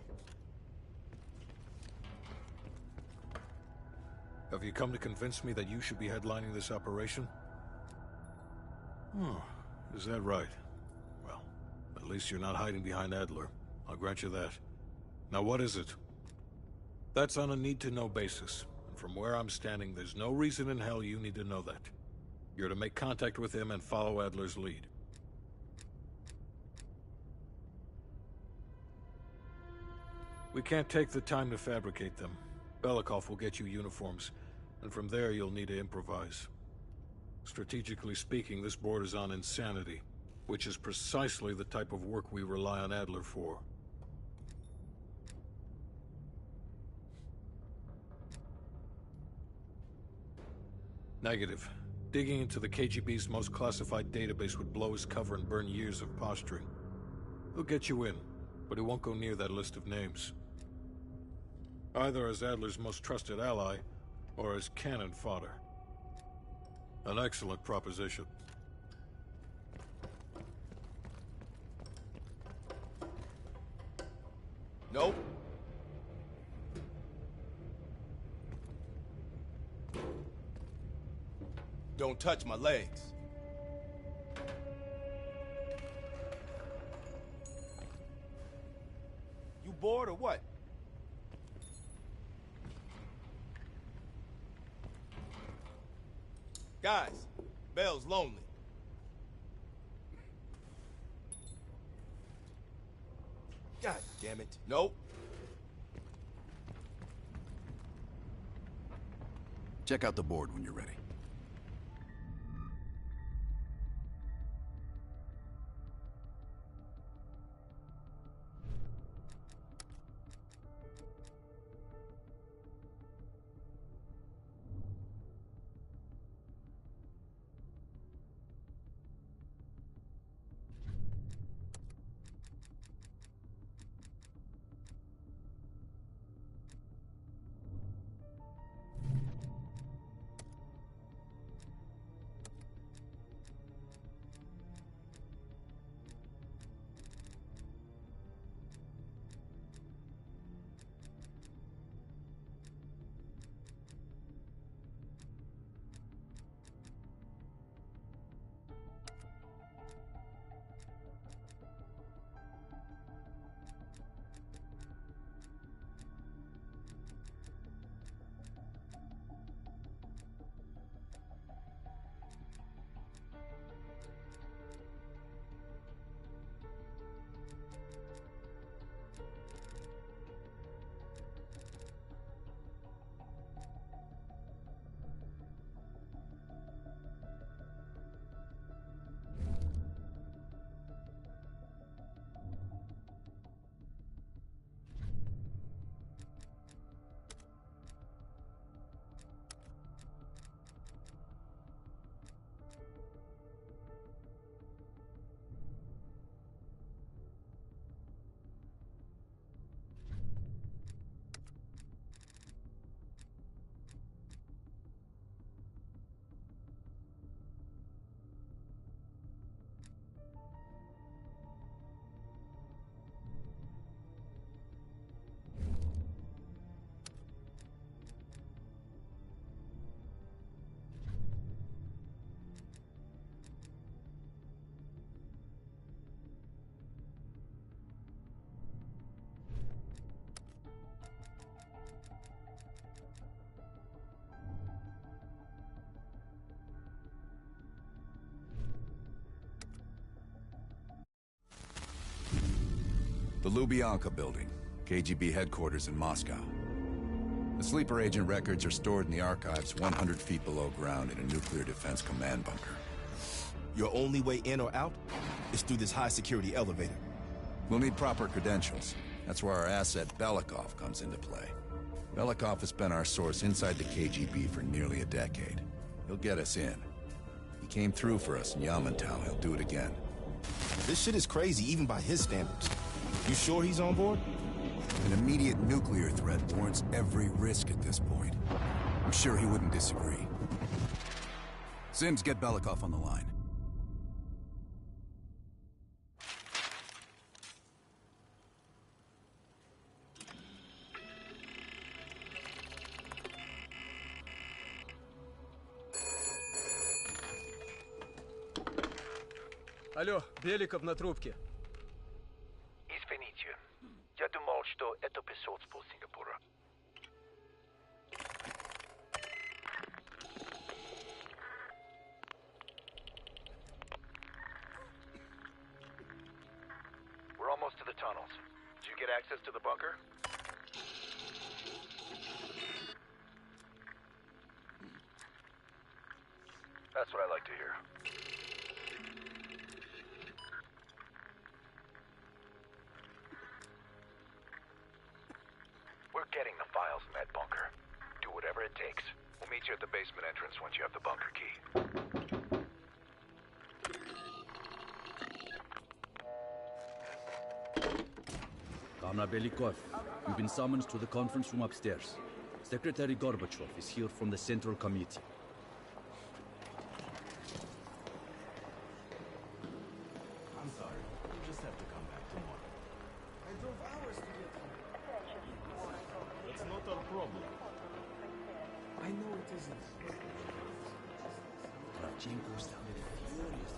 Have you come to convince me that you should be headlining this operation? Oh, is that right? Well, at least you're not hiding behind Adler. I'll grant you that. Now what is it? That's on a need-to-know basis. And from where I'm standing, there's no reason in hell you need to know that. You're to make contact with him and follow Adler's lead. We can't take the time to fabricate them. Belikov will get you uniforms, and from there you'll need to improvise. Strategically speaking, this borders on insanity, which is precisely the type of work we rely on Adler for. Negative. Digging into the KGB's most classified database would blow his cover and burn years of posturing. He'll get you in, but he won't go near that list of names. Either as Adler's most trusted ally, or as cannon fodder. An excellent proposition. Nope. Don't touch my legs. You bored or what? Guys, Belle's lonely. God damn it. Nope. Check out the board when you're ready. The Lubyanka building, KGB headquarters in Moscow. The sleeper agent records are stored in the archives 100 feet below ground in a nuclear defense command bunker. Your only way in or out is through this high-security elevator. We'll need proper credentials. That's where our asset Belikov comes into play. Belikov has been our source inside the KGB for nearly a decade. He'll get us in. He came through for us in Yamantau. He'll do it again. This shit is crazy, even by his standards. You sure he's on board? An immediate nuclear threat warrants every risk at this point. I'm sure he wouldn't disagree. Sims, get Belikov on the line. Алло, Беликов на трубке. Извините, я думал, что это посольство Сингапура. We're almost to the tunnels. Did you get access to the bunker? That's what I like to hear. We're getting the files in that bunker. Do whatever it takes. We'll meet you at the basement entrance once you have the bunker key. Comrade Belikov, you've been summoned to the conference room upstairs. Secretary Gorbachev is here from the Central Committee. I'm sorry. You just have to come back tomorrow. I drove hours to get here. That's not our problem. I know it isn't. Kravchenko sounded furious.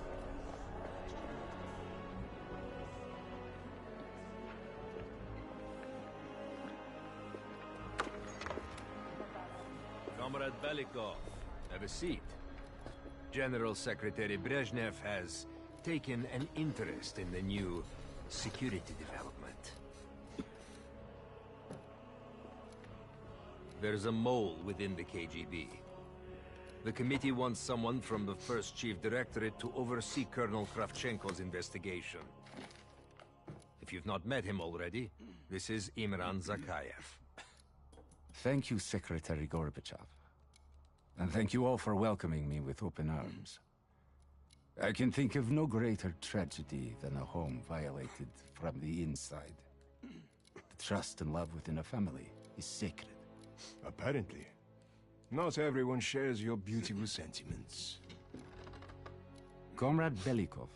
Comrade Belikov, have a seat. General Secretary Brezhnev has taken an interest in the new security development. There's a mole within the KGB. The committee wants someone from the first Chief Directorate to oversee Colonel Kravchenko's investigation. If you've not met him already, this is Imran Zakayev. Thank you, Secretary Gorbachev. And thank you all for welcoming me with open arms. I can think of no greater tragedy than a home violated from the inside. The trust and love within a family is sacred. Apparently. Not everyone shares your beautiful sentiments. Comrade Belikov,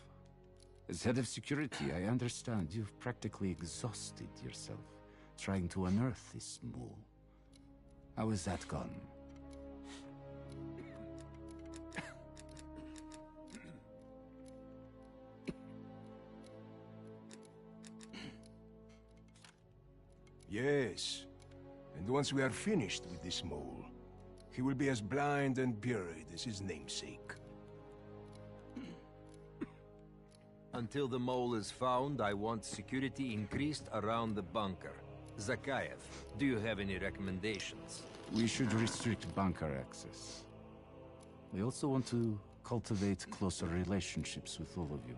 as head of security, I understand you've practically exhausted yourself trying to unearth this mole. How has that gone? Yes. And once we are finished with this mole, he will be as blind and buried as his namesake. Until the mole is found, I want security increased around the bunker. Zakayev, do you have any recommendations? We should restrict bunker access. We also want to cultivate closer relationships with all of you.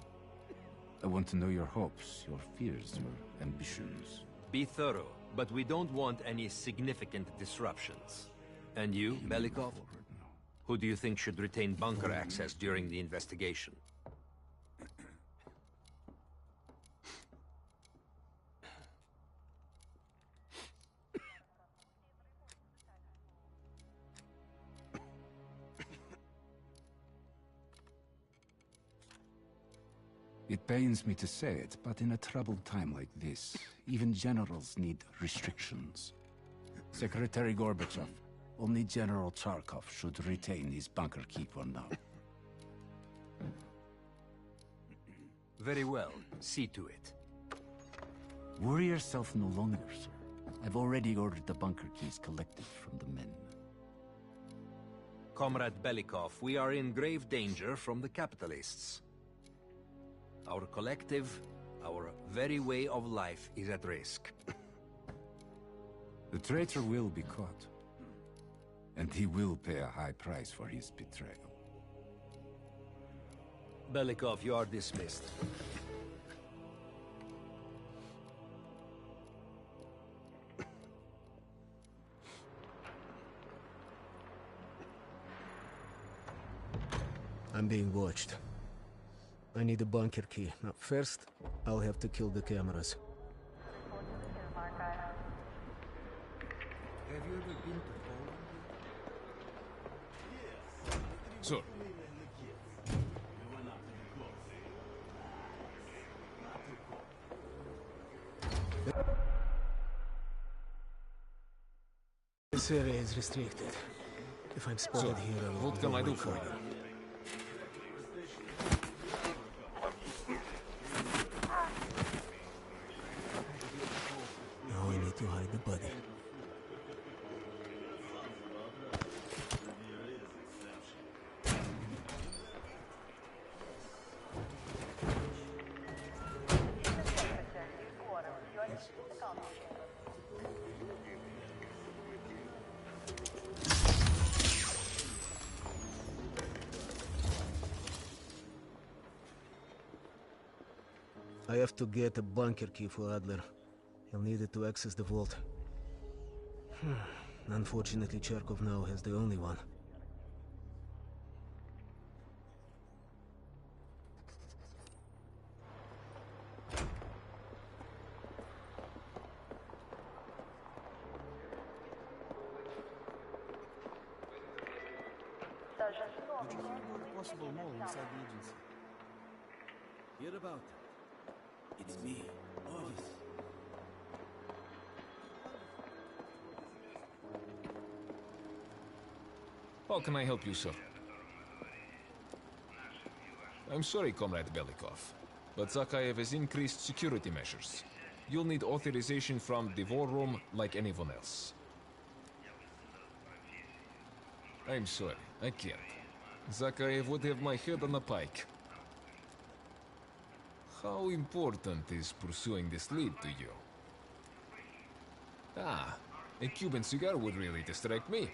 I want to know your hopes, your fears, your ambitions. Be thorough, but we don't want any significant disruptions. And you, Belikov? Who do you think should retain bunker access during the investigation? It pains me to say it, but in a troubled time like this, even generals need restrictions. Secretary Gorbachev, only General Charkov should retain his bunker key for now. Very well. See to it. Worry yourself no longer, sir. I've already ordered the bunker keys collected from the men. Comrade Belikov, we are in grave danger from the capitalists. Our collective, Our very way of life is at risk. The traitor will be caught. And he will pay a high price for his betrayal. Belikov, you are dismissed. I'm being watched. I need a bunker key. Now, first, I'll have to kill the cameras. Have you ever been to Poland? Sir. This area is restricted. If I'm spotted here, I will what can I do for you? Now I need to hide the body. I have to get a bunker key for Adler. He'll need it to access the vault. Unfortunately, Charkov now has the only one. Did you learn about a possible mole inside the agency? Hear about it. It's me, Ovis. How can I help you, sir? I'm sorry, Comrade Belikov, but Zakhaev has increased security measures. You'll need authorization from the war room like anyone else. I'm sorry, I can't. Zakhaev would have my head on a pike. How important is pursuing this lead to you? Ah, a Cuban cigar would really distract me.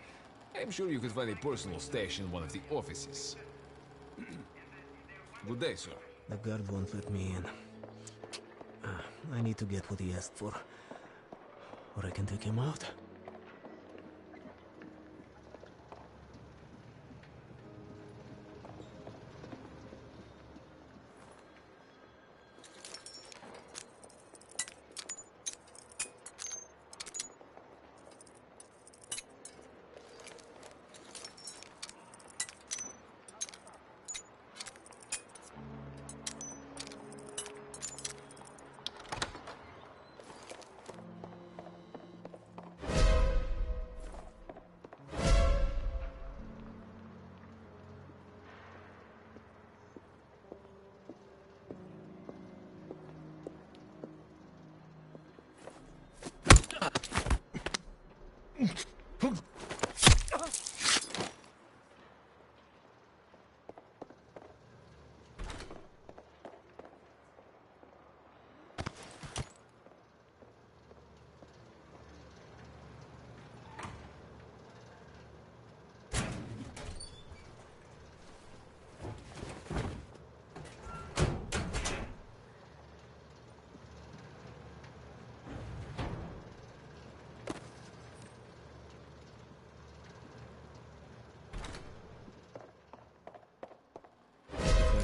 I'm sure you could find a personal stash in one of the offices. Good day, sir. The guard won't let me in. I need to get what he asked for. Or I can take him out.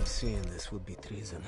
Seeing this would be treason.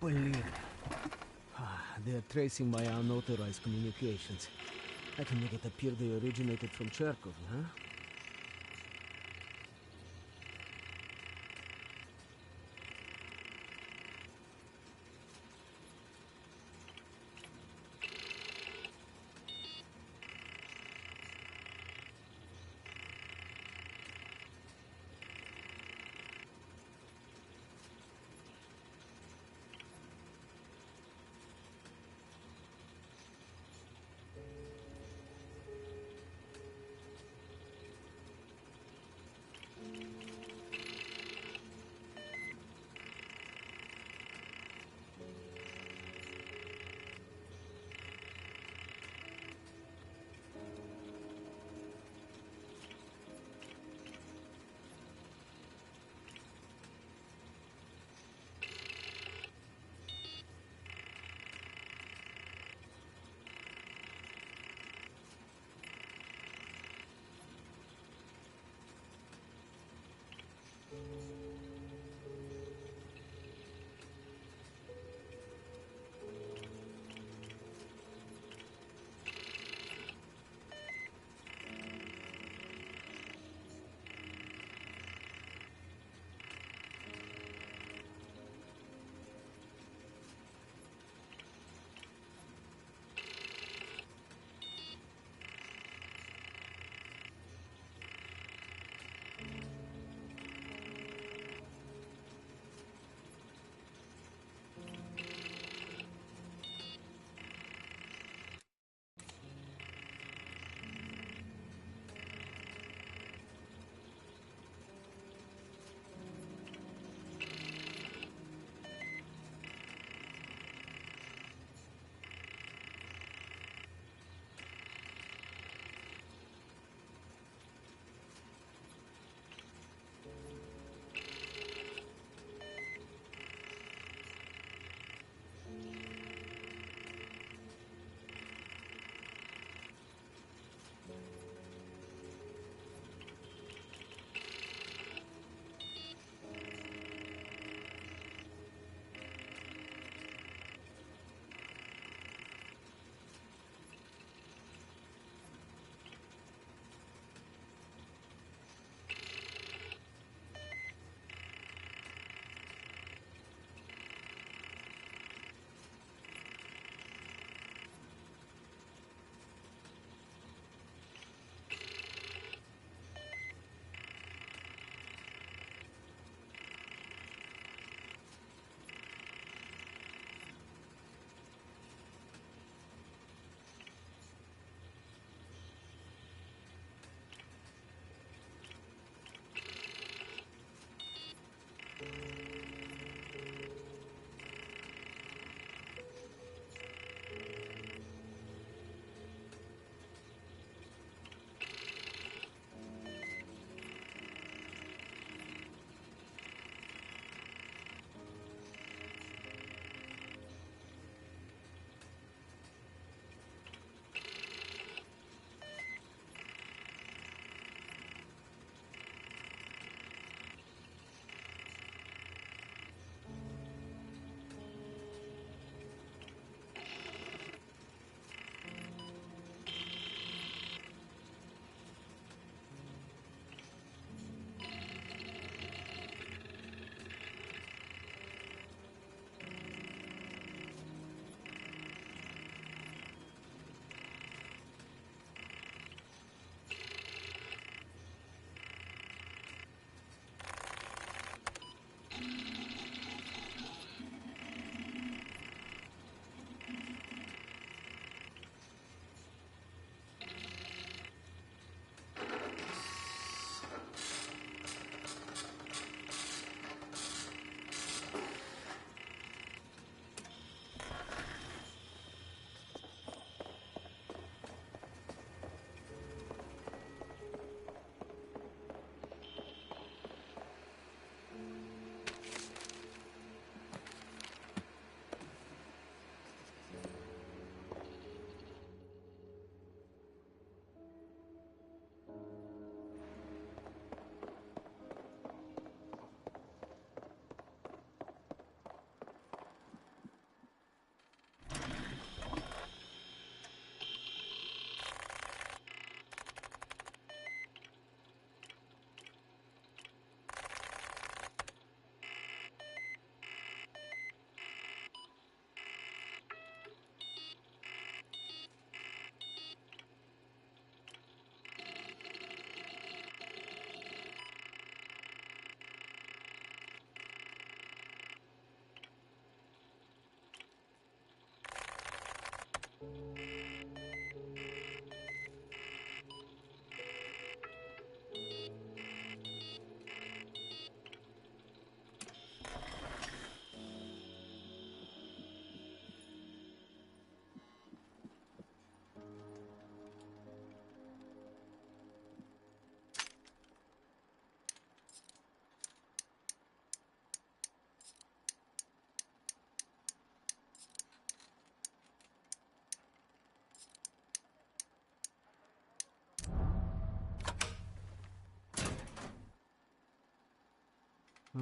Блин. They're tracing my unauthorized communications. I can make it appear they originated from Cherkov, huh?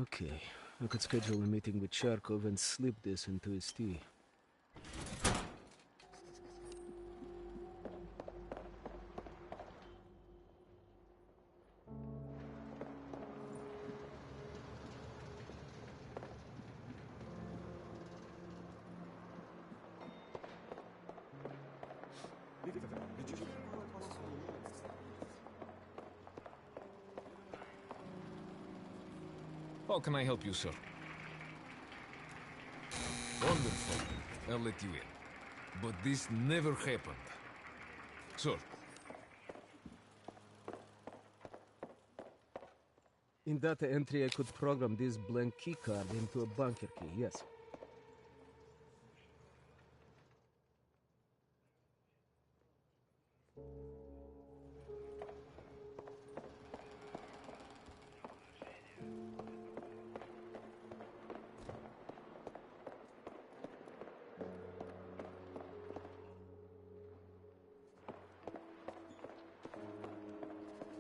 Okay, I could schedule a meeting with Charkov and slip this into his tea. How can I help you, sir? Wonderful. I'll let you in. But this never happened. Sir. In data entry, I could program this blank keycard into a bunker key, yes.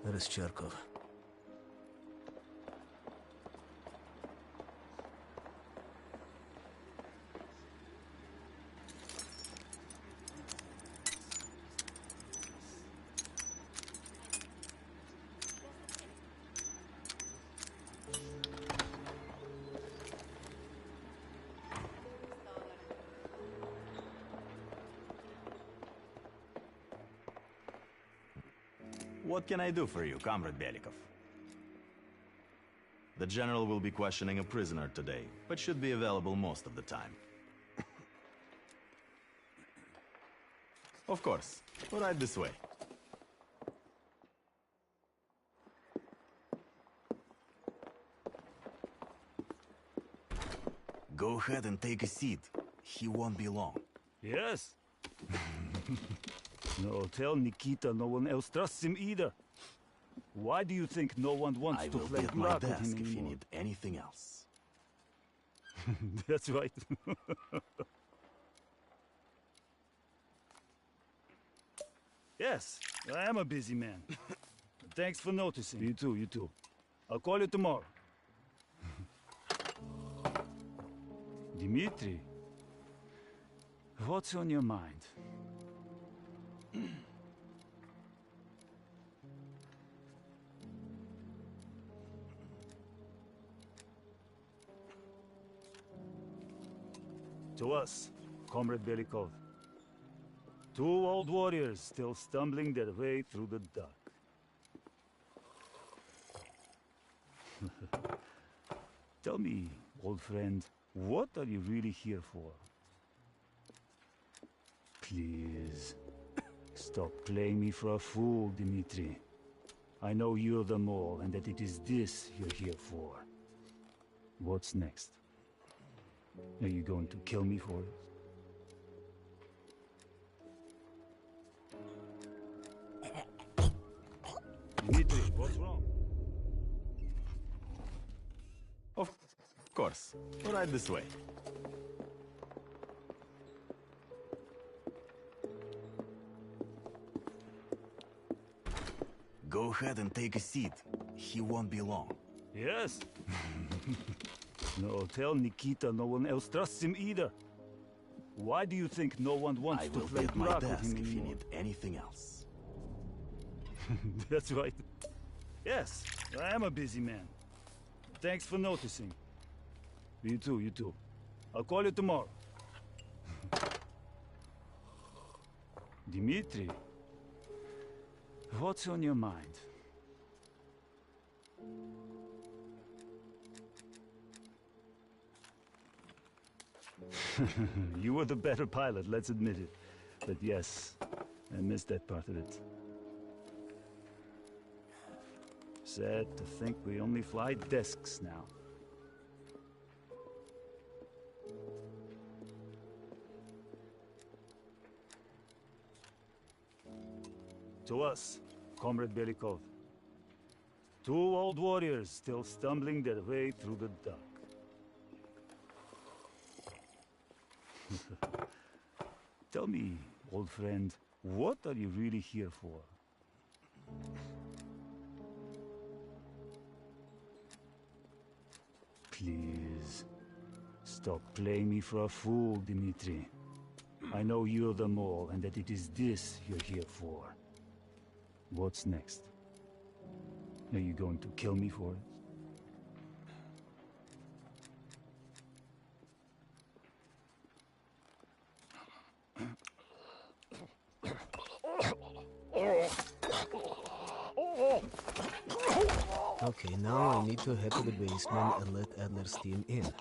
That is Charkov. What can I do for you, Comrade Belikov? The General will be questioning a prisoner today, but should be available most of the time. Of course. Right this way. Go ahead and take a seat. He won't be long. Yes? No, tell Nikita no one else trusts him either. Why do you think no one wants to play I will be at my Black with him desk if you anymore? need anything else. That's right. Yes, I am a busy man. Thanks for noticing. You too, you too. I'll call you tomorrow. Dmitri, what's on your mind? To us, Comrade Belikov. Two old warriors still stumbling their way through the dark. Tell me, old friend, what are you really here for? Please, stop playing me for a fool, Dmitri. I know you're the mole and that it is this you're here for. What's next? Are you going to kill me for it? Dmitri, what's wrong? Of course. Right this way. Go ahead and take a seat. He won't be long. Yes? No, tell Nikita no one else trusts him either. Why do you think no one wants to play at my Black with desk him if you anymore? need anything else. That's right. Yes, I am a busy man. Thanks for noticing. You too, you too. I'll call you tomorrow. Dmitri, what's on your mind? You were the better pilot, let's admit it. But yes, I missed that part of it. Sad to think we only fly desks now. To us, Comrade Belikov. Two old warriors still stumbling their way through the dark. Tell me, old friend, what are you really here for? Please. Stop playing me for a fool, Dmitri. I know you're the mole and that it is this you're here for. What's next? Are you going to kill me for it? Okay, now I need to head to the basement and let Adler's team in.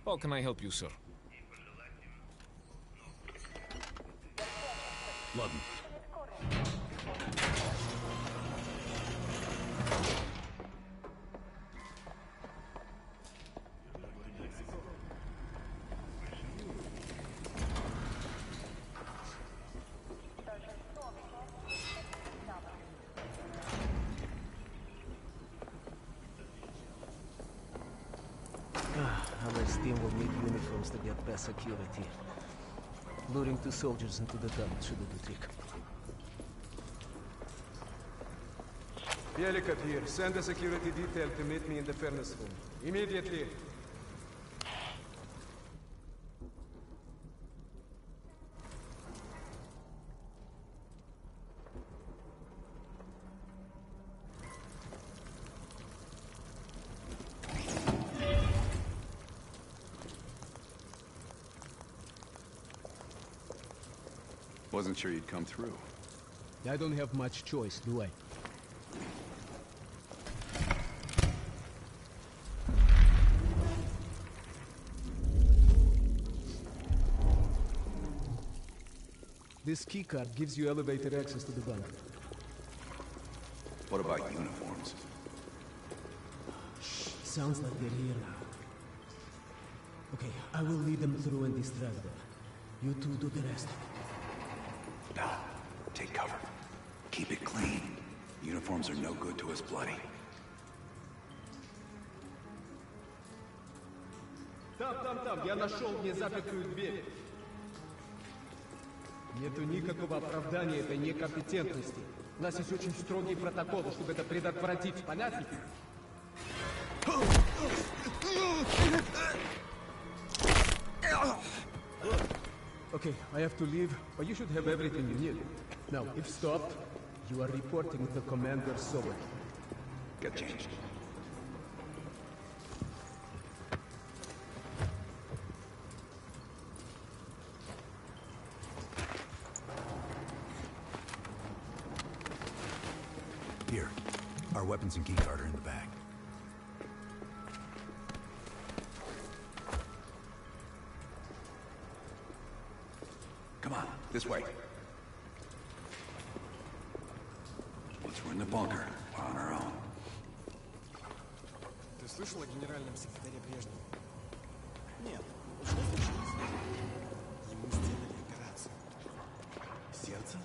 How can I help you, sir? London. Our team will need uniforms to get best security. Luring 2 soldiers into the tunnel should do the trick. Bielikov here. Send a security detail to meet me in the furnace room. Immediately. Wasn't sure you'd come through. I don't have much choice, do I? This keycard gives you elevated access to the bunker. What about uniforms? Sounds like they're here now. Okay, I will lead them through and distract them. You two do the rest. No. Take cover. Keep it clean. Uniforms are no good to us bloody. Там, я нашел незапертую дверь. Нету никакого оправдания этой некомпетентности. У нас есть очень строгие протоколы, чтобы это предотвратить. Понятно? Okay, I have to leave, but you should have everything you need. Now, if stopped, you are reporting to Commander Sobek. Get changed. Here. Our weapons and keycard are in the bag. Come on, this way. Once we're in the bunker, we're on our own. Ты слышал о генеральном секретаре Брежневе? Нет. Что случилось? Ему сделали операцию. Сердце?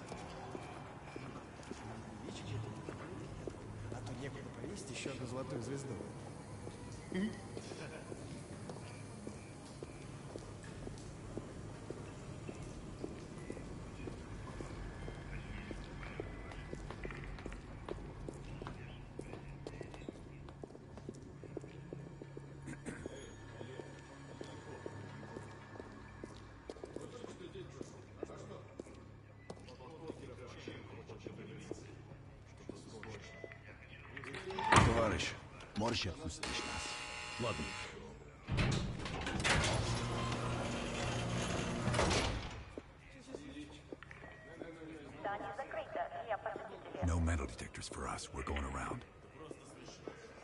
Лечить это не будет. А то некуда повесить еще одну золотую звезду. Можешь отпустить нас? Ладно. No metal detectors for us. We're going around.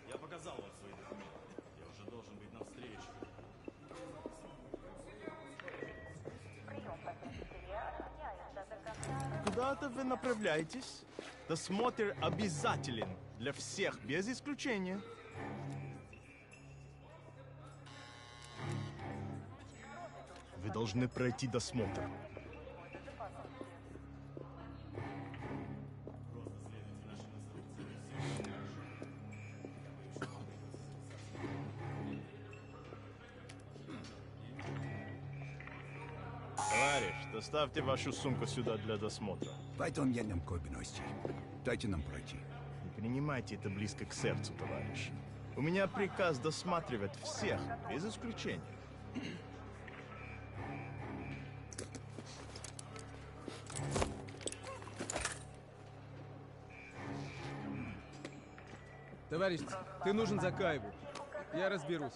Я показал вам свои документы. Я уже должен быть на встрече. Куда-то вы направляетесь? Досмотр обязателен для всех, без исключения. Вы должны пройти досмотр. Товарищ, доставьте вашу сумку сюда для досмотра. Пойдем едем к Обиности. Дайте нам пройти. Не принимайте это близко к сердцу, товарищ. У меня приказ досматривать всех, без исключения. Товарищ, ты нужен за Кайву. Я разберусь.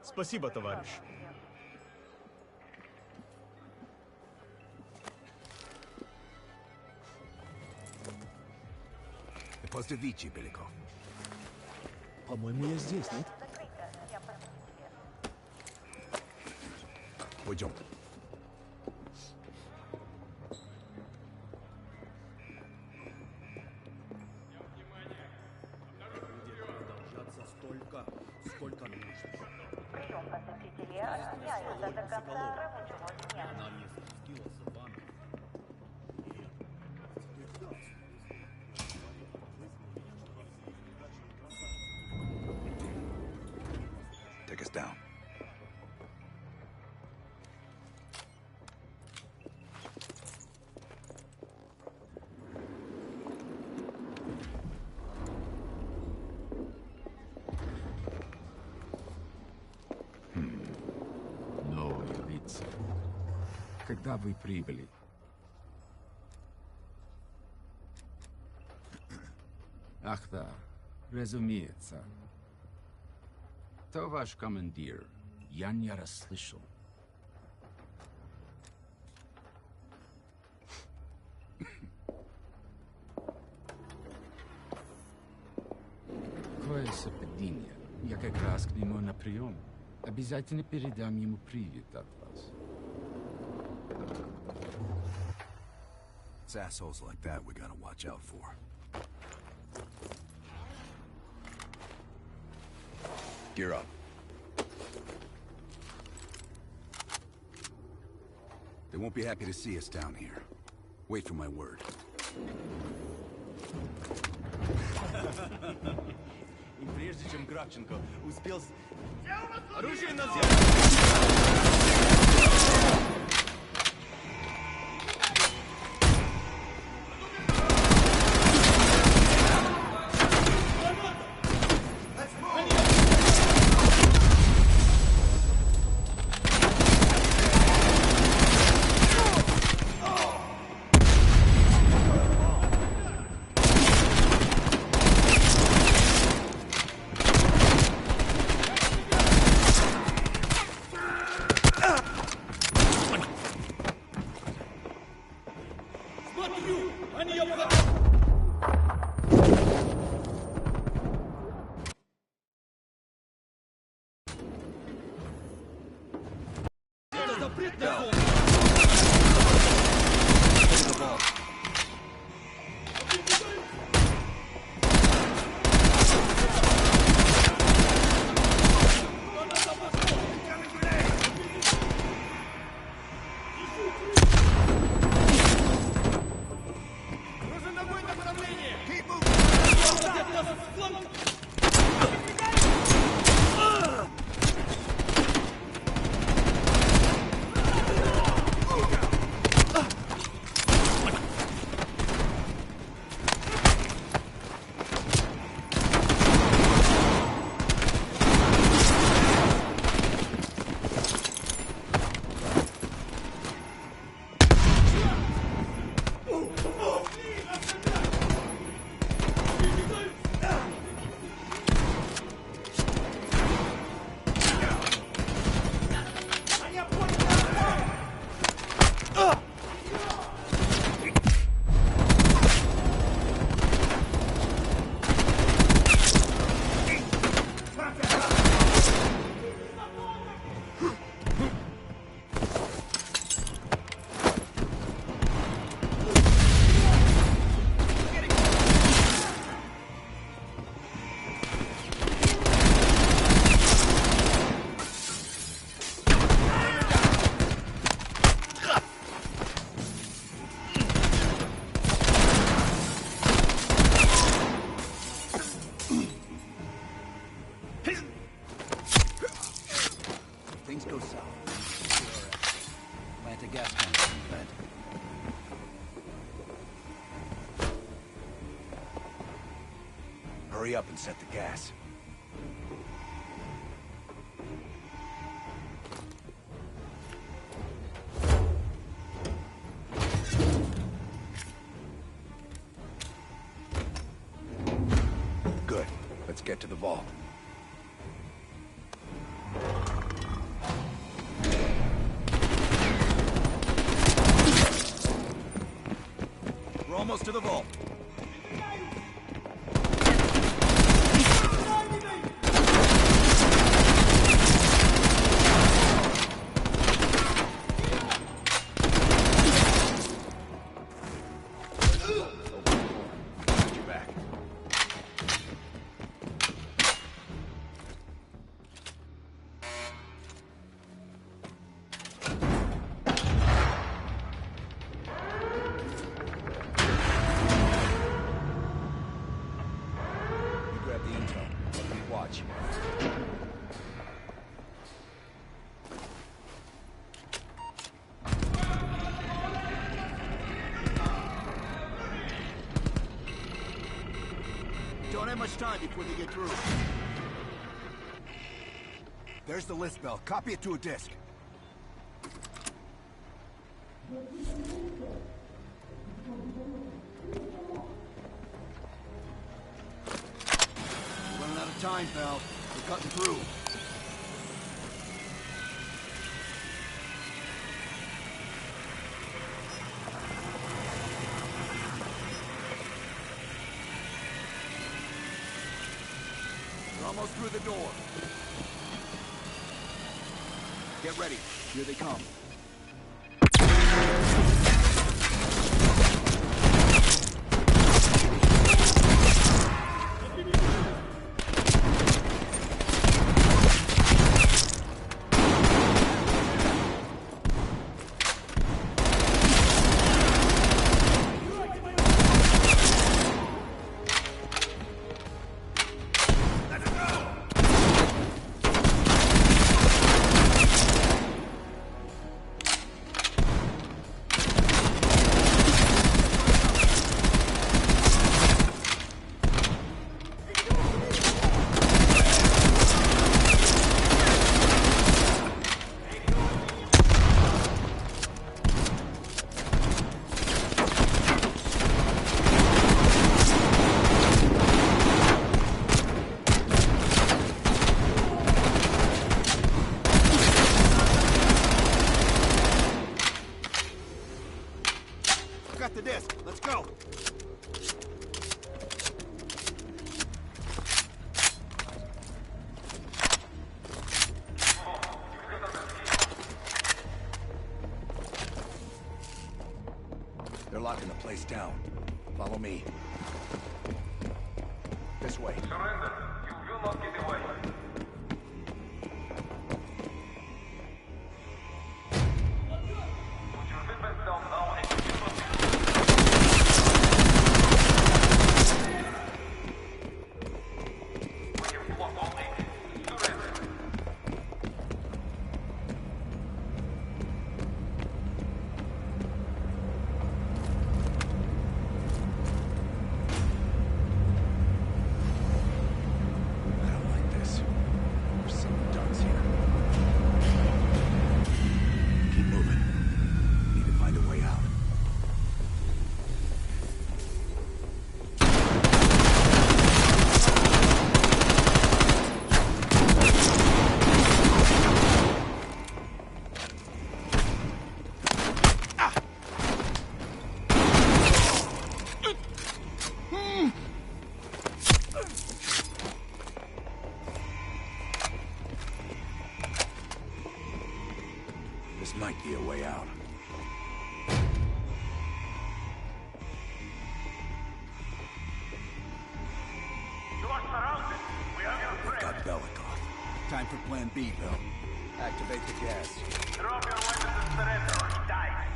Спасибо, товарищ. После Вичи, Беляков. По-моему, я здесь, нет? Пойдем. Столько, сколько нужно. Прием посетителей отменяется до конца рабочего дня. Она не спустилась в ванну. Take us down. Новые лица. Когда вы прибыли? Ах да, разумеется. То ваш командир. Я не расслышал. Какое совпадение. Я как раз к нему на прием. Обязательно передам ему привет от вас. It's assholes like that we gotta watch out for. Gear up. They won't be happy to see us down here. Wait for my word. И прежде чем Кравченко успел... Оружие на things go south, plant a gas tank in the vent. Hurry up and set the gas. Good. Let's get to the vault. We're almost to the vault. Don't have much time before they get through. There's the list bell. Copy it to a disk. We're running out of time, pal. We're cutting through. We're almost through the door. Get ready. Here they come. Got the disc. Let's go. They're locking the place down. Follow me. This way. Surrender. You will not get away. Put your weapons down now and you will we have blocked all exits. Surrender. I don't like this. There's something dark's here. Keep moving. Need to find a way out. This might be a way out. You are surrounded. We have your friend. Got Belikov. Time for Plan B, Bill. Activate the gas. Drop your weapons and surrender or die.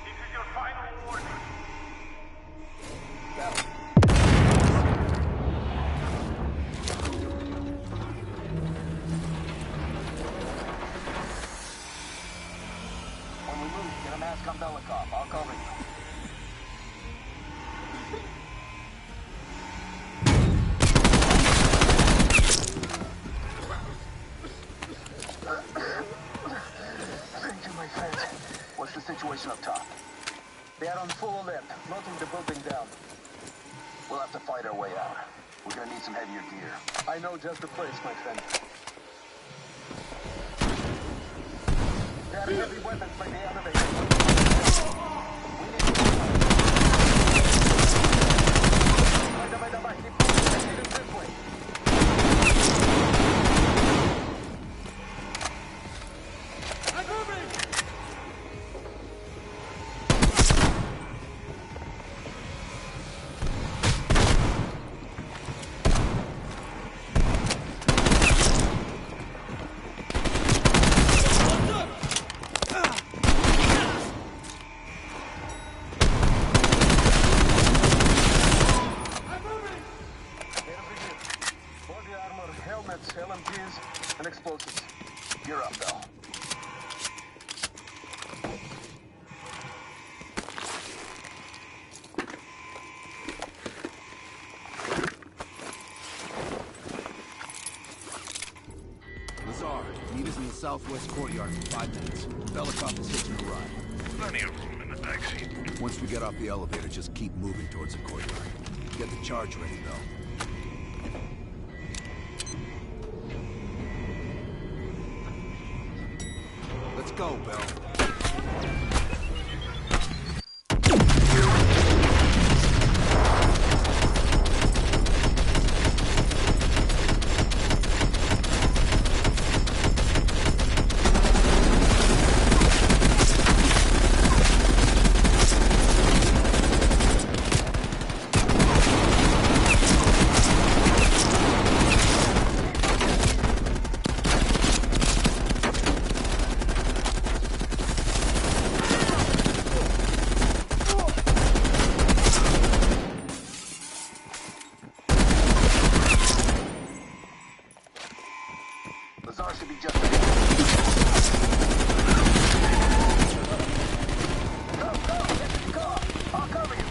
This is your final warning. They're on full alert, locking the building down. We'll have to fight our way out. We're gonna need some heavier gear. I know just the place, my friend. There are heavy weapons by the elevator. Давай, keep moving. This way. I'm moving! LMGs, and explosives. You're up, Bell. Lazar, meet us in the southwest courtyard in 5 minutes. Belikov is hitching a ride. Plenty of room in the backseat. Once we get off the elevator, just keep moving towards the courtyard. Get the charge ready, Bell. Let's go, Bell. Lazar should be just ahead. Go, get to the car. I'll cover you.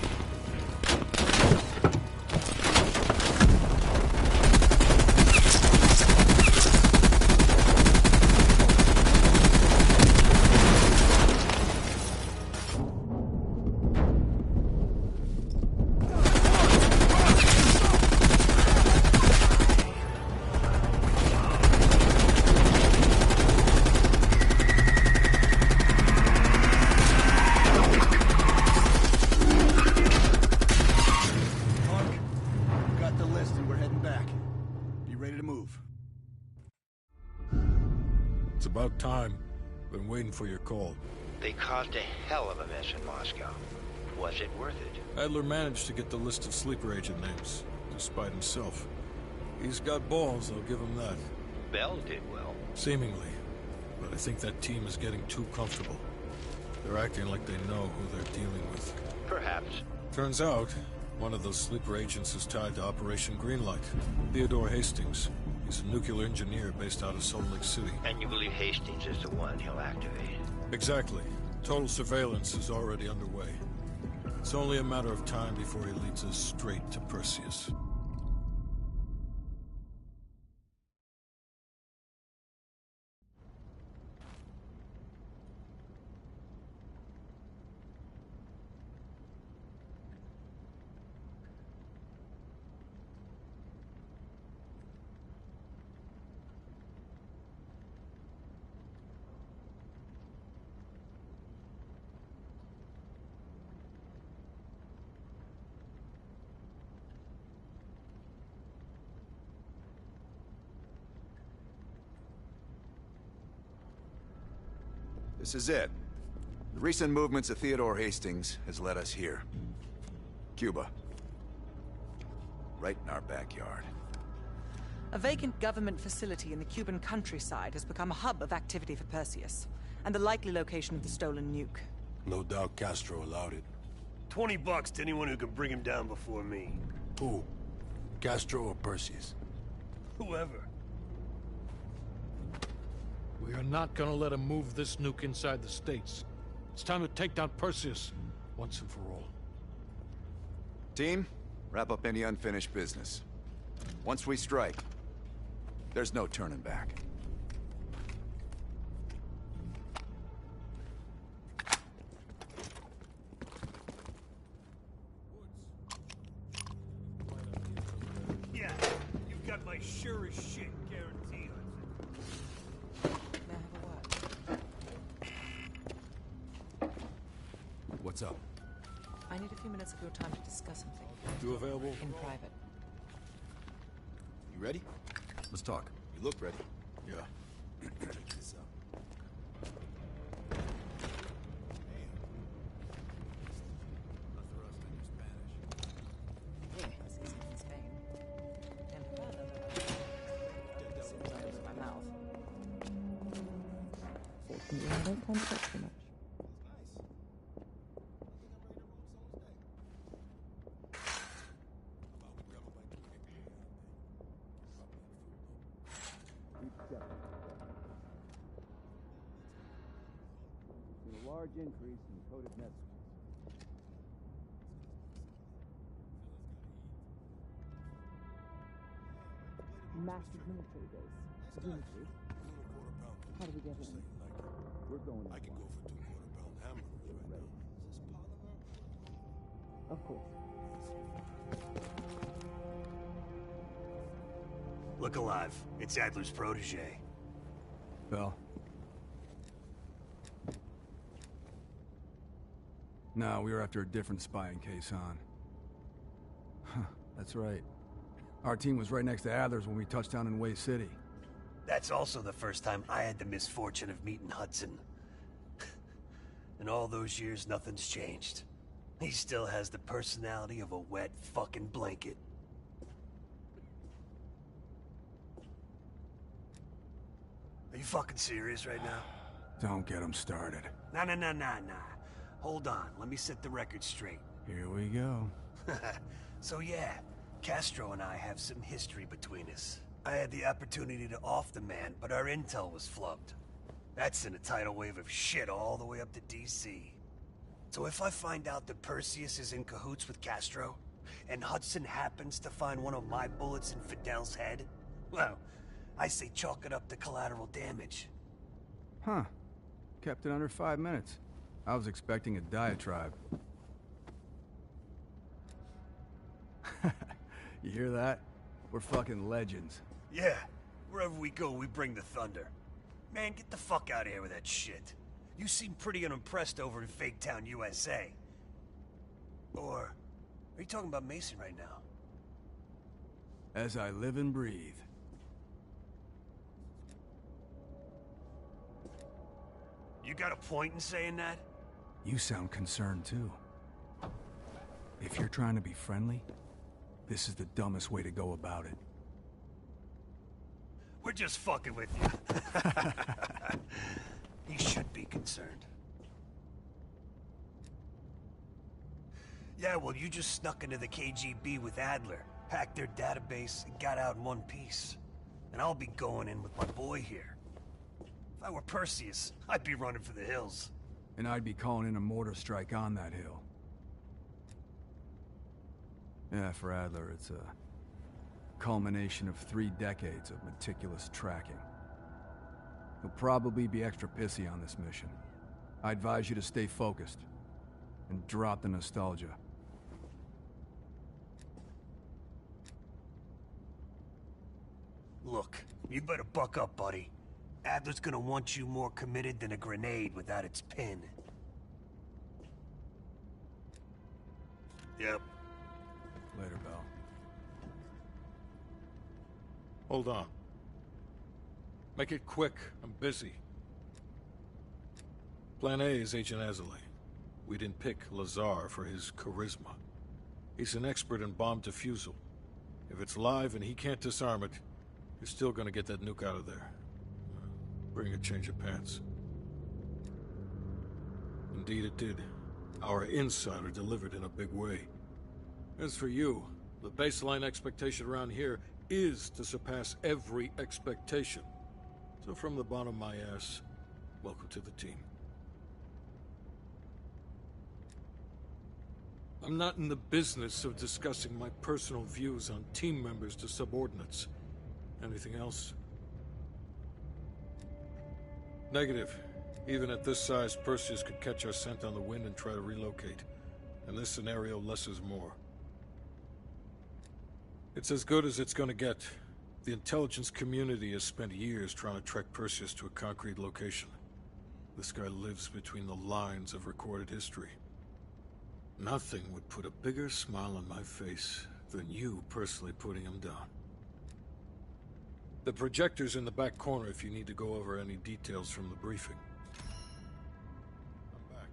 It's about time. Been waiting for your call. They caused a hell of a mess in Moscow. Was it worth it? Adler managed to get the list of sleeper agent names, despite himself. He's got balls, I'll give him that. Bell did well. Seemingly. But I think that team is getting too comfortable. They're acting like they know who they're dealing with. Perhaps. Turns out, one of those sleeper agents is tied to Operation Greenlight. Theodore Hastings. He's a nuclear engineer based out of Salt Lake City. And you believe Hastings is the one he'll activate? Exactly. Total surveillance is already underway. It's only a matter of time before he leads us straight to Perseus. This is it. The recent movements of Theodore Hastings has led us here. Cuba. Right in our backyard. A vacant government facility in the Cuban countryside has become a hub of activity for Perseus, and the likely location of the stolen nuke. No doubt Castro allowed it. $20 to anyone who can bring him down before me. Who? Castro or Perseus? Whoever. We are not gonna let him move this nuke inside the States. It's time to take down Perseus, once and for all. Team, wrap up any unfinished business. Once we strike, there's no turning back. What's up? I need a few minutes of your time to discuss something. You available? In private. You ready? Let's talk. You look ready. Yeah. Check this out. Yeah, I see some in Spain. And further, as soon as I open my mouth. Fortunately, I don't tend to talk too much. A large increase in coded messages. Massive military base. Presumably. How do we get in? We're going I can go for 2 quarter-pound hamburgers right now. Of course. Look alive. It's Adler's protege. Bell. No, we were after a different spying case, hon. Huh, that's right. Our team was right next to Adler's when we touched down in Way City. That's also the first time I had the misfortune of meeting Hudson. In all those years, nothing's changed. He still has the personality of a wet fucking blanket. Are you fucking serious right now? Don't get him started. Nah. Hold on, let me set the record straight. Here we go. So yeah, Castro and I have some history between us. I had the opportunity to off the man, but our intel was flubbed. That's in a tidal wave of shit all the way up to DC. So if I find out that Perseus is in cahoots with Castro, and Hudson happens to find one of my bullets in Fidel's head, well, I say chalk it up to collateral damage. Huh. Kept it under 5 minutes. I was expecting a diatribe. You hear that? We're fucking legends. Yeah, wherever we go, we bring the thunder. Man, get the fuck out of here with that shit. You seem pretty unimpressed over in Fake Town, USA. Or, are you talking about Mason right now? As I live and breathe. You got a point in saying that? You sound concerned, too. If you're trying to be friendly, this is the dumbest way to go about it. We're just fucking with you. He should be concerned. Yeah, well, you just snuck into the KGB with Adler, hacked their database, and got out in one piece. And I'll be going in with my boy here. If I were Perseus, I'd be running for the hills. And I'd be calling in a mortar strike on that hill. Yeah, for Adler, it's a culmination of 3 decades of meticulous tracking. He'll probably be extra pissy on this mission. I advise you to stay focused and drop the nostalgia. Look, you better buck up, buddy. Adler's gonna want you more committed than a grenade without its pin. Yep. Later, Bell. Hold on. Make it quick. I'm busy. Plan A is Agent Azalea. We didn't pick Lazar for his charisma. He's an expert in bomb defusal. If it's live and he can't disarm it, you're still gonna get that nuke out of there. Bring a change of pants. Indeed it did. Our insider delivered in a big way. As for you, the baseline expectation around here is to surpass every expectation. So from the bottom of my ass, welcome to the team. I'm not in the business of discussing my personal views on team members to subordinates. Anything else? Negative. Even at this size, Perseus could catch our scent on the wind and try to relocate. In this scenario, less is more. It's as good as it's gonna get. The intelligence community has spent years trying to track Perseus to a concrete location. This guy lives between the lines of recorded history. Nothing would put a bigger smile on my face than you personally putting him down. The projector's in the back corner if you need to go over any details from the briefing. I'm back.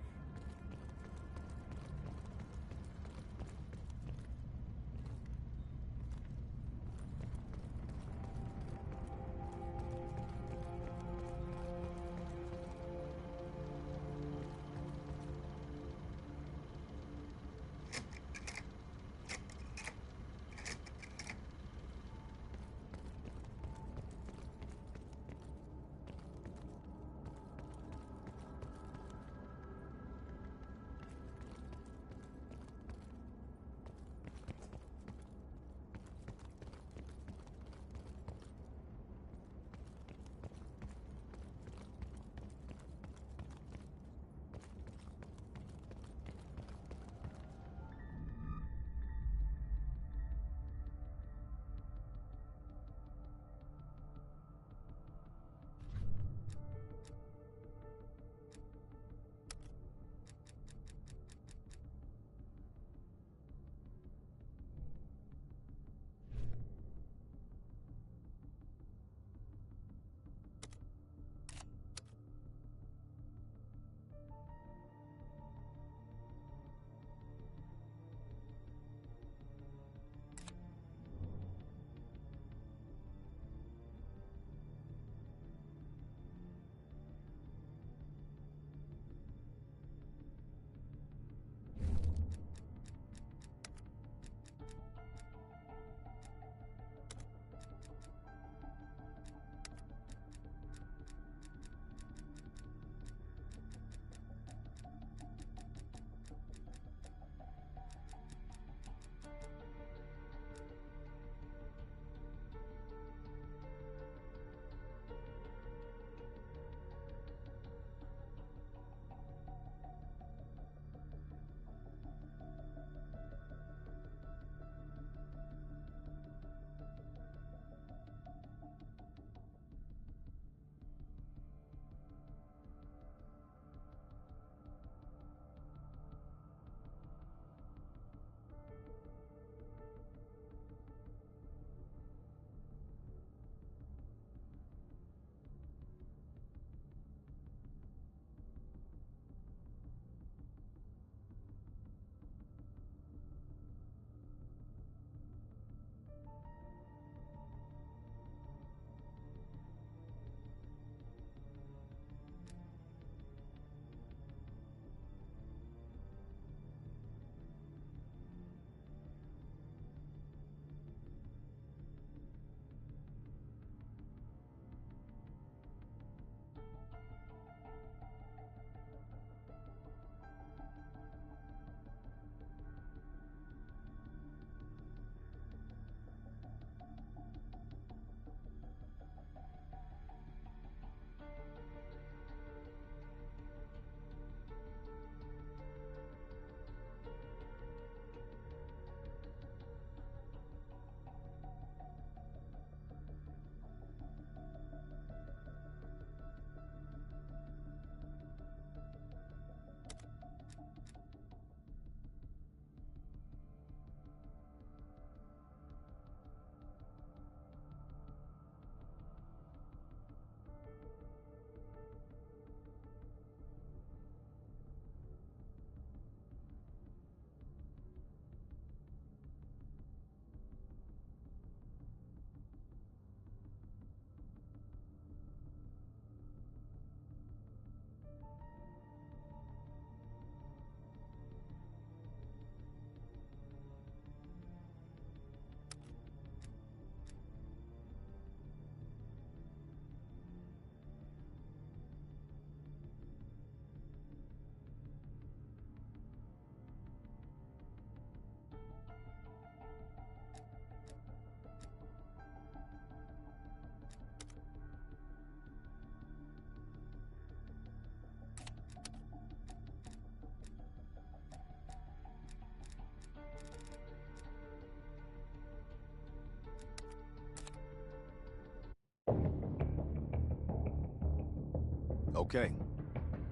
Okay.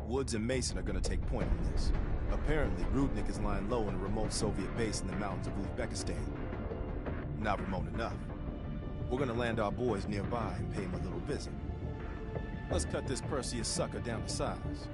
Woods and Mason are gonna take point on this. Apparently, Rudnik is lying low in a remote Soviet base in the mountains of Uzbekistan. Not remote enough. We're gonna land our boys nearby and pay him a little visit. Let's cut this Perseus sucker down to size.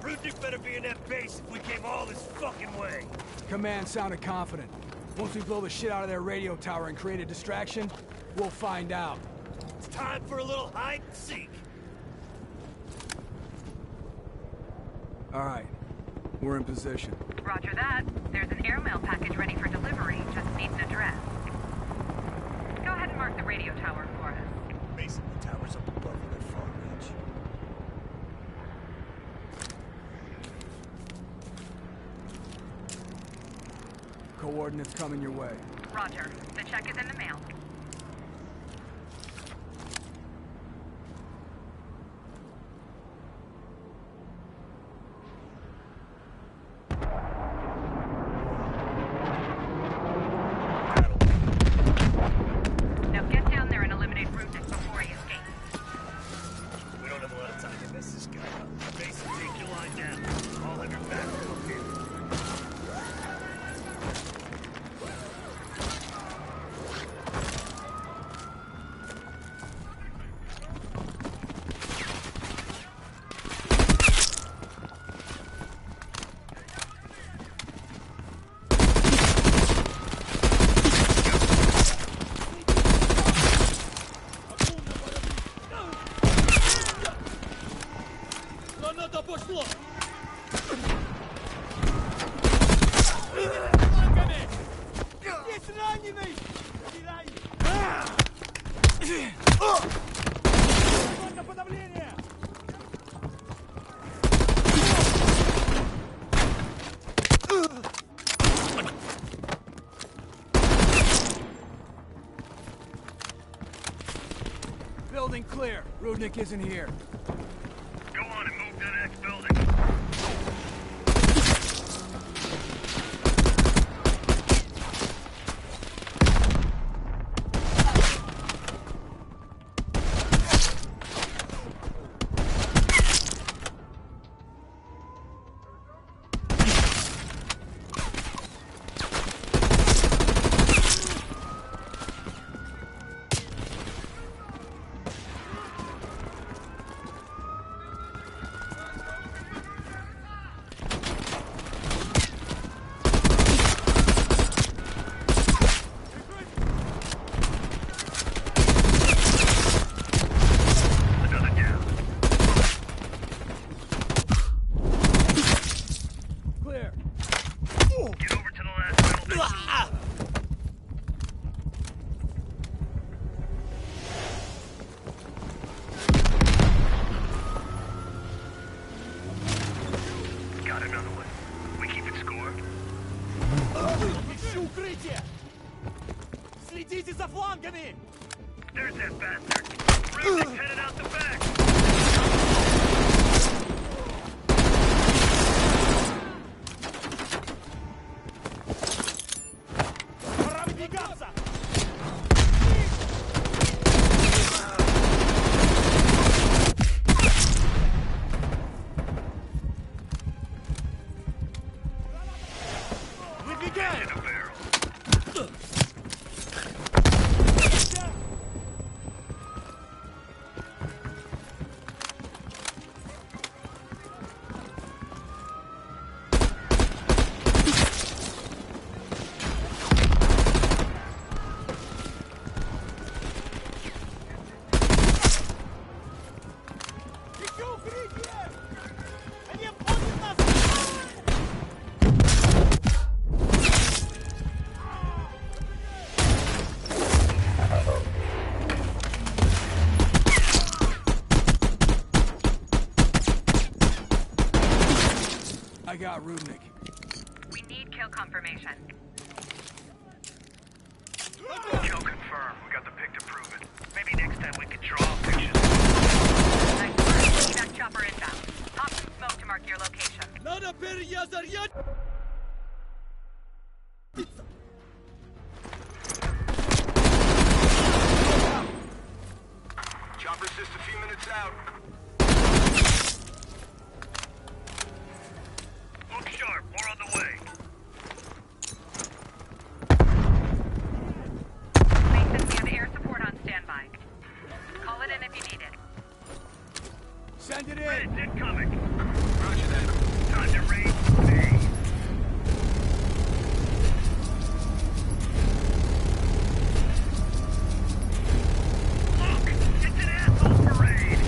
Rudnik better be in that base if we came all this fucking way. Command sounded confident. Once we blow the shit out of their radio tower and create a distraction, we'll find out. It's time for a little hide and seek. All right, we're in position. Roger that. There's an airmail package ready for delivery. Just need an address. Go ahead and mark the radio tower for us. Base of the tower's up above in that far ridge. Coordinates coming your way. Roger. The check is in the mail. Now get down there and eliminate Rudnik before he escapes. We don't have a lot of time to mess this guy up. Base will take your line down. I'll have your back from here. Building clear. Rudnik isn't here. Go on and move to the next building. Следите за флангами! There's that bastard! Rudnik's headed out the back! Пора выдвигаться! Выдвигаем! I got Rudnik. We need kill confirmation. Kill confirmed. We got the pic to prove it. Maybe next time we can draw pictures. Nice work. That chopper inbound. Pop some smoke to mark your location. Chopper's just a few minutes out. Look sharp. More on the way. Mason, we have air support on standby. Call it in if you need it. Send it in! Reds incoming! Roger that. Time to raid base. Look! It's an asshole parade!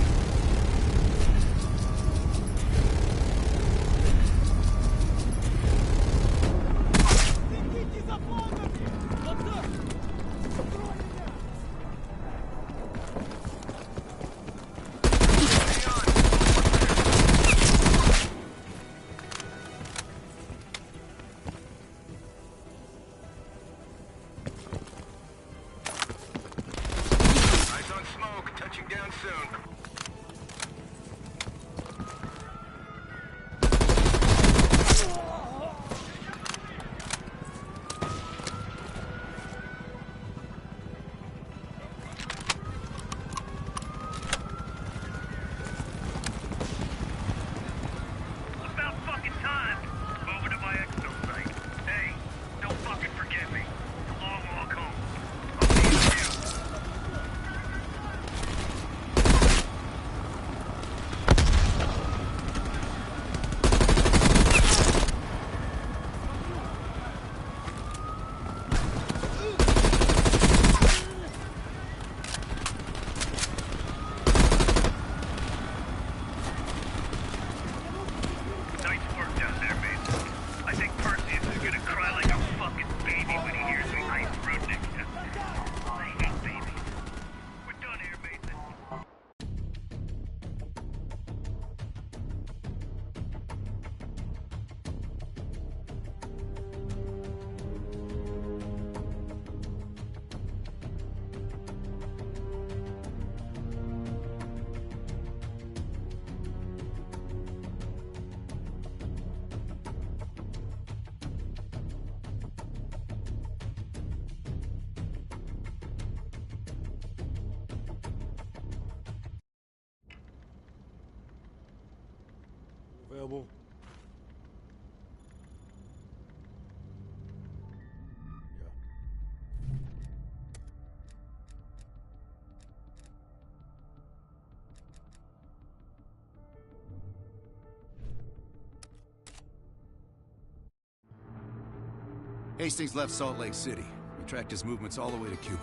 Eyes on smoke. Touching down soon. About fucking time! Moving to my exfil site. Hey, don't fucking forget me. It's a long walk home. I'll see you soon. Nice work down there, Mason. I think Perseus is gonna cry like a fucking baby when he hears the ice rudnick. I hate babies. We're done here, Mason. Available? Hastings left Salt Lake City. We tracked his movements all the way to Cuba.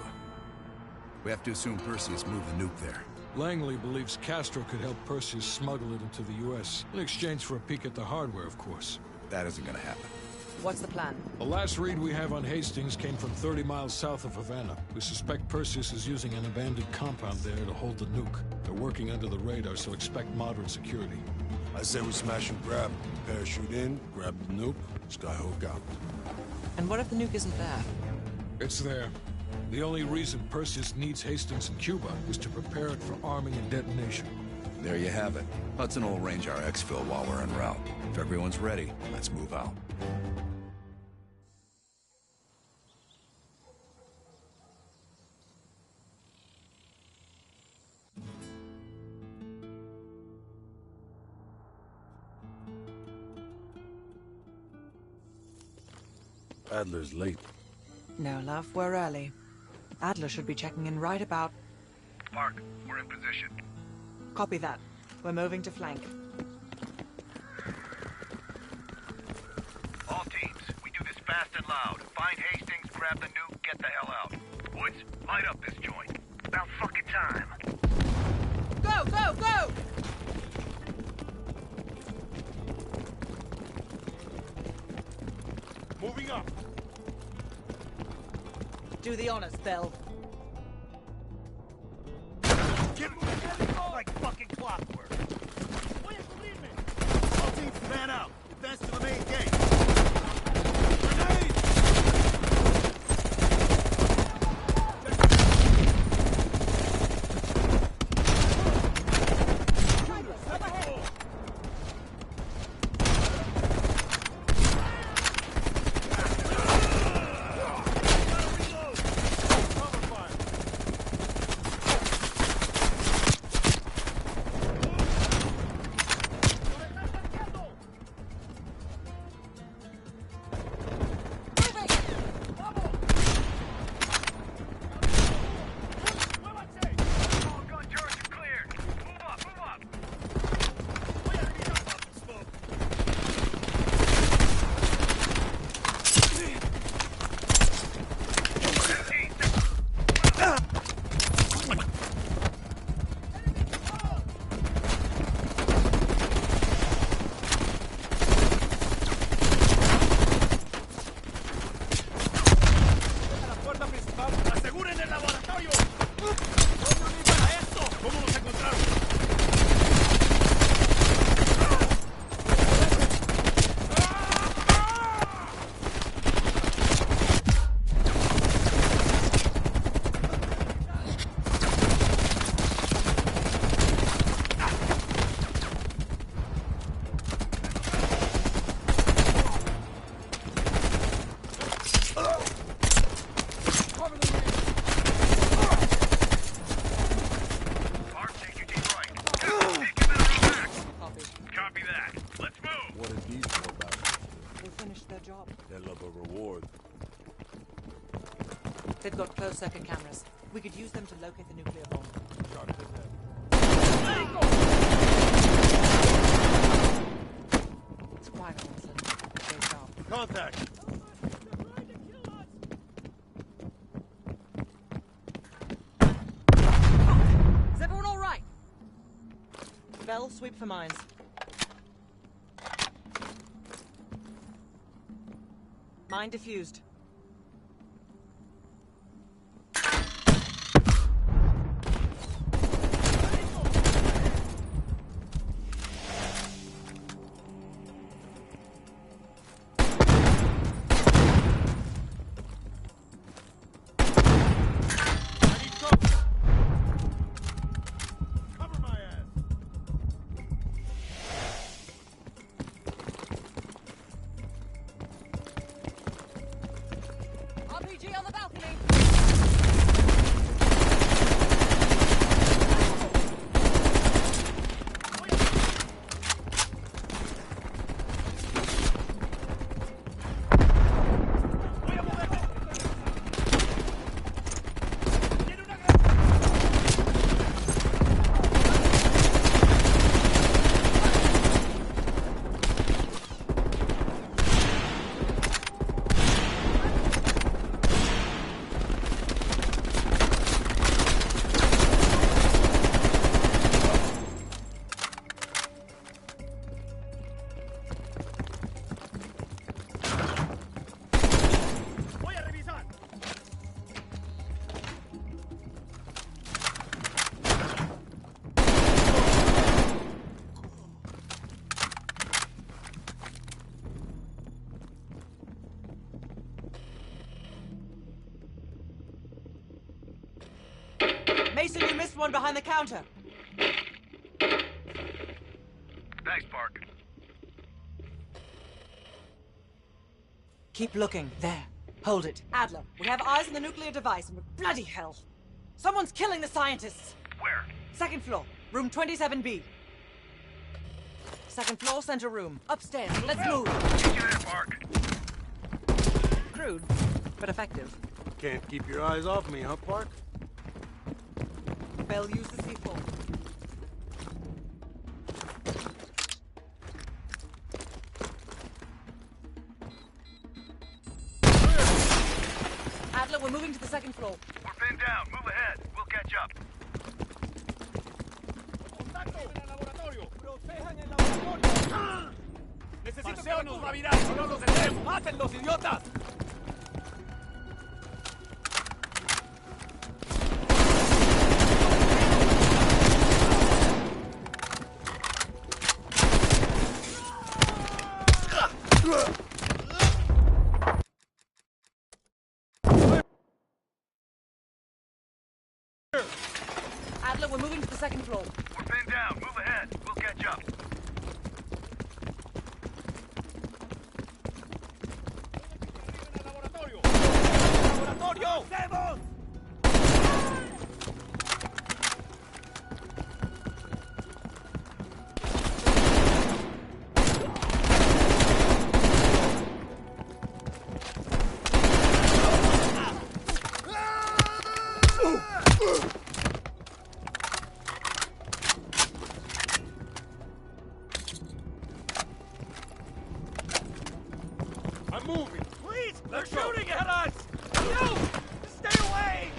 We have to assume Perseus moved the nuke there. Langley believes Castro could help Perseus smuggle it into the U.S. in exchange for a peek at the hardware, of course. That isn't gonna happen. What's the plan? The last read we have on Hastings came from 30 miles south of Havana. We suspect Perseus is using an abandoned compound there to hold the nuke. They're working under the radar, so expect moderate security. I say we smash and grab. Parachute in, grab the nuke, skyhook out. And what if the nuke isn't there? It's there. The only reason Perseus needs Hastings in Cuba is to prepare it for arming and detonation. There you have it. Hudson will arrange our exfil while we're en route. If everyone's ready, let's move out. Adler's late. No, love, we're early. Adler should be checking in right about... Park, we're in position. Copy that. We're moving to flank. All teams, we do this fast and loud. Find Hastings, grab the nuke, get the hell out. Woods, light up this joint. About fucking time. Go, go, go! Moving up. Do the honors, Bill. Get moving like fucking clockwork. All teams fan out. Advance to the main gate. Grenade! job. They love a reward. They've got closed-circuit cameras. We could use them to locate the nuclear bomb. It's quiet, Winston. Great job. Contact! Is everyone all right? Bell, sweep for mines. Mine diffused. RPG on the balcony! Mason, you missed one behind the counter. Thanks, Park. Keep looking. There. Hold it. Adler, we have eyes on the nuclear device, and bloody hell! Someone's killing the scientists! Where? Second floor. Room 27B. Second floor, center room. Upstairs. Let's move! Get you there, Park. Crude, but effective. Can't keep your eyes off me, huh, Park? Bell, use the C4. Adler, we're moving to the second floor. We're pinned down. Move ahead. We'll catch up. Necesito nos va a virar, si no los detenemos. ¡Mátenlos, idiotas! Adler, we're moving to the second floor. We're pinned down. Move ahead. We'll catch up. ¡Laboratorio! ¡Hacemos! I'm moving. Please, they're shooting at us! You! Stay away!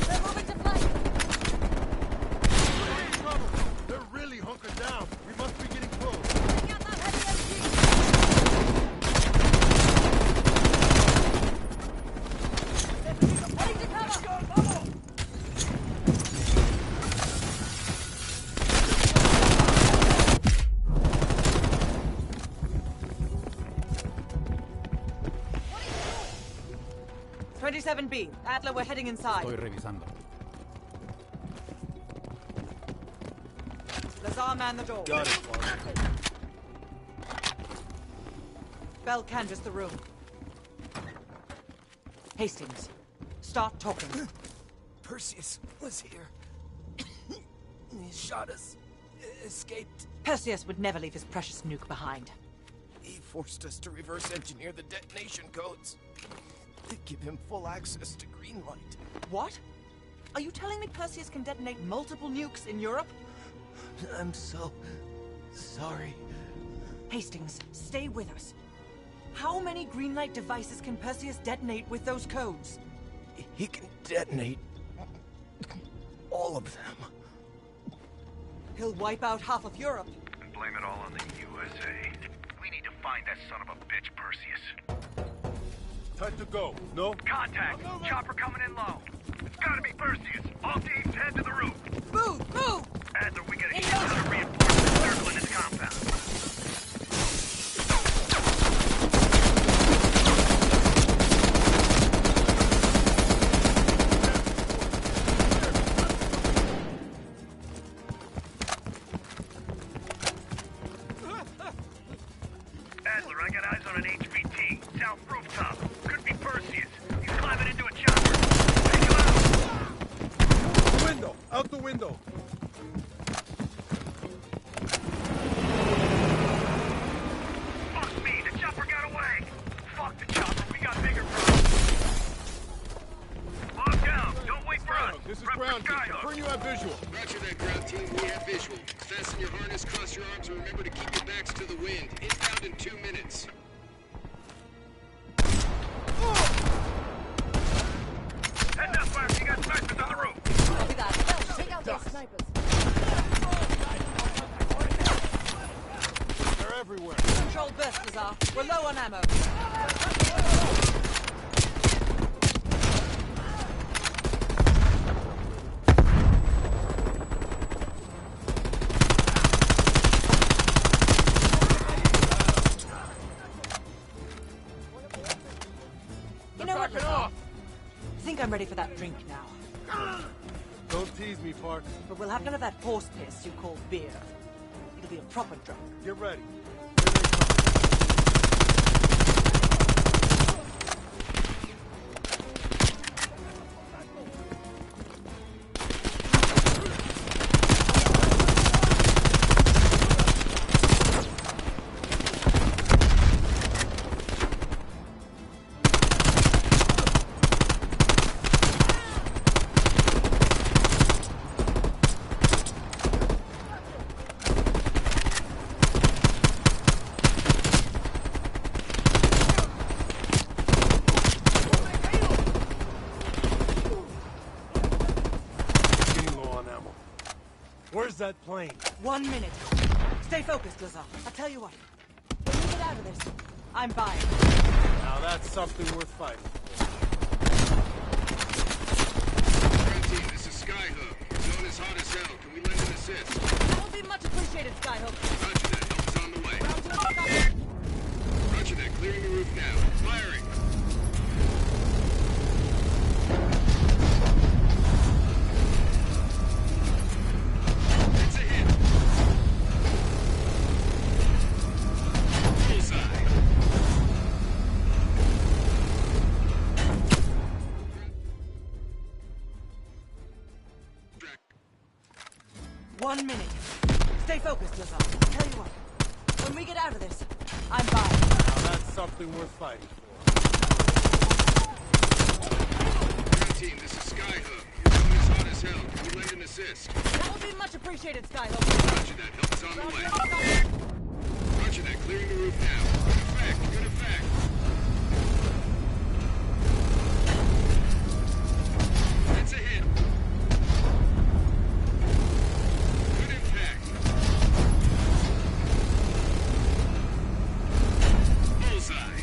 They're moving to flank. We're in trouble. They're really hunkered down. We must be getting close. Bring out that heavy MG. Heading to cover. 27B. Adler, we're heading inside. Estoy revisando. Lazar, man the door. Got it, Park. Bell canvass the room. Hastings, start talking. Perseus was here. He shot us. Escaped. Perseus would never leave his precious nuke behind. He forced us to reverse engineer the detonation codes. They give him full access to green light. What? Are you telling me Perseus can detonate multiple nukes in Europe? I'm so sorry. Hastings, stay with us. How many green light devices can Perseus detonate with those codes? He can detonate all of them. He'll wipe out half of Europe. And blame it all on the USA. We need to find that son of a bitch, Perseus. Time to go. No? Contact! Chopper coming in low. It's gotta be Perseus. All teams head to the roof. Move! Move! Adler, we gotta get another reinforcement circling this compound. Adler, I got eyes on an HVT. South rooftop. Could be Perseus. He's climbing into a chopper. Take him out! Window! Out the window! Fuck me, the chopper got away! Fuck the chopper, we got bigger problems. Lock down, don't wait for us. This is Rep for ground team. Skyhook. Confirm you have visual. Roger that, ground team. We have visual. Fasten your harness, cross your arms, and remember to keep your backs to the wind. Inbound in 2 minutes. Head up, fire, you got snipers on the roof. Copy that. Take out those snipers. They're everywhere. Control burst, Lazar. We're low on ammo. You know what, Lazar? I think I'm ready for that drink now. Don't tease me, Park. But we'll have none of that horse piss you call beer. It'll be a proper drunk. Get ready. Where's that plane? 1 minute. Stay focused, Lazar. I'll tell you what. When we get out of this, I'm buying. Now that's something worth fighting. Ground team, this is Skyhook. Zone is hot as hell. Can we lend an assist? That'll be much appreciated, Skyhook. Roger that. Help is on the way. Roger that. Clearing the roof now. Firing. It's a hit. Bullseye. 1 minute. Stay focused, Lazar. I'll tell you what. When we get out of this, I'm buying. Now that's something worth fighting for. Ground team, this is Skyhook. Your zone is hot as hell. Can we lend an assist? That'll be much appreciated, Skyhook. Roger that. Help is on the way. Roger that. Clearing the roof now. Good effect. Good effect. It's a hit. Good impact. Bullseye.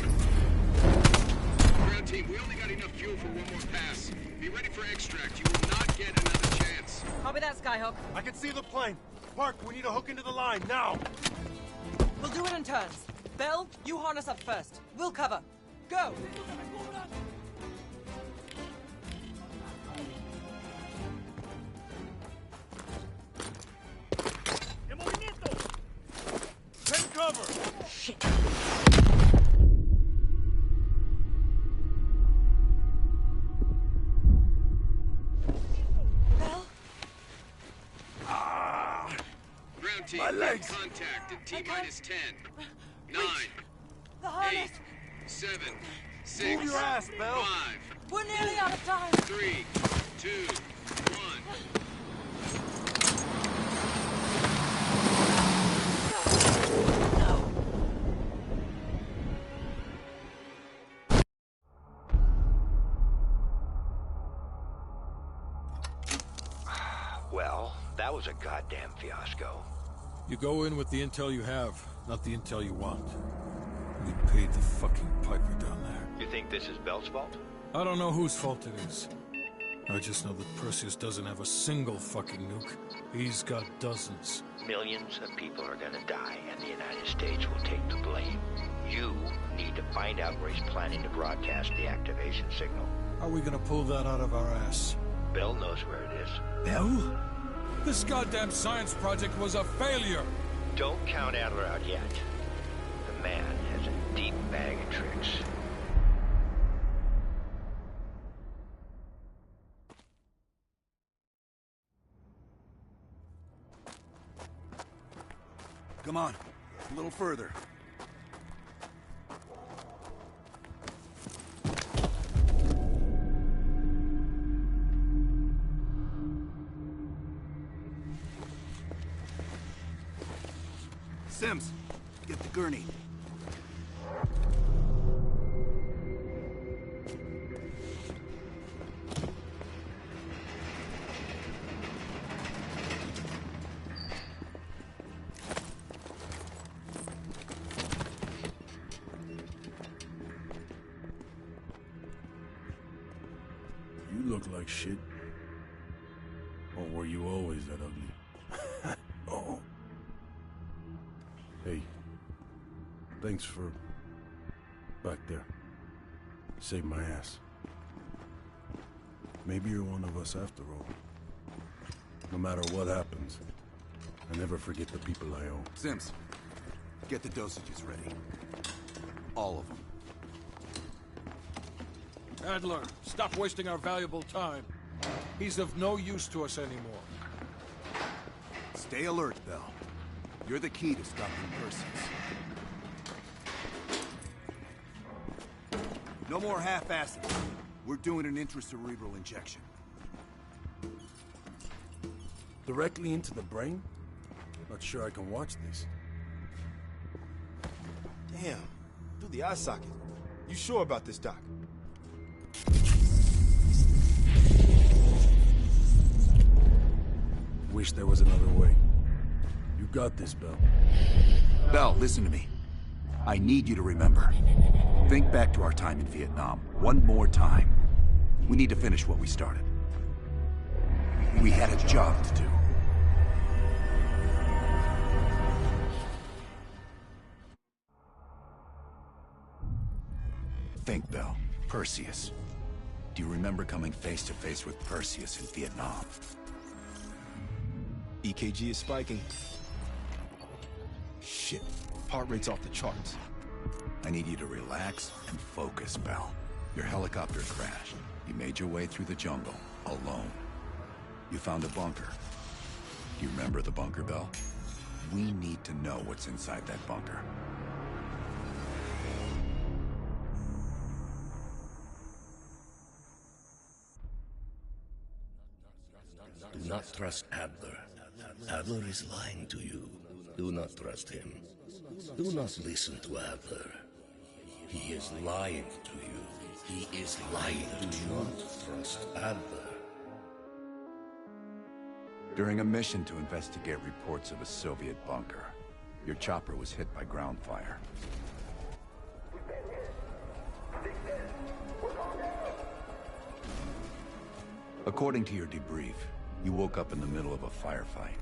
Ground team, we only got enough fuel for one more pass. Be ready for extract. You will not get another chance. Copy that, Skyhook. I can see the plane. Park, we need to hook into the line, now! We'll do it in turns. Bell, you harness up first. We'll cover. Go! Take cover! Shit. T-minus 10, 9, The harness. 8, 7, 6, Move your ass, Bell. 5, We're nearly out of time. 3, 2, 1. Well, that was a goddamn fiasco. You go in with the intel you have, not the intel you want. We paid the fucking piper down there. You think this is Bell's fault? I don't know whose fault it is. I just know that Perseus doesn't have a single fucking nuke. He's got dozens. Millions of people are gonna die, and the United States will take the blame. You need to find out where he's planning to broadcast the activation signal. How are we gonna pull that out of our ass? Bell knows where it is. Bell? This goddamn science project was a failure! Don't count Adler out yet. The man has a deep bag of tricks. Come on, a little further. Sims, get the gurney. You look like shit. Or were you always that ugly? Oh. Hey. Thanks for... back there. Saved my ass. Maybe you're one of us after all. No matter what happens, I never forget the people I owe. Sims, get the dosages ready. All of them. Adler, stop wasting our valuable time. He's of no use to us anymore. Stay alert, Bell. You're the key to stopping Perseus. No more half-assing. We're doing an intracerebral injection. Directly into the brain? Not sure I can watch this. Damn. Through the eye socket. You sure about this, Doc? Wish there was another way. You got this, Bell. Bell, listen to me. I need you to remember. Think back to our time in Vietnam. One more time. We need to finish what we started. We had a job to do. Think, Bell. Perseus. Do you remember coming face to face with Perseus in Vietnam? EKG is spiking. Shit. Heart rate's off the charts. I need you to relax and focus, Bell. Your helicopter crashed. You made your way through the jungle, alone. You found a bunker. Do you remember the bunker, Bell? We need to know what's inside that bunker. Do not trust Adler. Adler is lying to you. Do not trust him. Do not listen to Adler. He is lying to you. He is lying. Do not trust Adler. During a mission to investigate reports of a Soviet bunker, your chopper was hit by ground fire. According to your debrief, you woke up in the middle of a firefight.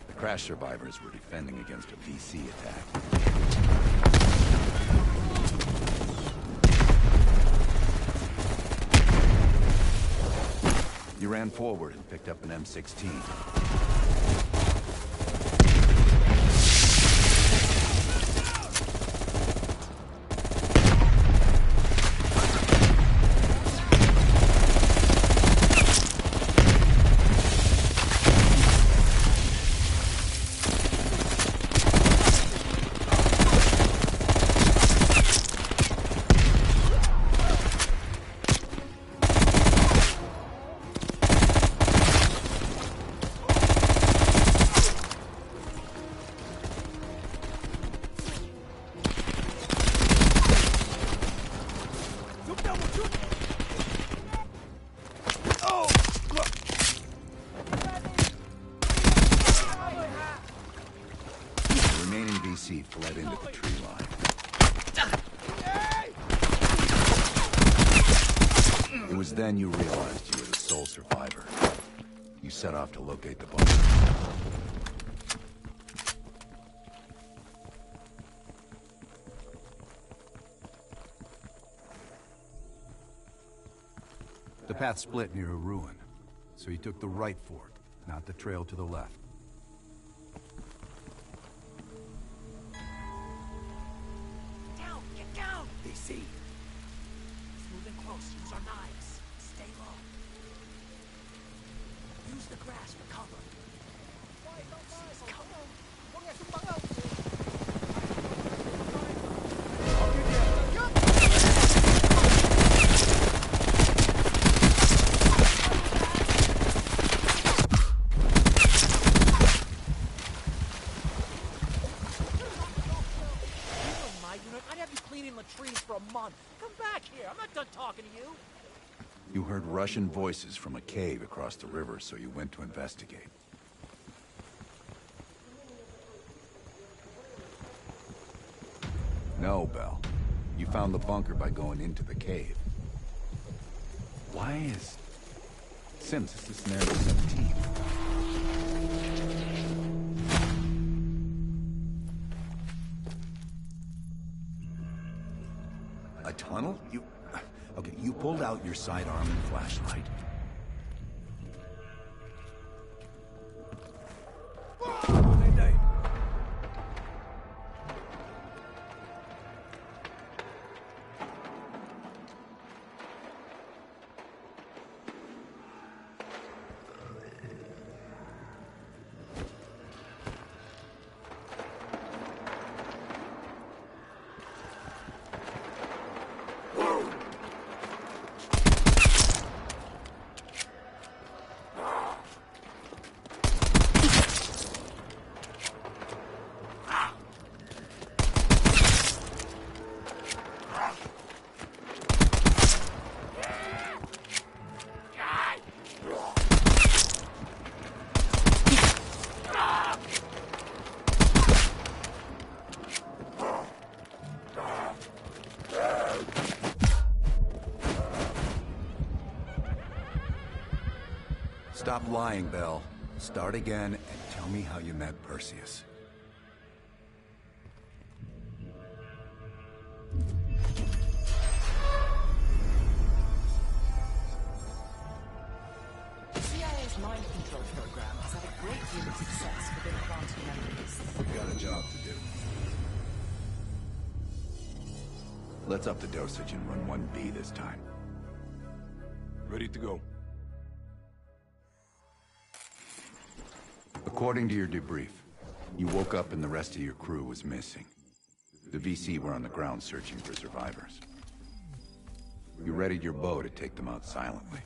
The crash survivors were defending against a VC attack. You ran forward and picked up an M16. bled into the tree line. It was then you realized you were the sole survivor. You set off to locate the bunker. The path split near a ruin, so you took the right fork, not the trail to the left. Down! Get down! DC! It's moving close. Use our knives. Stay low. Use the grass for cover. He's coming. Latrines for a month. Come back here. I'm not done talking to you. You heard Russian voices from a cave across the river, so you went to investigate. No, Bell. You found the bunker by going into the cave. Why is... Sims, is this narrative 17? A tunnel? Okay, you pulled out your sidearm and flashlight. Stop lying, Bell. Start again and tell me how you met Perseus. The CIA's mind control program has had a great deal of success with implanted memories. We've got a job to do. Let's up the dosage and run 1B this time. Ready to go. According to your debrief, you woke up and the rest of your crew was missing. The VC were on the ground searching for survivors. You readied your bow to take them out silently.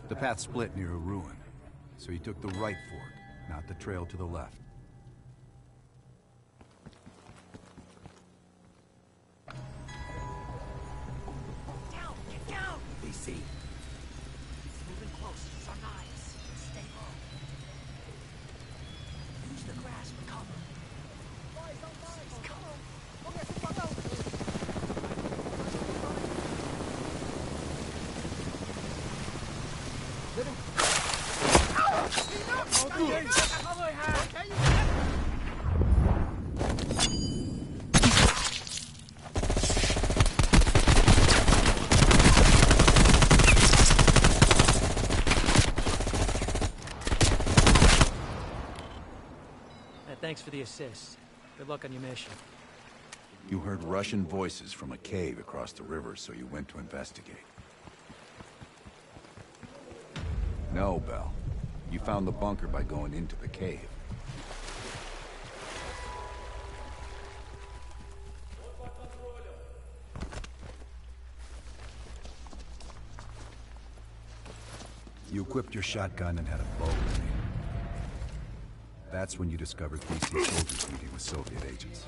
The path split near a ruin, so you took the right fork, not the trail to the left. Down! Get down! DC! It's moving close. Use our knives. Stay low. Thanks for the assist. Good luck on your mission. You heard Russian voices from a cave across the river, so you went to investigate. No, Bell. You found the bunker by going into the cave. You equipped your shotgun and had a bow grenade. That's when you discovered BC soldiers meeting with Soviet agents.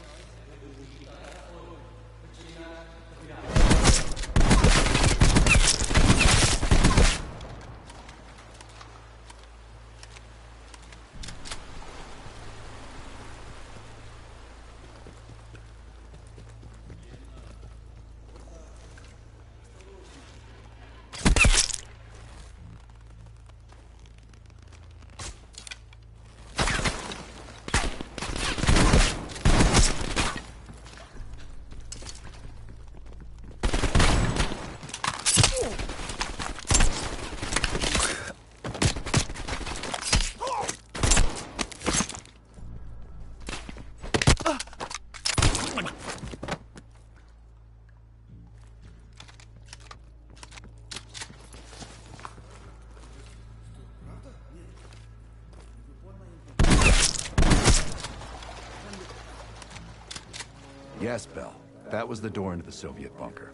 Yes, Bell. That was the door into the Soviet bunker.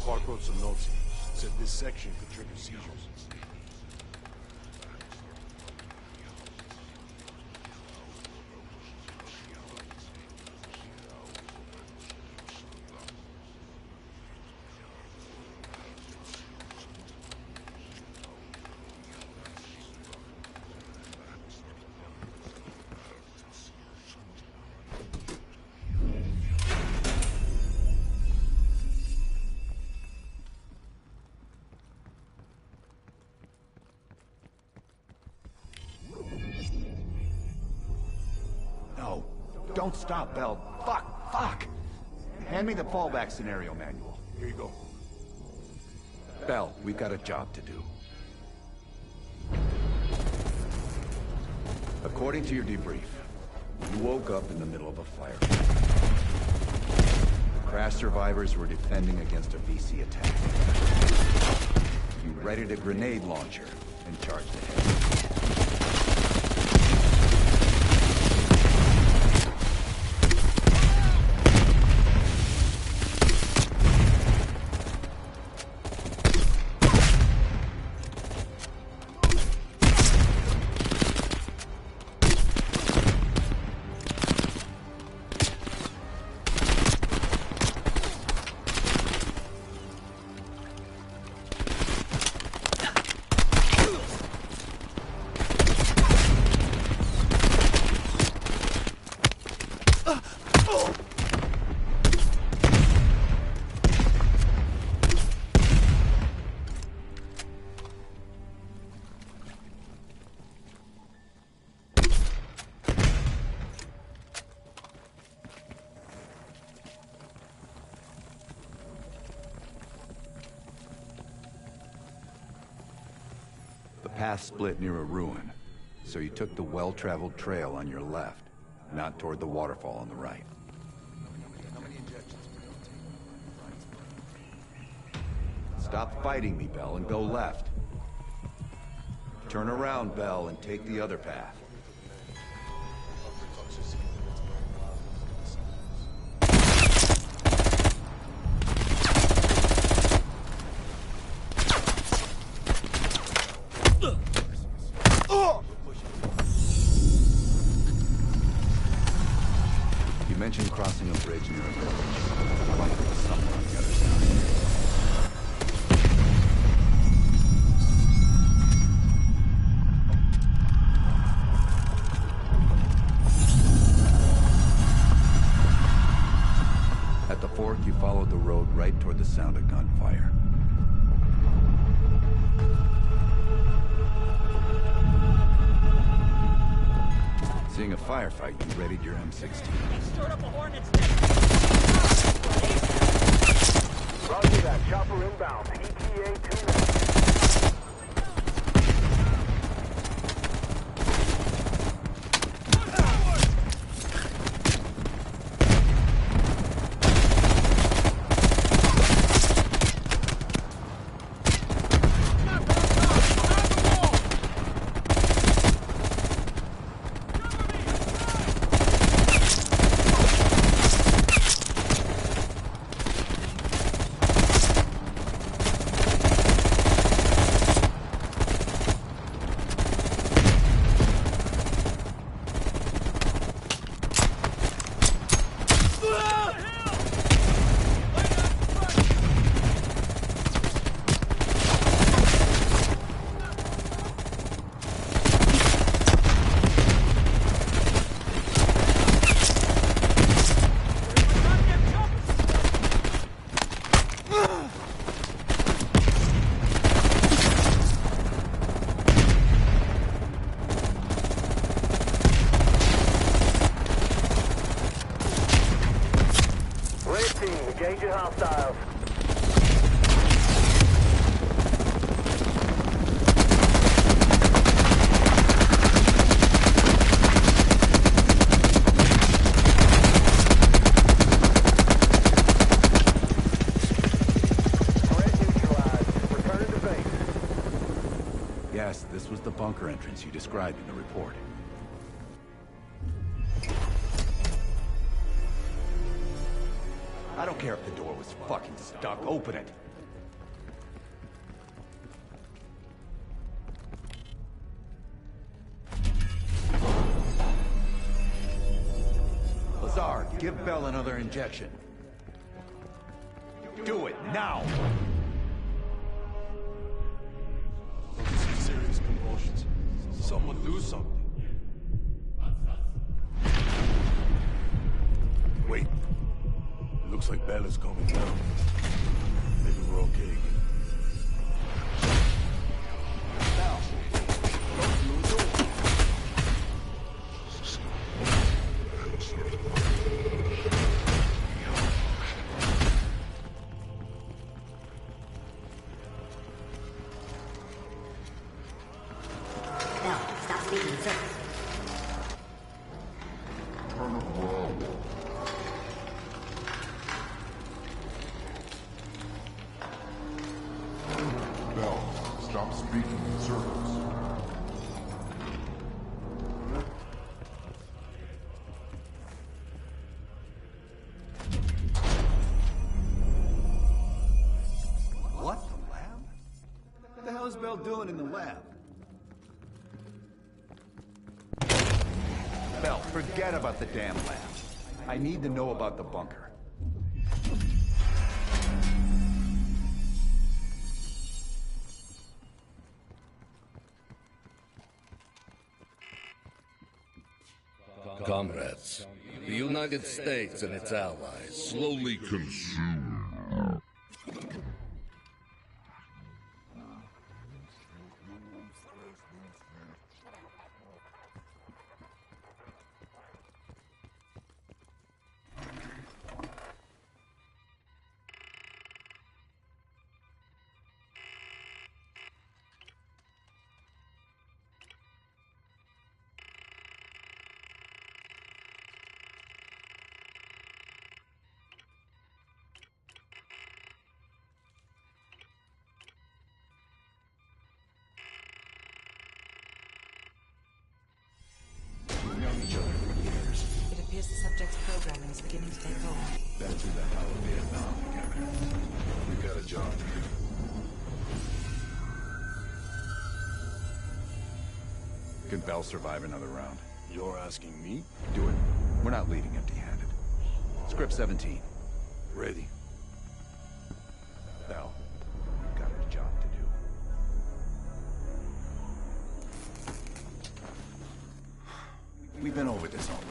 Clark wrote some notes. Said this section could trigger seizures. Don't stop, Bell. Fuck! Hand me the fallback scenario manual. Here you go. Bell, we've got a job to do. According to your debrief, you woke up in the middle of a fire. Crash survivors were defending against a VC attack. You readied a grenade launcher and charged ahead. The path split near a ruin, so you took the well-traveled trail on your left, not toward the waterfall on the right. Stop fighting me, Bell, and go left. Turn around, Bell, and take the other path. You mentioned crossing a bridge near a village. Likely someone on the other side. followed the road right toward the sound of gunfire. Seeing a firefight, you readied your M16. Stirred up a hornet's nest. Roger that. Chopper inbound. ETA 2 minutes. Engaging hostiles. Yes, this was the bunker entrance you described in the report. I don't care if the door was fucking stuck. Open it. Lazar, give Bell another injection. Do it, now! Serious convulsions. Someone do something. Wait. Looks like Bell is coming down. Maybe we're okay again. Bell, go through the door. Bell, stop speaking in circles. Turn around. Bell, stop speaking in circles. What? The lab? What the hell is Bell doing in the lab? Bell, forget about the damn lab. I need to know about the bunker. Comrades, the United States and its allies slowly consume. We've known each other for years. It appears the subject's programming is beginning to take hold. Been through the hell of Vietnam together. We've got a job to do. Can Bell survive another round? You're asking me? Do it. We're not leaving empty-handed. Script 17. Ready. Bell, you've got a job to do. We've been over this already.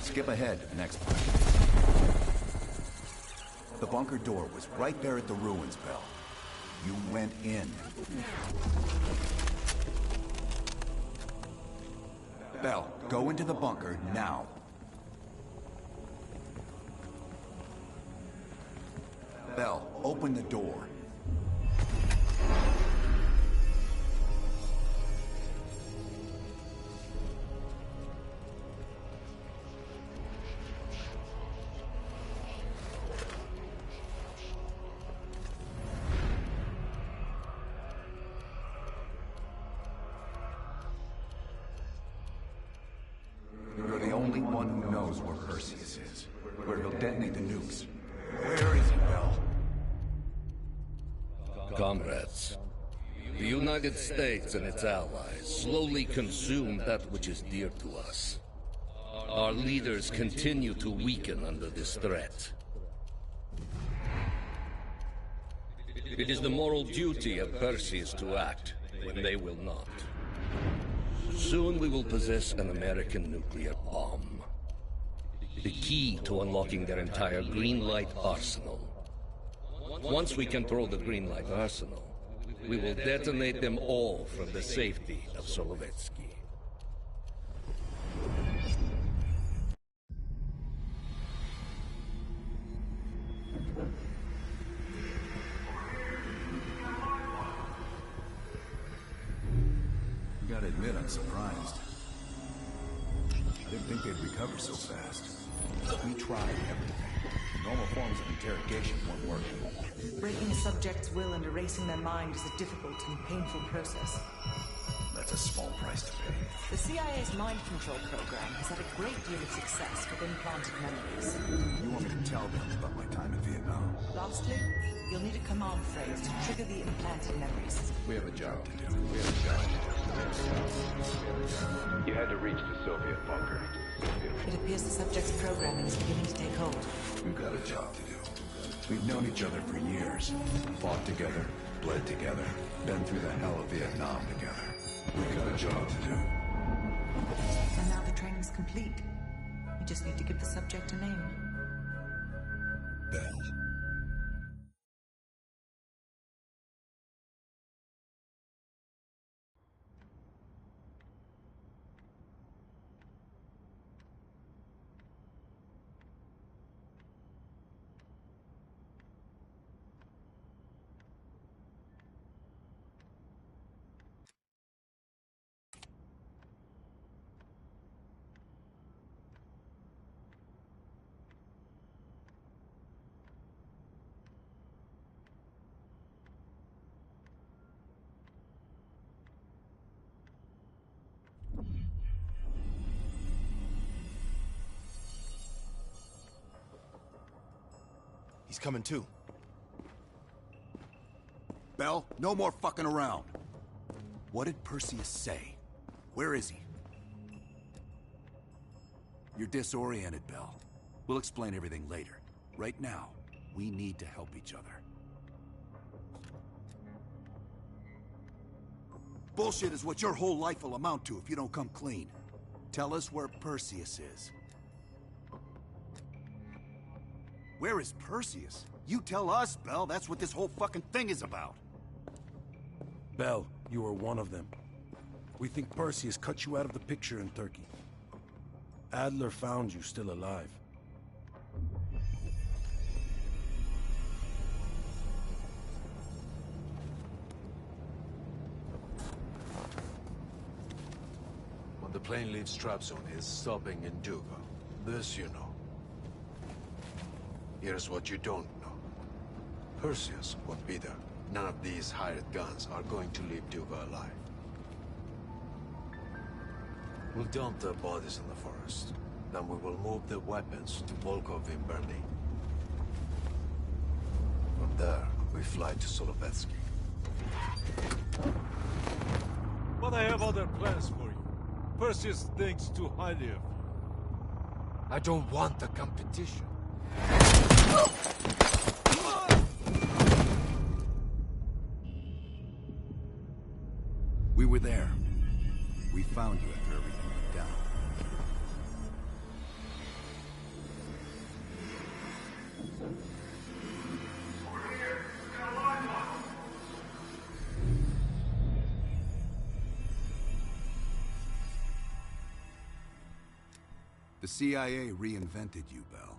Skip ahead to the next part. The bunker door was right there at the ruins, Bell. You went in. Bell, go into the bunker now. Bell, open the door. You're the only one who knows where Perseus is, where he'll detonate the nukes. Where is he, Bell? Comrades, the United States and its allies slowly consume that which is dear to us. Our leaders continue to weaken under this threat. It is the moral duty of Perseus to act when they will not. Soon we will possess an American nuclear bomb. The key to unlocking their entire green light arsenal. Once we control the green light arsenal, we will detonate them all from the safety of Solovetsky. Gotta admit, I'm surprised. I didn't think they'd recover so fast. We tried everything. Normal forms of interrogation weren't working. Breaking a subject's will and erasing their mind is a difficult and painful process. That's a small price to pay. The CIA's mind control program has had a great deal of success with implanted memories. You want me to tell them about my time in Vietnam? Lastly, you'll need a command phrase to trigger the implanted memories. We have a job to do. You had to reach the Soviet bunker. It appears the subject's programming is beginning to take hold. We've got a job to do. We've known each other for years. Fought together, bled together, been through the hell of Vietnam together. We've got a job to do. And now the training's complete. You just need to give the subject a name. Bell. He's coming too. Bell, no more fucking around. What did Perseus say? Where is he? You're disoriented, Bell. We'll explain everything later. Right now, we need to help each other. Bullshit is what your whole life will amount to if you don't come clean. Tell us where Perseus is. Where is Perseus? You tell us, Bell. That's what this whole fucking thing is about. Bell, you are one of them. We think Perseus cut you out of the picture in Turkey. Adler found you still alive. When the plane leaves Trabzon, it's stopping in Duga. This you know. Here's what you don't know. Perseus won't be there. None of these hired guns are going to leave Duga alive. We'll dump their bodies in the forest. Then we will move the weapons to Volkov in Berlin. From there, we fly to Solovetsky. But I have other plans for you. Perseus thinks too highly of you. I don't want the competition. We were there. We found you after everything went down. The CIA reinvented you, Bell.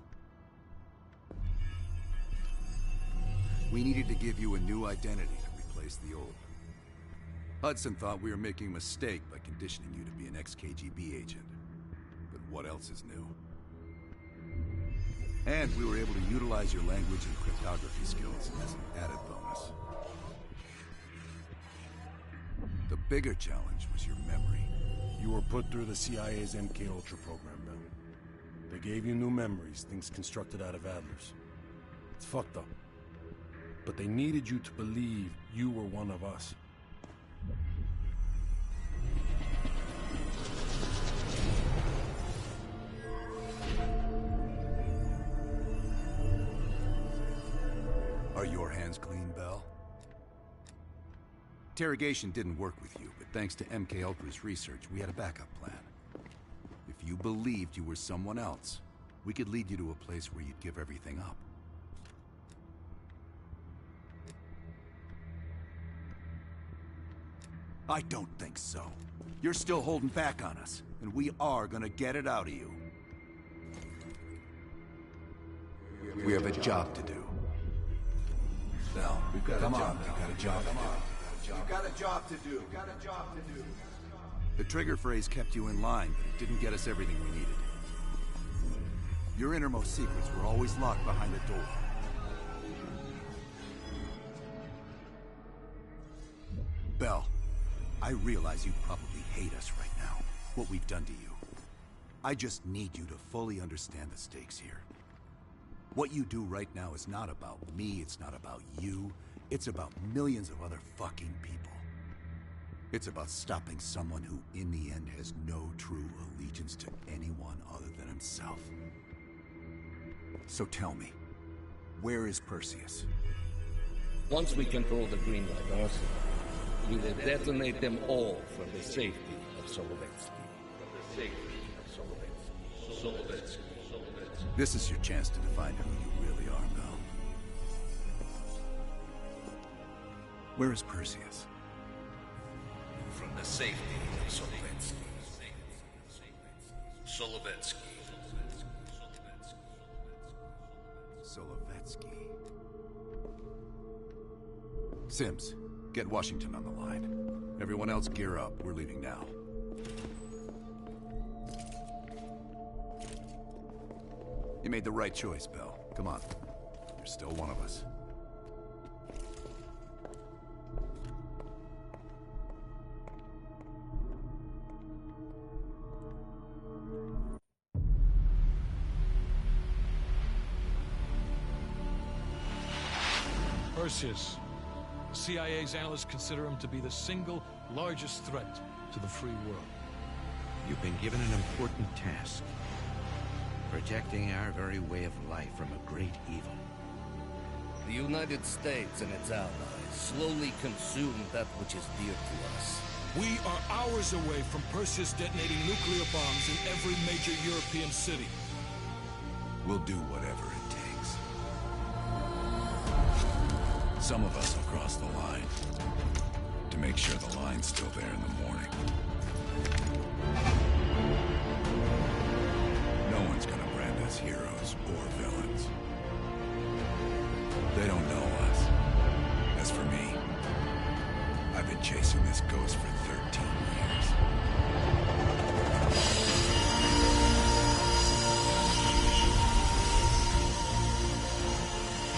We needed to give you a new identity to replace the old. Hudson thought we were making a mistake by conditioning you to be an ex-KGB agent. But what else is new? And we were able to utilize your language and cryptography skills as an added bonus. The bigger challenge was your memory. You were put through the CIA's MK-Ultra program, Bell. They gave you new memories, things constructed out of Adler's. It's fucked up. But they needed you to believe you were one of us. Are your hands clean, Bell? Interrogation didn't work with you, but thanks to MK-Ultra's research, we had a backup plan. If you believed you were someone else, we could lead you to a place where you'd give everything up. I don't think so. You're still holding back on us, and we are gonna get it out of you. We have a job to do. Bell, we've got a job to do. You've got a job to do. The trigger phrase kept you in line, but it didn't get us everything we needed. Your innermost secrets were always locked behind a door. Bell, I realize you probably hate us right now, what we've done to you. I just need you to fully understand the stakes here. What you do right now is not about me, it's not about you, it's about millions of other fucking people. It's about stopping someone who, in the end, has no true allegiance to anyone other than himself. So tell me, where is Perseus? Once we control the green light arsenal, we will detonate them all for the safety of Solovetsky. This is your chance to define who you really are, Bell. Where is Perseus? From the safety of Solovetsky. Solovetsky. Sims, get Washington on the line. Everyone else gear up. We're leaving now. You made the right choice, Bell. Come on. You're still one of us. Perseus. The CIA's analysts consider him to be the single largest threat to the free world. You've been given an important task. Protecting our very way of life from a great evil. The United States and its allies slowly consume that which is dear to us. We are hours away from Perseus detonating nuclear bombs in every major European city. We'll do whatever it takes. Some of us will cross the line to make sure the line's still there in the morning. No one's gonna brand us heroes or villains. They don't know us. As for me, I've been chasing this ghost for 13 years.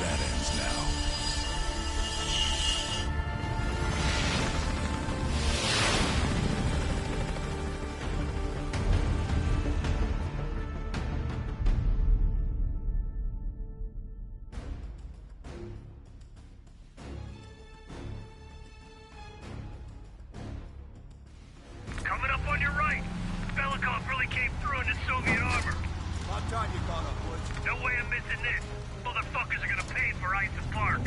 That ends now. Coming up on your right. Belikov really came through in the Soviet armor. About time you caught up, Woods. No way I'm missing this. Motherfuckers are gonna pay for Ison Park.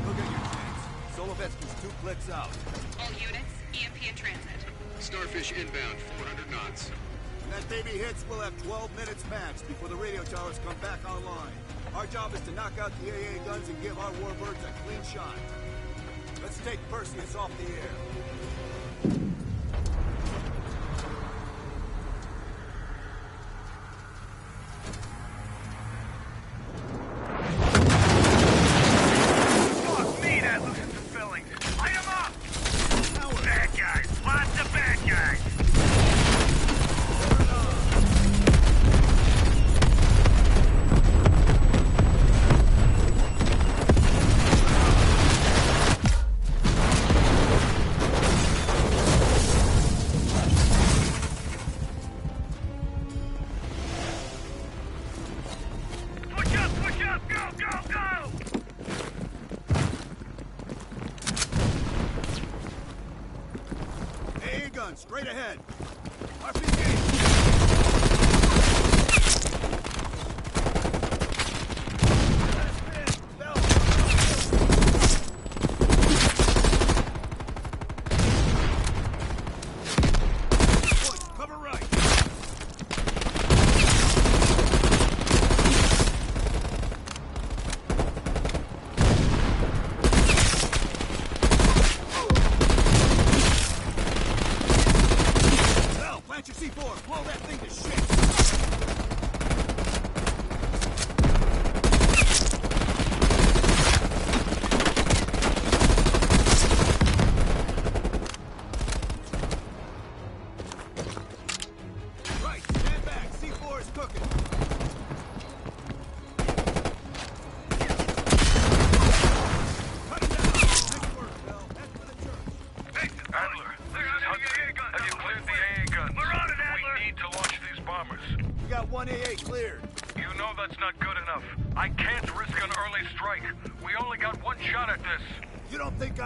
Look at your tanks. Solovetsky's 2 clicks out. All units, EMP in transit. Starfish inbound, 400 knots. When that baby hits, we'll have 12 minutes max before the radio towers come back online. Our job is to knock out the AA guns and give our warbirds a clean shot. Let's take Perseus off the air. straight ahead. RPG!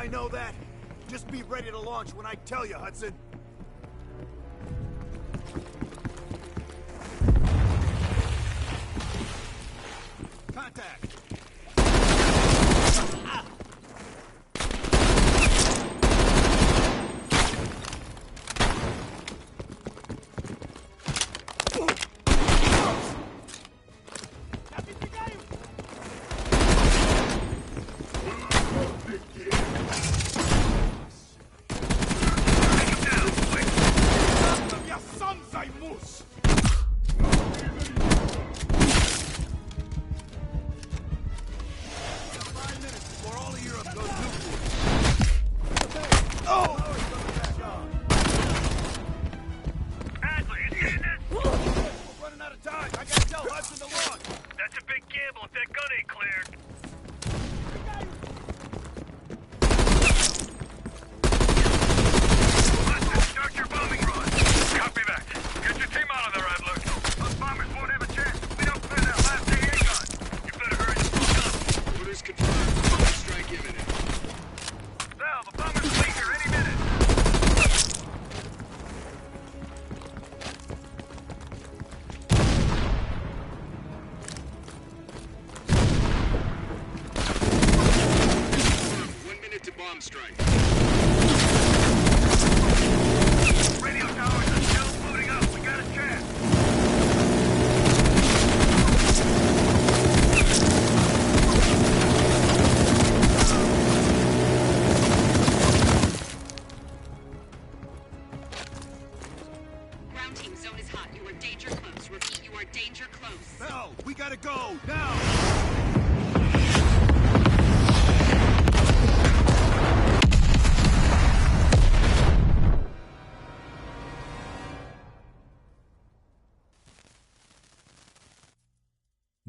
I know that. Just be ready to launch when I tell you, Hudson. Contact!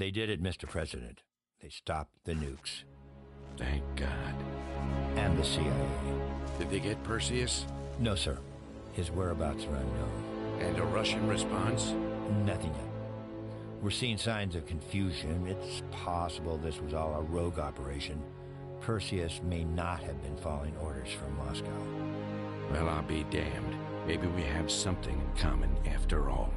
They did it, Mr. President. They stopped the nukes. Thank God. And the CIA. Did they get Perseus? No, sir. His whereabouts are unknown. And a Russian response? Nothing yet. We're seeing signs of confusion. It's possible this was all a rogue operation. Perseus may not have been following orders from Moscow. Well, I'll be damned. Maybe we have something in common after all.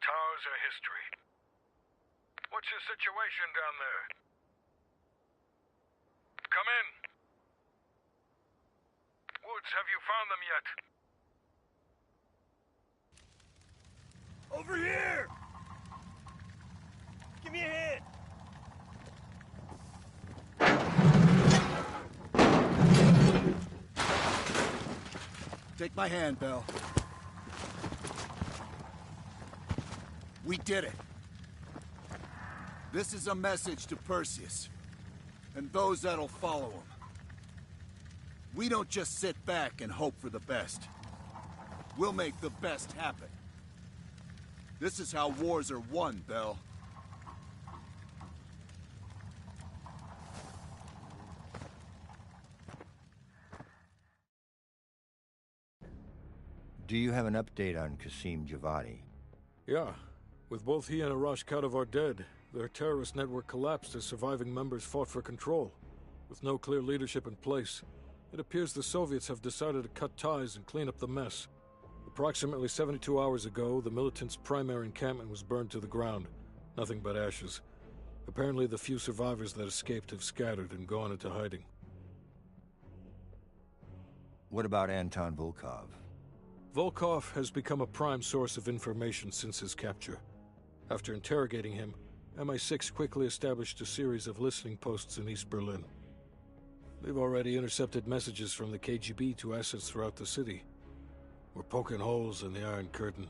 Towers are history. What's your situation down there? Come in. Woods, have you found them yet? Over here! Give me a hand! Take my hand, Bell. We did it. This is a message to Perseus, and those that'll follow him. We don't just sit back and hope for the best. We'll make the best happen. This is how wars are won, Bell. Do you have an update on Qasim Javadi? Yeah. With both he and Arash Kadivar dead, Their terrorist network collapsed as surviving members fought for control. With no clear leadership in place, it appears the Soviets have decided to cut ties and clean up the mess. Approximately 72 hours ago, the militants' primary encampment was burned to the ground. Nothing but ashes. Apparently, the few survivors that escaped have scattered and gone into hiding. What about Anton Volkov? Volkov has become a prime source of information since his capture. After interrogating him, MI6 quickly established a series of listening posts in East Berlin. They've already intercepted messages from the KGB to assets throughout the city. We're poking holes in the Iron Curtain.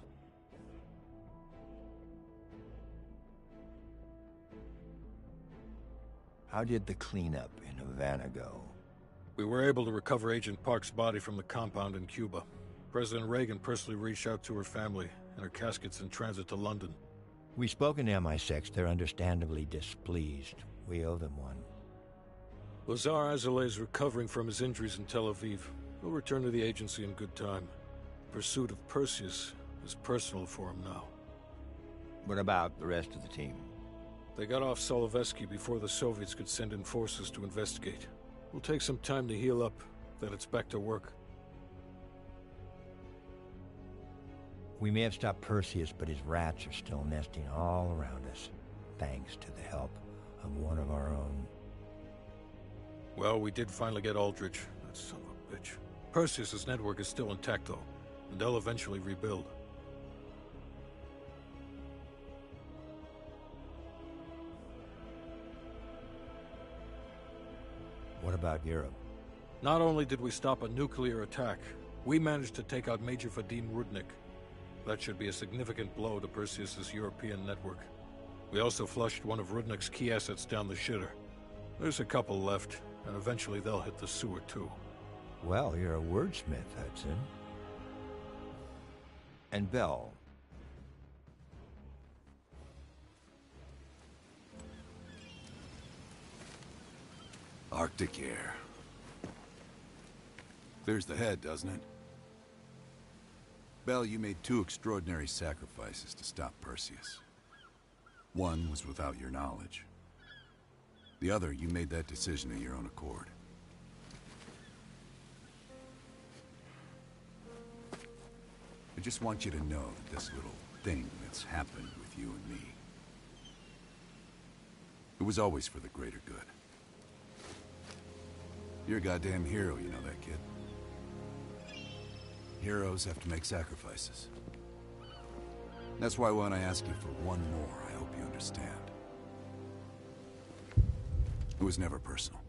How did the cleanup in Havana go? We were able to recover Agent Park's body from the compound in Cuba. President Reagan personally reached out to her family, and her casket's in transit to London. We've spoken to MI6. They're understandably displeased. We owe them one. Lazar Azalea is recovering from his injuries in Tel Aviv. He'll return to the agency in good time. Pursuit of Perseus is personal for him now. What about the rest of the team? They got off Solovetsky before the Soviets could send in forces to investigate. We'll take some time to heal up, then it's back to work. We may have stopped Perseus, but his rats are still nesting all around us, thanks to the help of one of our own. Well, we did finally get Aldrich. That son of a bitch. Perseus's network is still intact, though, and they'll eventually rebuild. What about Europe? Not only did we stop a nuclear attack, we managed to take out Major Vadim Rudnik. That should be a significant blow to Perseus's European network. We also flushed one of Rudnik's key assets down the shitter. There's a couple left, and eventually they'll hit the sewer too. Well, you're a wordsmith, Hudson. And Bell. Arctic air. Clears the head, doesn't it? Bell, you made two extraordinary sacrifices to stop Perseus. One was without your knowledge. The other, you made that decision of your own accord. I just want you to know that this little thing that's happened with you and me, it was always for the greater good. You're a goddamn hero, you know that, kid? Heroes have to make sacrifices. That's why when I ask you for one more, I hope you understand. It was never personal.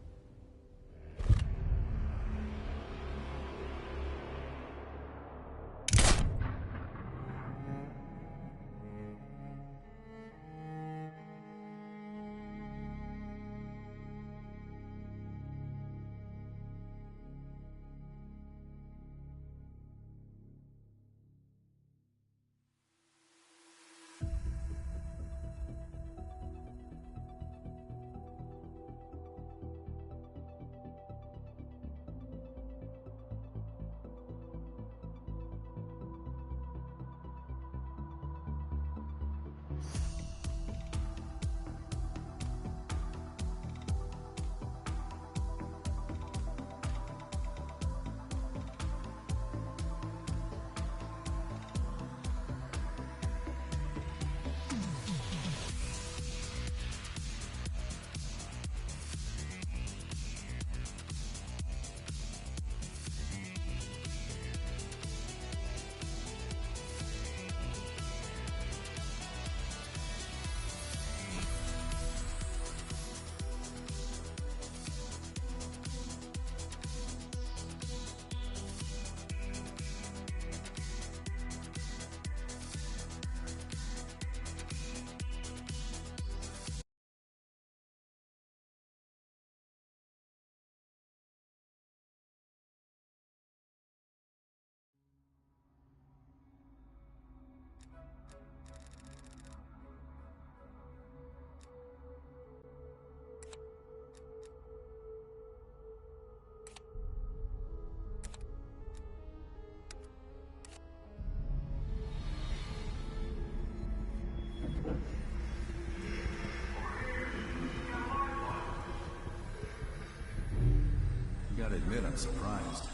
gotta admit, I'm surprised.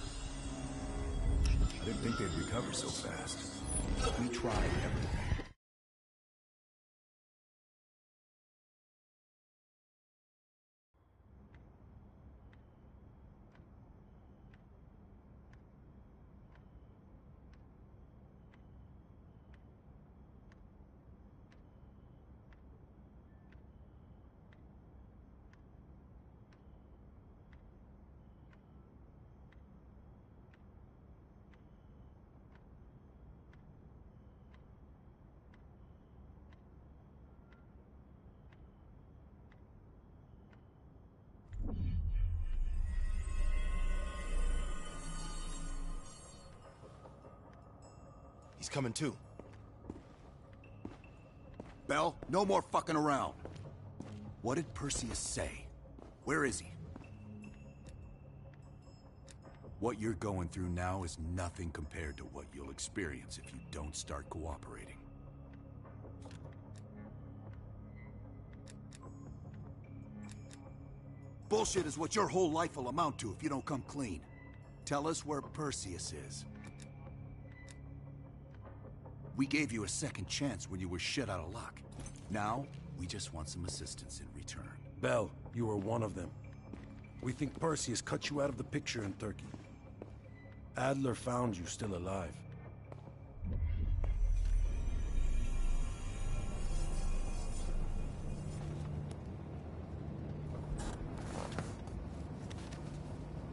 I didn't think they'd recover so fast. We tried everything. He's coming too. Bell, no more fucking around. What did Perseus say? Where is he? What you're going through now is nothing compared to what you'll experience if you don't start cooperating. Bullshit is what your whole life will amount to if you don't come clean. Tell us where Perseus is. We gave you a second chance when you were shit out of luck. Now, we just want some assistance in return. Bell, you were one of them. We think Perseus cut you out of the picture in Turkey. Adler found you still alive.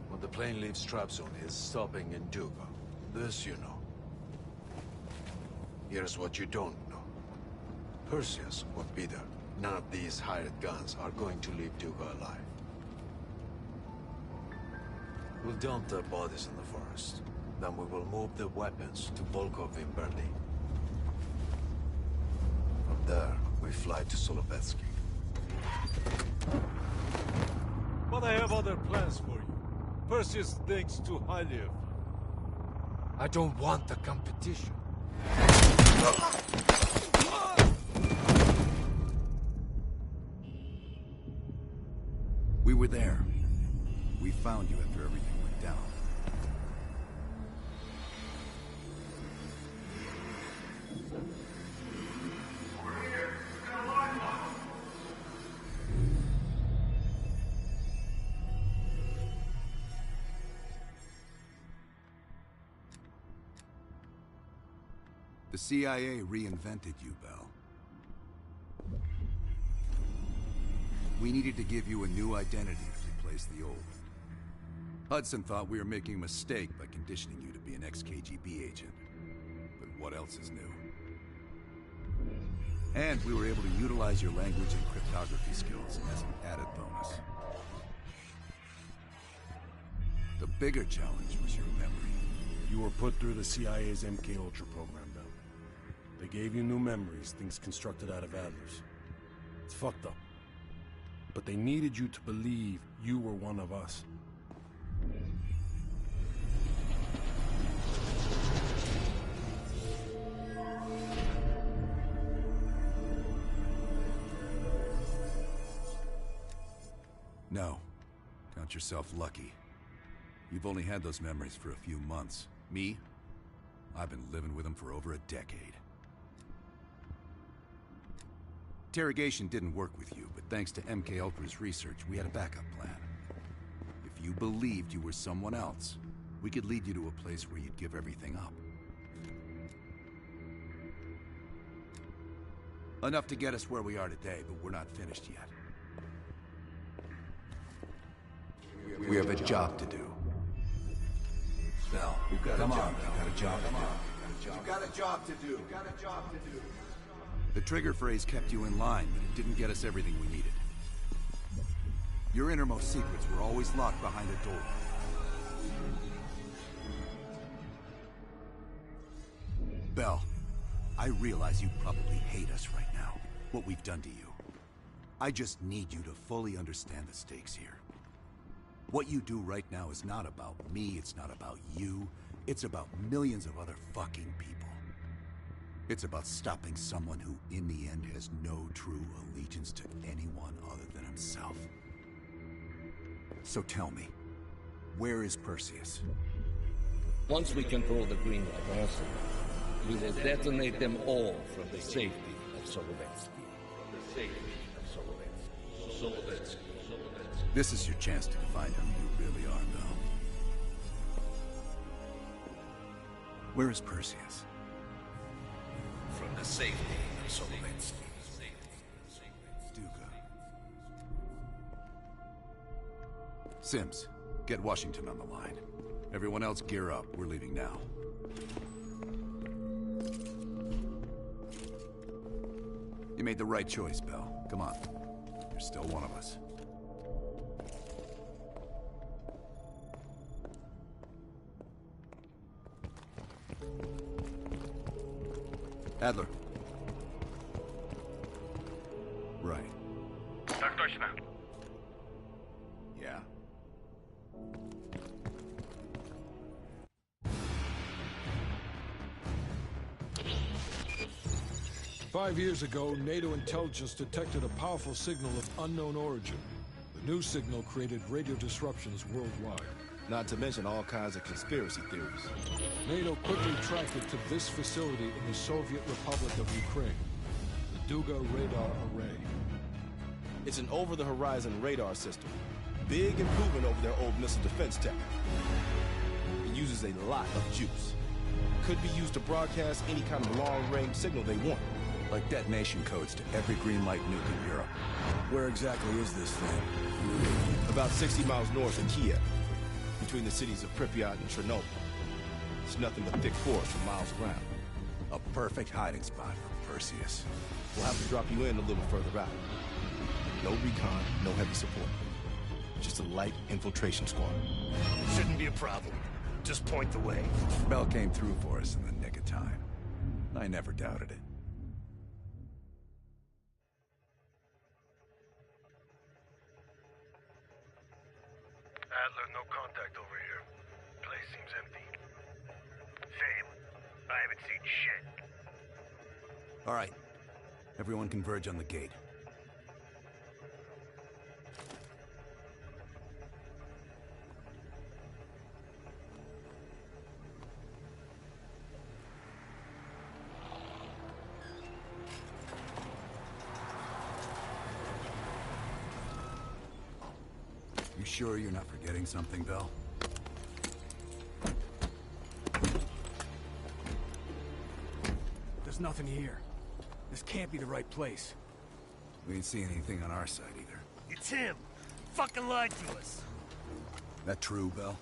When the plane leaves Trap Zone, it's stopping in Duga. This you know. Here's what you don't know. Perseus won't be there. None of these hired guns are going to leave Duga alive. We'll dump their bodies in the forest. Then we will move the weapons to Volkov in Berlin. From there, we fly to Solovetsky. But I have other plans for you. Perseus thinks too highly of you. I don't want the competition. We were there. We found you after everything went down. The CIA reinvented you, Bell. We needed to give you a new identity to replace the old. Hudson thought we were making a mistake by conditioning you to be an ex-KGB agent. But what else is new? And we were able to utilize your language and cryptography skills as an added bonus. The bigger challenge was your memory. You were put through the CIA's MK-Ultra program, Bell. They gave you new memories, things constructed out of Adler's. It's fucked up. But they needed you to believe you were one of us. No. Count yourself lucky. You've only had those memories for a few months. Me? I've been living with them for over a decade. Interrogation didn't work with you, but thanks to MK-Ultra's research, we had a backup plan. If you believed you were someone else, we could lead you to a place where you'd give everything up. Enough to get us where we are today, but we're not finished yet. We have a job to do. Bell, come on, we've got a job to do. You've got a job to do. You've got a job to do. The trigger phrase kept you in line, but it didn't get us everything we needed. Your innermost secrets were always locked behind a door. Bell, I realize you probably hate us right now, what we've done to you. I just need you to fully understand the stakes here. What you do right now is not about me, it's not about you, it's about millions of other fucking people. It's about stopping someone who, in the end, has no true allegiance to anyone other than himself. So tell me, Where is Perseus? Once we control the green light arsenal, we will detonate them all from the safety of Solovetsky. This is your chance to find who you really are, Bell. Where is Perseus? From the safety of Solovetsky. Duga. Sims, get Washington on the line. Everyone else gear up. We're leaving now. You made the right choice, Bell. Come on. You're still one of us. Adler. Right. Так точно. Yeah. 5 years ago, NATO intelligence detected a powerful signal of unknown origin. The new signal created radio disruptions worldwide. Not to mention all kinds of conspiracy theories. NATO quickly tracked it to this facility in the Soviet Republic of Ukraine, the Duga Radar Array. It's an over-the-horizon radar system. Big improvement over their old missile defense tech. It uses a lot of juice. Could be used to broadcast any kind of long-range signal they want. Like detonation codes to every green light nuke in Europe. Where exactly is this thing? About 60 miles north of Kiev, between the cities of Pripyat and Chernobyl. It's nothing but thick forest for miles around. A perfect hiding spot for Perseus. We'll have to drop you in a little further out. No recon, no heavy support. Just a light infiltration squad. Shouldn't be a problem. Just point the way. Bell came through for us in the nick of time. I never doubted it. Adler, no contact over here. Place seems empty. Same. I haven't seen shit. All right. Everyone converge on the gate. You sure you're not forgetting something, Bell? There's nothing here. This can't be the right place. We ain't seeing anything on our side either. It's him. Fucking lied to us. That true, Bell?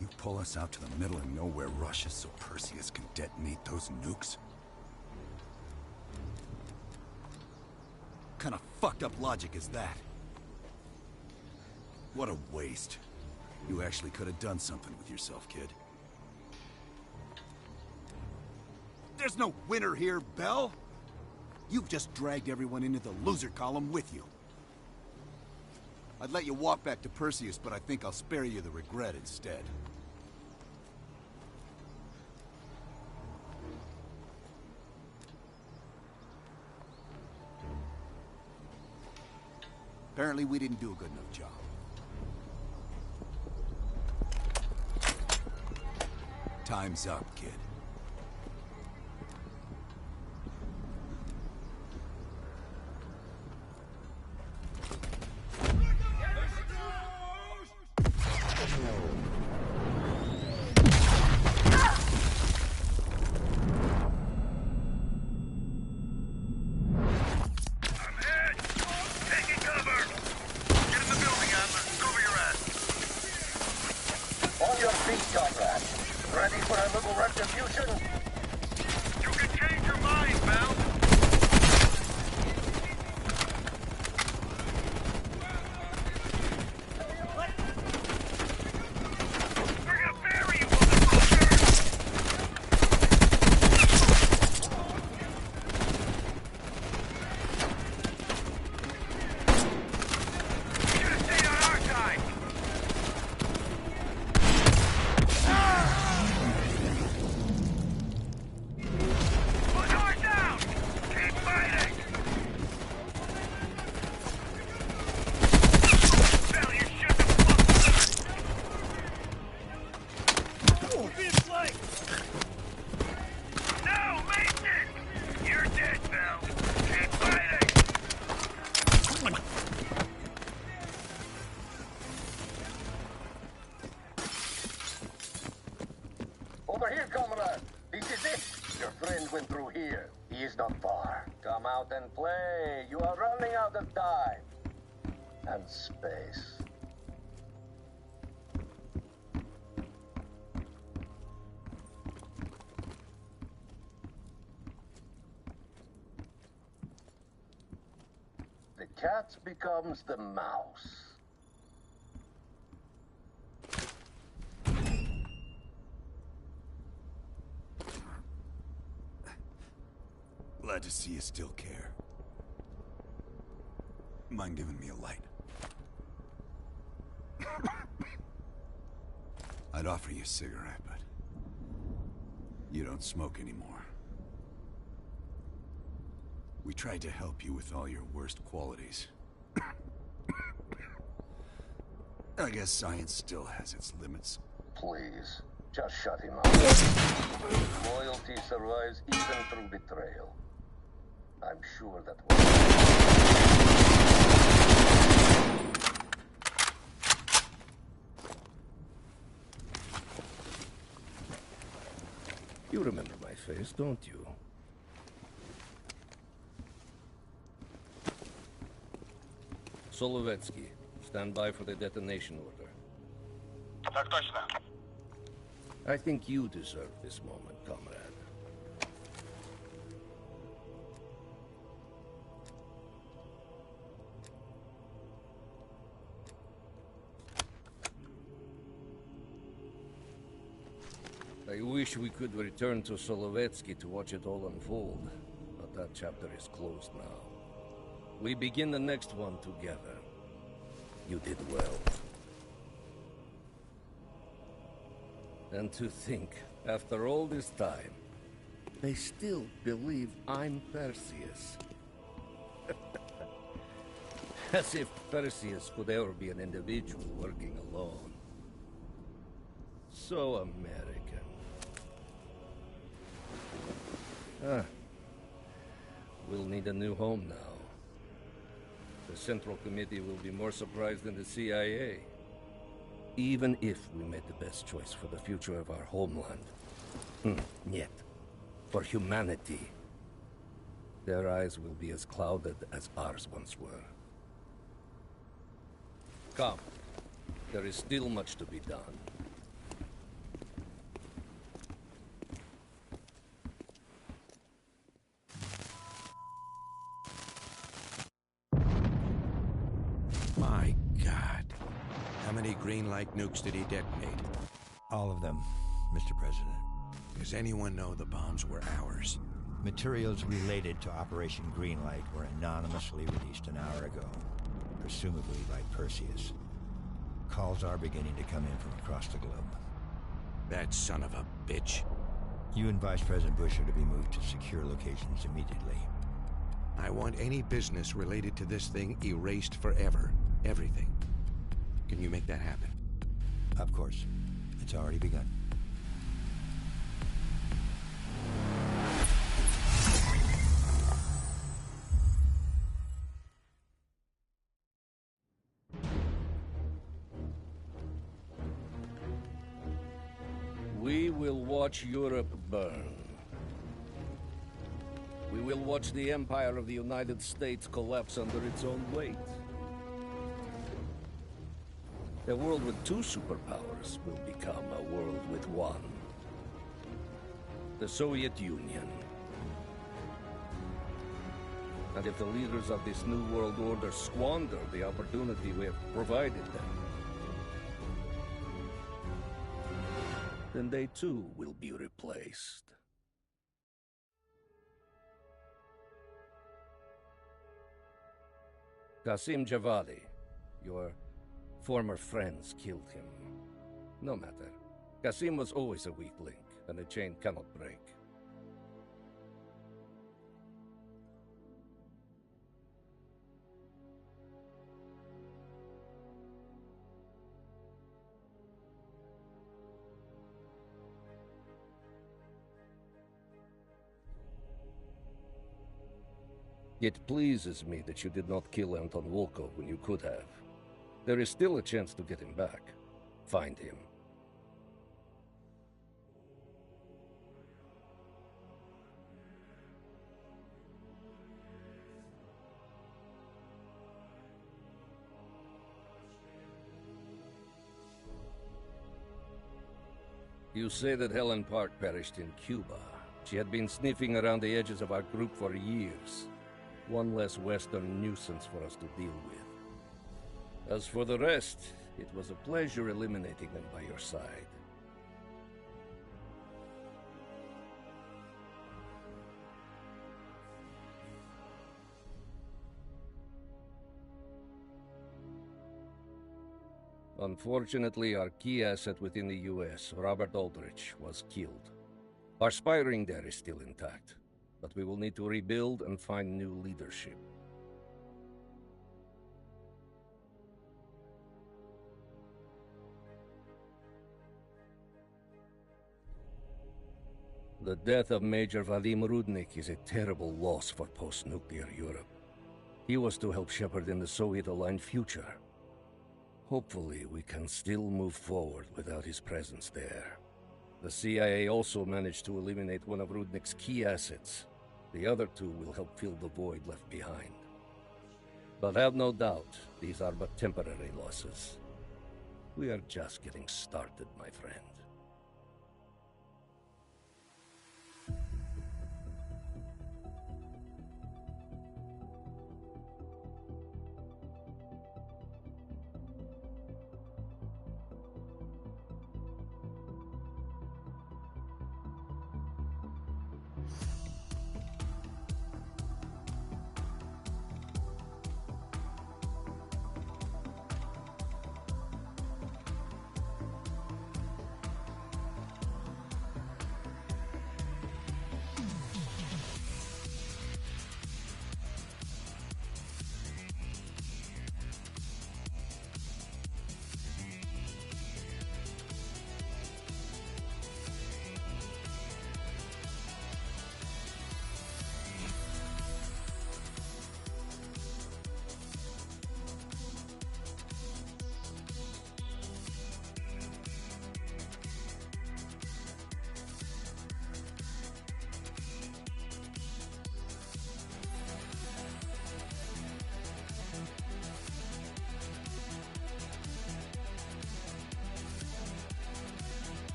You pull us out to the middle of nowhere Russia so Perseus can detonate those nukes? What kind of fucked up logic is that? What a waste. You actually could have done something with yourself, kid. There's no winner here, Bell! You've just dragged everyone into the loser column with you. I'd let you walk back to Perseus, but I think I'll spare you the regret instead. Apparently we didn't do a good enough job. Time's up, kid. Hold your feet, comrade. Ready for a little retribution. out and play. You are running out of time. And space. The cat becomes the mouse. Glad to see you still care. Mind giving me a light? I'd offer you a cigarette, but you don't smoke anymore. We tried to help you with all your worst qualities. I guess science still has its limits. Please, just shut him up. Loyalty survives even through betrayal. I'm sure that will. You remember my face, don't you? Solovetsky, stand by for the detonation order. Так точно. I think you deserve this moment, comrade. I wish we could return to Solovetsky to watch it all unfold, but that chapter is closed now. We begin the next one together. You did well. And to think, after all this time, they still believe I'm Perseus. As if Perseus could ever be an individual working alone. So American. We'll need a new home now. The Central Committee will be more surprised than the CIA. Even if we made the best choice for the future of our homeland. Yet, for humanity, their eyes will be as clouded as ours once were. Come, there is still much to be done. My God. How many green light nukes did he detonate? All of them, Mr. President. Does anyone know the bombs were ours? Materials related to Operation Greenlight were anonymously released an hour ago, presumably by Perseus. Calls are beginning to come in from across the globe. That son of a bitch. You and Vice President Bush are to be moved to secure locations immediately. I want any business related to this thing erased forever. Everything. Can you make that happen? Of course. It's already begun. We will watch Europe burn. We will watch the empire of the United States collapse under its own weight. A world with two superpowers will become a world with one. The Soviet Union. And if the leaders of this new world order squander the opportunity we have provided them, then they too will be replaced. Qasim Javadi, your former friends killed him. No matter. Qasim was always a weak link, and the chain cannot break. It pleases me that you did not kill Anton Volkov when you could have. There is still a chance to get him back. Find him. You say that Helen Park perished in Cuba. She had been sniffing around the edges of our group for years. One less Western nuisance for us to deal with. As for the rest, it was a pleasure eliminating them by your side. Unfortunately, our key asset within the U.S., Robert Aldrich, was killed. Our spy ring there is still intact, but we will need to rebuild and find new leadership. The death of Major Vadim Rudnik is a terrible loss for post-nuclear Europe. He was to help shepherd in the Soviet-aligned future. Hopefully, we can still move forward without his presence there. The CIA also managed to eliminate one of Rudnik's key assets. The other two will help fill the void left behind. But have no doubt, these are but temporary losses. We are just getting started, my friend.